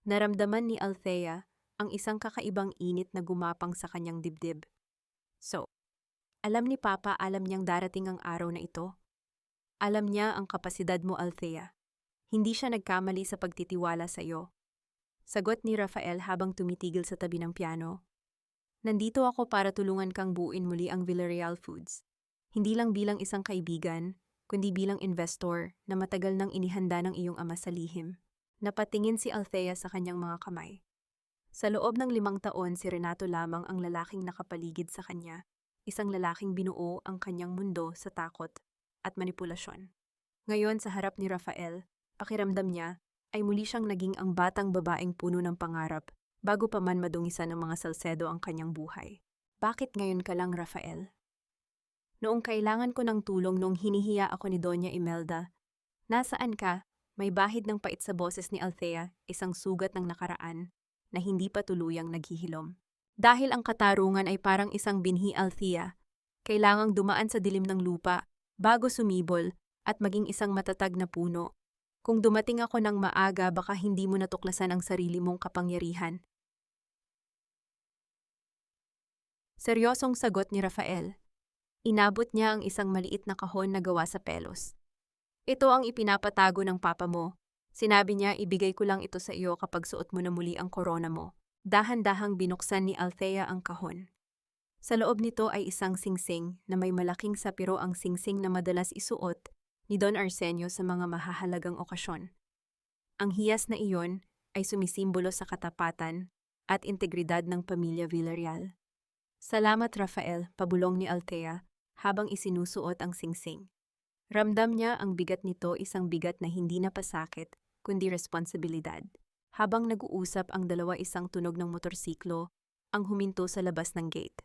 Speaker 1: Naramdaman ni Althea ang isang kakaibang init na gumapang sa kanyang dibdib. So, alam ni Papa, alam niyang darating ang araw na ito. Alam niya ang kapasidad mo, Althea. Hindi siya nagkamali sa pagtitiwala sa iyo. Sagot ni Rafael habang tumitigil sa tabi ng piano. "Nandito ako para tulungan kang buuin muli ang Villarreal Foods. Hindi lang bilang isang kaibigan, kundi bilang investor na matagal nang inihanda ng iyong ama sa lihim." Napatingin si Althea sa kanyang mga kamay. Sa loob ng 5 taon, si Renato lamang ang lalaking nakapaligid sa kanya, isang lalaking binuo ang kanyang mundo sa takot at manipulasyon. Ngayon, sa harap ni Rafael, pakiramdam niya ay muli siyang naging ang batang babaeng puno ng pangarap bago pa man madungisan ng mga Salcedo ang kanyang buhay. "Bakit ngayon ka lang, Rafael?" "Noong kailangan ko ng tulong, noong hinihiya ako ni Doña Imelda." "Nasaan ka?" May bahid ng pait sa boses ni Althea, isang sugat ng nakaraan na hindi pa tuluyang naghihilom. Dahil ang katarungan ay parang isang binhi, Althea, Kailangang dumaan sa dilim ng lupa bago sumibol at maging isang matatag na puno. Kung dumating ako ng maaga, baka hindi mo natuklasan ang sarili mong kapangyarihan. Seryosong sagot ni Rafael. Inabot niya ang isang maliit na kahon na gawa sa pelos. Ito ang ipinapatago ng papa mo. Sinabi niya, ibigay ko lang ito sa iyo kapag suot mo na muli ang korona mo. Dahan-dahang binuksan ni Althea ang kahon. Sa loob nito ay isang singsing na may malaking sapiro, ang singsing na madalas isuot ni Don Arsenio sa mga mahahalagang okasyon. Ang hiyas na iyon ay sumisimbolo sa katapatan at integridad ng pamilya Villarreal. Salamat, Rafael, pabulong ni Althea habang isinusuot ang singsing. Ramdam niya ang bigat nito, isang bigat na hindi na pasakit, kundi responsibilidad. Habang nag-uusap ang dalawa, isang tunog ng motorsiklo ang huminto sa labas ng gate.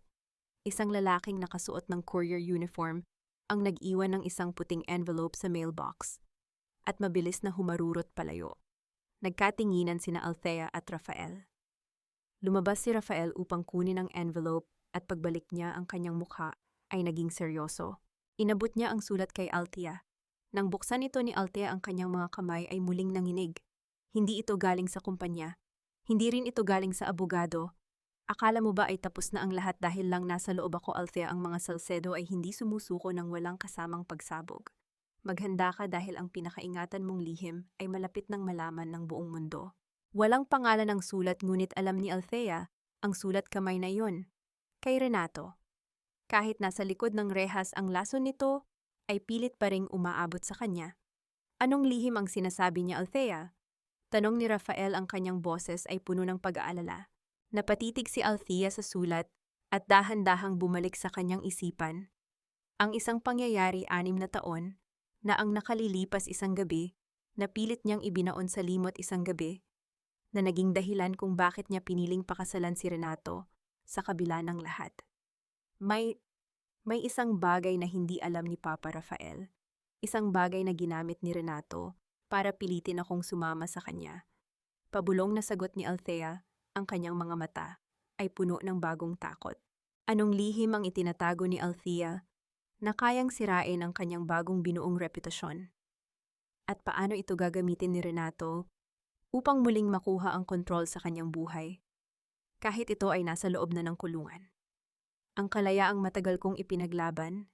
Speaker 1: Isang lalaking nakasuot ng courier uniform ang nag-iwan ng isang puting envelope sa mailbox at mabilis na humarurot palayo. Nagkatinginan sina Althea at Rafael. Lumabas si Rafael upang kunin ang envelope at pagbalik niya, ang kanyang mukha ay naging seryoso. Inabot niya ang sulat kay Althea. Nang buksan ito ni Althea, ang kanyang mga kamay ay muling nanginig. Hindi ito galing sa kumpanya. Hindi rin ito galing sa abogado. Akala mo ba ay tapos na ang lahat dahil lang nasa loob ako, Althea? Ang mga Salcedo ay hindi sumusuko ng walang kasamang pagsabog. Maghanda ka dahil ang pinakaingatan mong lihim ay malapit ng malaman ng buong mundo. Walang pangalan ng sulat, ngunit alam ni Althea ang sulat kamay na iyon. Kay Renato. Kahit nasa likod ng rehas ang lason nito, ay pilit pa ring umaabot sa kanya. Anong lihim ang sinasabi niya, Althea? Tanong ni Rafael, ang kanyang boses ay puno ng pag-aalala. Napatitig si Althea sa sulat at dahan-dahang bumalik sa kanyang isipan ang isang pangyayari 6 na taon na ang nakalilipas isang gabi na pilit niyang ibinaon sa limot isang gabi na naging dahilan kung bakit niya piniling pakasalan si Renato sa kabila ng lahat. May isang bagay na hindi alam ni Papa Rafael, isang bagay na ginamit ni Renato para pilitin akong sumama sa kanya. Pabulong na sagot ni Althea, ang kanyang mga mata ay puno ng bagong takot. Anong lihim ang itinatago ni Althea na kayang sirain ang kanyang bagong binuong reputasyon? At paano ito gagamitin ni Renato upang muling makuha ang kontrol sa kanyang buhay, kahit ito ay nasa loob na ng kulungan? Ang kalayaang matagal kong ipinaglaban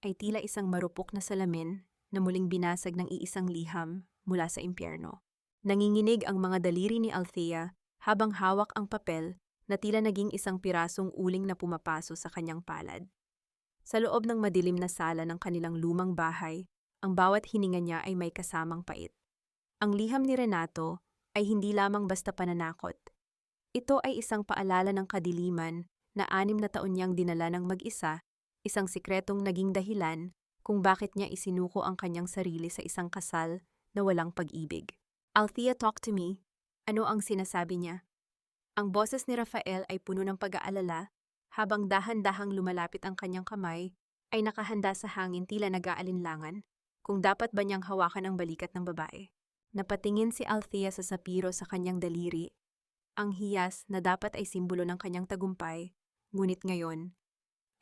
Speaker 1: ay tila isang marupok na salamin na muling binasag ng iisang liham mula sa impyerno. Nanginginig ang mga daliri ni Althea habang hawak ang papel na tila naging isang pirasong uling na pumapaso sa kanyang palad. Sa loob ng madilim na sala ng kanilang lumang bahay, ang bawat hininga niya ay may kasamang pait. Ang liham ni Renato ay hindi lamang basta pananakot. Ito ay isang paalala ng kadiliman na 6 na taon niyang dinala ng mag-isa, isang sikretong naging dahilan kung bakit niya isinuko ang kanyang sarili sa isang kasal na walang pag-ibig. Althea, talk to me. Ano ang sinasabi niya? Ang boses ni Rafael ay puno ng pag-aalala, habang dahan-dahang lumalapit ang kanyang kamay, ay nakahanda sa hangin, tila nag-aalinlangan kung dapat ba niyang hawakan ang balikat ng babae. Napatingin si Althea sa sapiro sa kanyang daliri, ang hiyas na dapat ay simbolo ng kanyang tagumpay, ngunit ngayon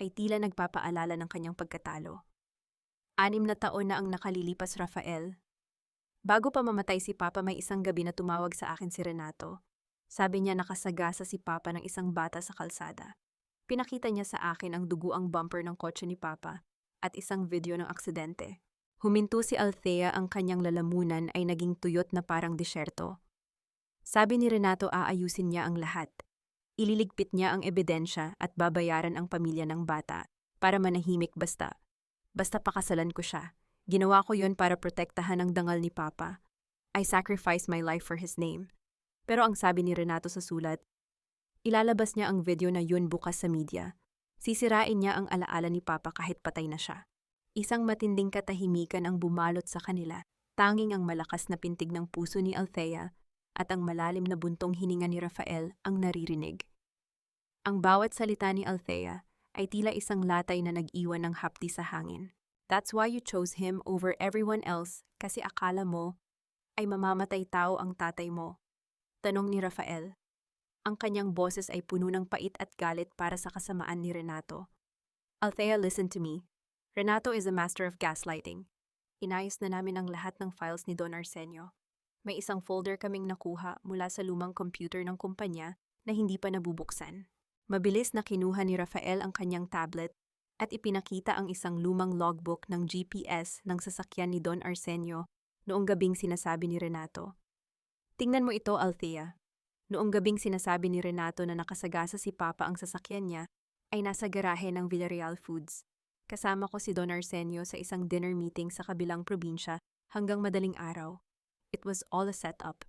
Speaker 1: ay tila nagpapaalala ng kanyang pagkatalo. 6 na taon na ang nakalilipas, Rafael. Bago pa mamatay si Papa, may isang gabi na tumawag sa akin si Renato. Sabi niya nakasagasa si Papa ng isang bata sa kalsada. Pinakita niya sa akin ang duguang bumper ng kotse ni Papa at isang video ng aksidente. Huminto si Althea, ang kanyang lalamunan ay naging tuyot na parang disyerto. Sabi ni Renato aayusin niya ang lahat. Ililigpit niya ang ebidensya at babayaran ang pamilya ng bata para manahimik basta pakasalan ko siya. Ginawa ko yon para protektahan ang dangal ni Papa. I sacrificed my life for his name. Pero ang sabi ni Renato sa sulat, ilalabas niya ang video na yun bukas sa media. Sisirain niya ang alaala ni Papa kahit patay na siya. Isang matinding katahimikan ang bumalot sa kanila. Tanging ang malakas na pintig ng puso ni Althea at ang malalim na buntong hininga ni Rafael ang naririnig. Ang bawat salita ni Althea ay tila isang latay na nag-iwan ng hapdi sa hangin. That's why you chose him over everyone else, kasi akala mo ay mamamatay tao ang tatay mo. Tanong ni Rafael. Ang kanyang boses ay puno ng pait at galit para sa kasamaan ni Renato. Althea, listen to me. Renato is a master of gaslighting. Inayos na namin ang lahat ng files ni Don Arsenio. May isang folder kaming nakuha mula sa lumang computer ng kumpanya na hindi pa nabubuksan. Mabilis na kinuha ni Rafael ang kanyang tablet at ipinakita ang isang lumang logbook ng GPS ng sasakyan ni Don Arsenio noong gabing sinasabi ni Renato. Tingnan mo ito, Althea. Noong gabing sinasabi ni Renato na nakasagasa si Papa ang sasakyan niya, ay nasa garahe ng Villarreal Foods. Kasama ko si Don Arsenio sa isang dinner meeting sa kabilang probinsya hanggang madaling araw. It was all a setup.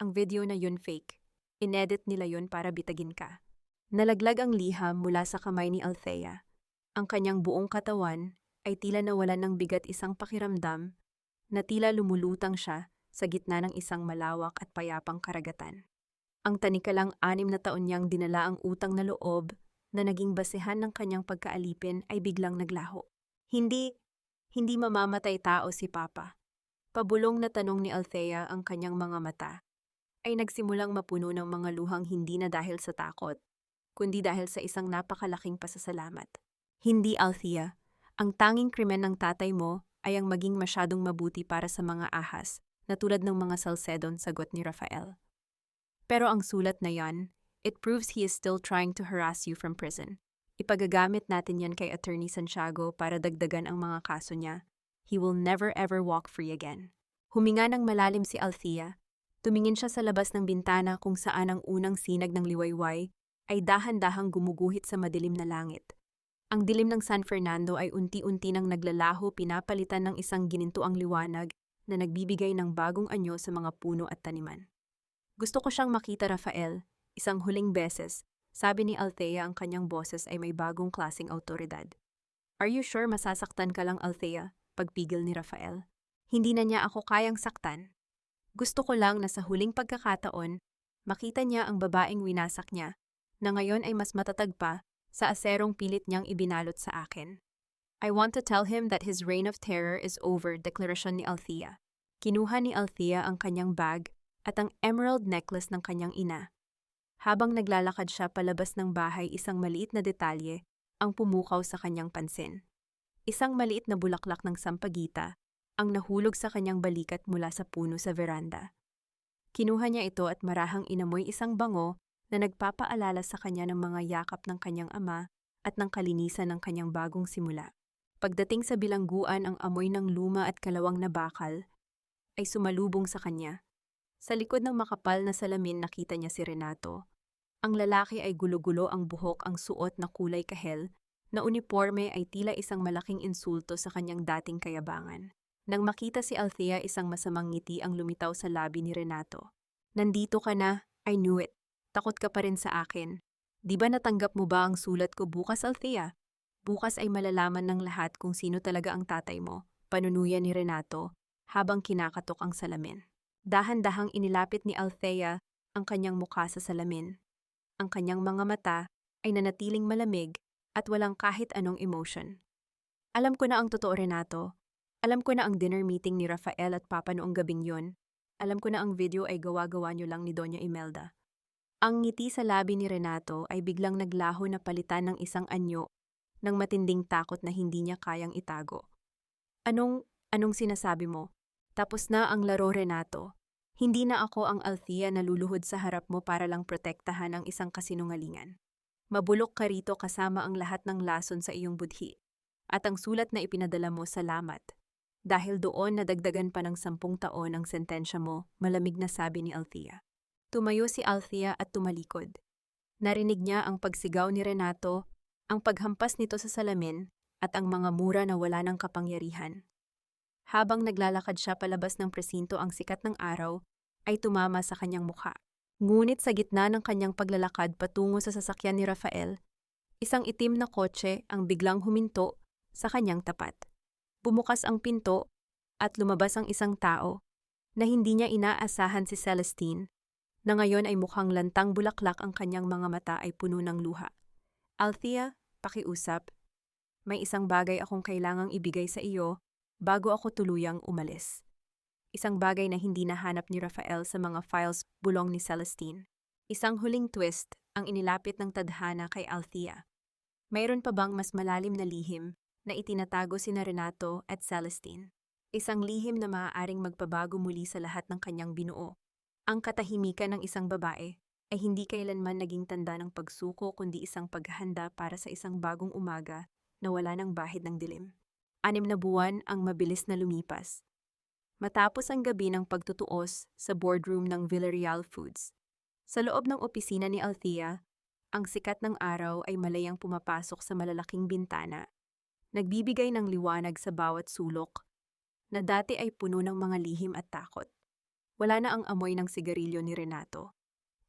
Speaker 1: Ang video na yun fake. Inedit nila yun para bitagin ka. Nalaglag ang liham mula sa kamay ni Althea. Ang kanyang buong katawan ay tila nawalan ng bigat isang pakiramdam na tila lumulutang siya sa gitna ng isang malawak at payapang karagatan. Ang tanikalang 6 na taon niyang dinala ang utang na loob na naging basehan ng kanyang pagkaalipin ay biglang naglaho. Hindi mamamatay tao si Papa. Pabulong na tanong ni Althea ang kanyang mga mata. Ay nagsimulang mapuno ng mga luhang hindi na dahil sa takot, kundi dahil sa isang napakalaking pasasalamat. Hindi, Althea. Ang tanging krimen ng tatay mo ay ang maging masyadong mabuti para sa mga ahas, na tulad ng mga Salcedon, sagot ni Rafael. Pero ang sulat na yan, it proves he is still trying to harass you from prison. Ipagagamit natin yan kay Attorney Santiago para dagdagan ang mga kaso niya. He will never ever walk free again. Huminga ng malalim si Althea. Tumingin siya sa labas ng bintana kung saan ang unang sinag ng liwayway ay dahan-dahang gumuguhit sa madilim na langit. Ang dilim ng San Fernando ay unti-unti nang naglalaho, pinapalitan ng isang ginintuang liwanag na nagbibigay ng bagong anyo sa mga puno at taniman. Gusto ko siyang makita, Rafael. Isang huling beses, sabi ni Althea, ang kanyang boses ay may bagong klaseng awtoridad. Are you sure masasaktan ka lang, Althea? Pagpigil ni Rafael. Hindi na niya ako kayang saktan. Gusto ko lang na sa huling pagkakataon, makita niya ang babaeng winasak niya, na ngayon ay mas matatag pa sa aserong pilit niyang ibinalot sa akin. I want to tell him that his reign of terror is over, deklarasyon ni Althea. Kinuha ni Althea ang kanyang bag at ang emerald necklace ng kanyang ina. Habang naglalakad siya palabas ng bahay, isang maliit na detalye ang pumukaw sa kanyang pansin. Isang maliit na bulaklak ng sampagita ang nahulog sa kanyang balikat mula sa puno sa veranda. Kinuha niya ito at marahang inamoy isang bango na nagpapaalala sa kanya ng mga yakap ng kanyang ama at ng kalinisan ng kanyang bagong simula. Pagdating sa bilangguan, ang amoy ng luma at kalawang na bakal ay sumalubong sa kanya. Sa likod ng makapal na salamin nakita niya si Renato. Ang lalaki ay gulo-gulo ang buhok, ang suot na kulay kahel, na uniforme ay tila isang malaking insulto sa kanyang dating kayabangan. Nang makita si Althea, isang masamang ngiti ang lumitaw sa labi ni Renato. Nandito ka na, I knew it. Takot ka pa rin sa akin. Di ba natanggap mo ba ang sulat ko bukas, Althea? Bukas ay malalaman ng lahat kung sino talaga ang tatay mo, panunuya ni Renato habang kinakatok ang salamin. Dahan-dahang inilapit ni Althea ang kanyang mukha sa salamin. Ang kanyang mga mata ay nanatiling malamig at walang kahit anong emotion. Alam ko na ang totoo, Renato. Alam ko na ang dinner meeting ni Rafael at Papa noong gabing yun. Alam ko na ang video ay gawa-gawa niyo lang ni Doña Imelda. Ang ngiti sa labi ni Renato ay biglang naglaho na palitan ng isang anyo ng matinding takot na hindi niya kayang itago. Anong sinasabi mo? Tapos na ang laro, Renato. Hindi na ako ang Althea na luluhod sa harap mo para lang protektahan ang isang kasinungalingan. Mabulok ka rito kasama ang lahat ng lason sa iyong budhi. At ang sulat na ipinadala mo, salamat. Dahil doon nadagdagan pa ng 10 taon ang sentensya mo, malamig na sabi ni Althea. Tumayo si Althea at tumalikod. Narinig niya ang pagsigaw ni Renato, ang paghampas nito sa salamin, at ang mga mura na wala ng kapangyarihan. Habang naglalakad siya palabas ng presinto, ang sikat ng araw ay tumama sa kanyang mukha. Ngunit sa gitna ng kanyang paglalakad patungo sa sasakyan ni Rafael, isang itim na kotse ang biglang huminto sa kanyang tapat. Bumukas ang pinto at lumabas ang isang tao na hindi niya inaasahan, si Celestine, na ngayon ay mukhang lantang bulaklak, ang kanyang mga mata ay puno ng luha. Althea, pakiusap. May isang bagay akong kailangang ibigay sa iyo bago ako tuluyang umalis. Isang bagay na hindi nahanap ni Rafael sa mga files bulong ni Celestine. Isang huling twist ang inilapit ng tadhana kay Althea. Mayroon pa bang mas malalim na lihim na itinatago sina Renato at Celestine? Isang lihim na maaaring magpabago muli sa lahat ng kanyang binuo. Ang katahimikan ng isang babae ay hindi kailanman naging tanda ng pagsuko kundi isang paghahanda para sa isang bagong umaga na wala ng bahid ng dilim. 6 na buwan ang mabilis na lumipas. Matapos ang gabi ng pagtutuos sa boardroom ng Villarreal Foods. Sa loob ng opisina ni Althea, ang sikat ng araw ay malayang pumapasok sa malalaking bintana. Nagbibigay ng liwanag sa bawat sulok na dati ay puno ng mga lihim at takot. Wala na ang amoy ng sigarilyo ni Renato.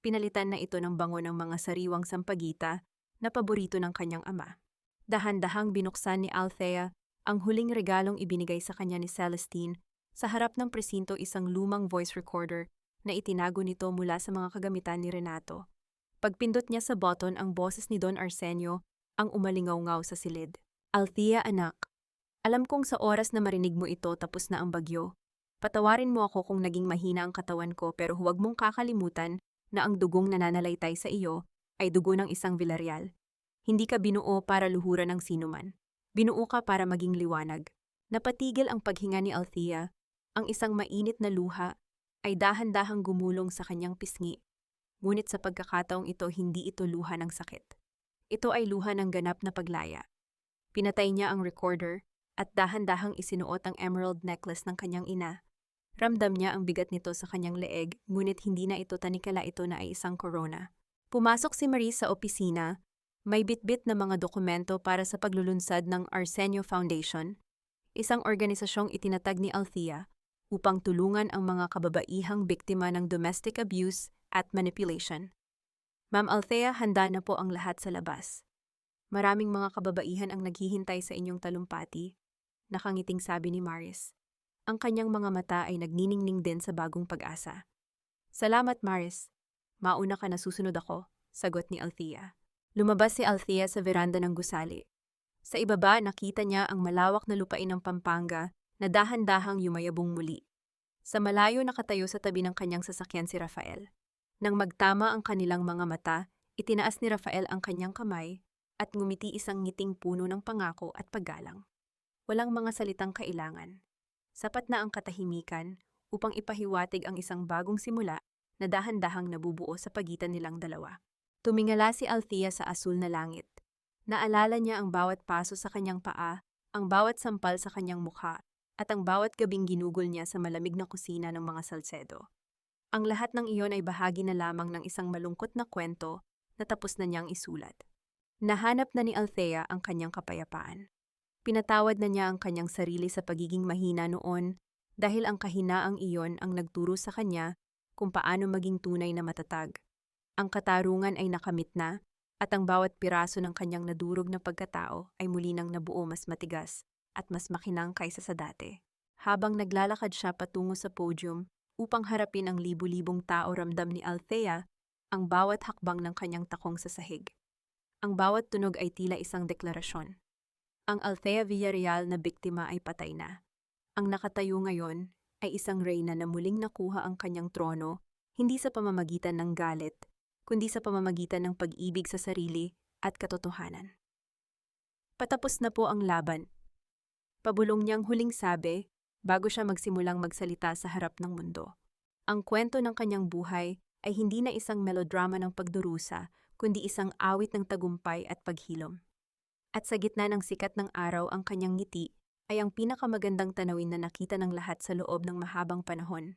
Speaker 1: Pinalitan na ito ng bango ng mga sariwang sampagita na paborito ng kanyang ama. Dahan-dahang binuksan ni Althea ang huling regalong ibinigay sa kanya ni Celestine. Sa harap ng presinto isang lumang voice recorder na itinago nito mula sa mga kagamitan ni Renato. Pagpindot niya sa button ang boses ni Don Arsenio ang umalingaw-ngaw sa silid. Althea anak, alam kong sa oras na marinig mo ito tapos na ang bagyo. Patawarin mo ako kung naging mahina ang katawan ko pero huwag mong kakalimutan na ang dugong nananalaytay sa iyo ay dugo ng isang Villarreal. Hindi ka binuo para luhuran ng sinuman. Binuo ka para maging liwanag. Napatigil ang paghinga ni Althea. Ang isang mainit na luha ay dahan-dahang gumulong sa kanyang pisngi. Ngunit sa pagkakataong ito, hindi ito luha ng sakit. Ito ay luha ng ganap na paglaya. Pinatay niya ang recorder at dahan-dahang isinuot ang emerald necklace ng kanyang ina. Ramdam niya ang bigat nito sa kanyang leeg, ngunit hindi na ito tanikala ito na ay isang corona. Pumasok si Marie sa opisina, may bitbit na mga dokumento para sa paglulunsad ng Arsenio Foundation, isang organisasyong itinatag ni Althea upang tulungan ang mga kababaihang biktima ng domestic abuse at manipulation. Ma'am Althea, handa na po ang lahat sa labas. Maraming mga kababaihan ang naghihintay sa inyong talumpati, nakangiting sabi ni Maris. Ang kanyang mga mata ay nagniningning din sa bagong pag-asa. Salamat, Maris. Mauna ka na, susunod ako, sagot ni Althea. Lumabas si Althea sa veranda ng gusali. Sa ibaba, nakita niya ang malawak na lupain ng Pampanga na dahan-dahang yumayabong muli. Sa malayo nakatayo sa tabi ng kanyang sasakyan si Rafael. Nang magtama ang kanilang mga mata, itinaas ni Rafael ang kanyang kamay at ngumiti isang ngiting puno ng pangako at paggalang. Walang mga salitang kailangan. Sapat na ang katahimikan upang ipahiwatig ang isang bagong simula na dahan-dahang nabubuo sa pagitan nilang dalawa. Tumingala si Althea sa asul na langit. Naalala niya ang bawat paso sa kanyang paa, ang bawat sampal sa kanyang mukha, at ang bawat gabing ginugol niya sa malamig na kusina ng mga Salcedo. Ang lahat ng iyon ay bahagi na lamang ng isang malungkot na kwento na tapos na niyang isulat. Nahanap na ni Althea ang kanyang kapayapaan. Pinatawad na niya ang kanyang sarili sa pagiging mahina noon dahil ang kahinaang iyon ang nagturo sa kanya kung paano maging tunay na matatag. Ang katarungan ay nakamit na at ang bawat piraso ng kanyang nadurog na pagkatao ay muli nang nabuo mas matigas at mas makinang kaysa sa dati. Habang naglalakad siya patungo sa podium upang harapin ang libu-libong tao, ramdam ni Althea ang bawat hakbang ng kanyang takong sa sahig. Ang bawat tunog ay tila isang deklarasyon. Ang Althea Villarreal na biktima ay patay na. Ang nakatayo ngayon ay isang reyna na muling nakuha ang kanyang trono, hindi sa pamamagitan ng galit, kundi sa pamamagitan ng pag-ibig sa sarili at katotohanan. Patapos na po ang laban. Pabulong niyang huling sabi bago siya magsimulang magsalita sa harap ng mundo. Ang kwento ng kanyang buhay ay hindi na isang melodrama ng pagdurusa, kundi isang awit ng tagumpay at paghilom. At sa gitna ng sikat ng araw, ang kanyang ngiti ay ang pinakamagandang tanawin na nakita ng lahat sa loob ng mahabang panahon.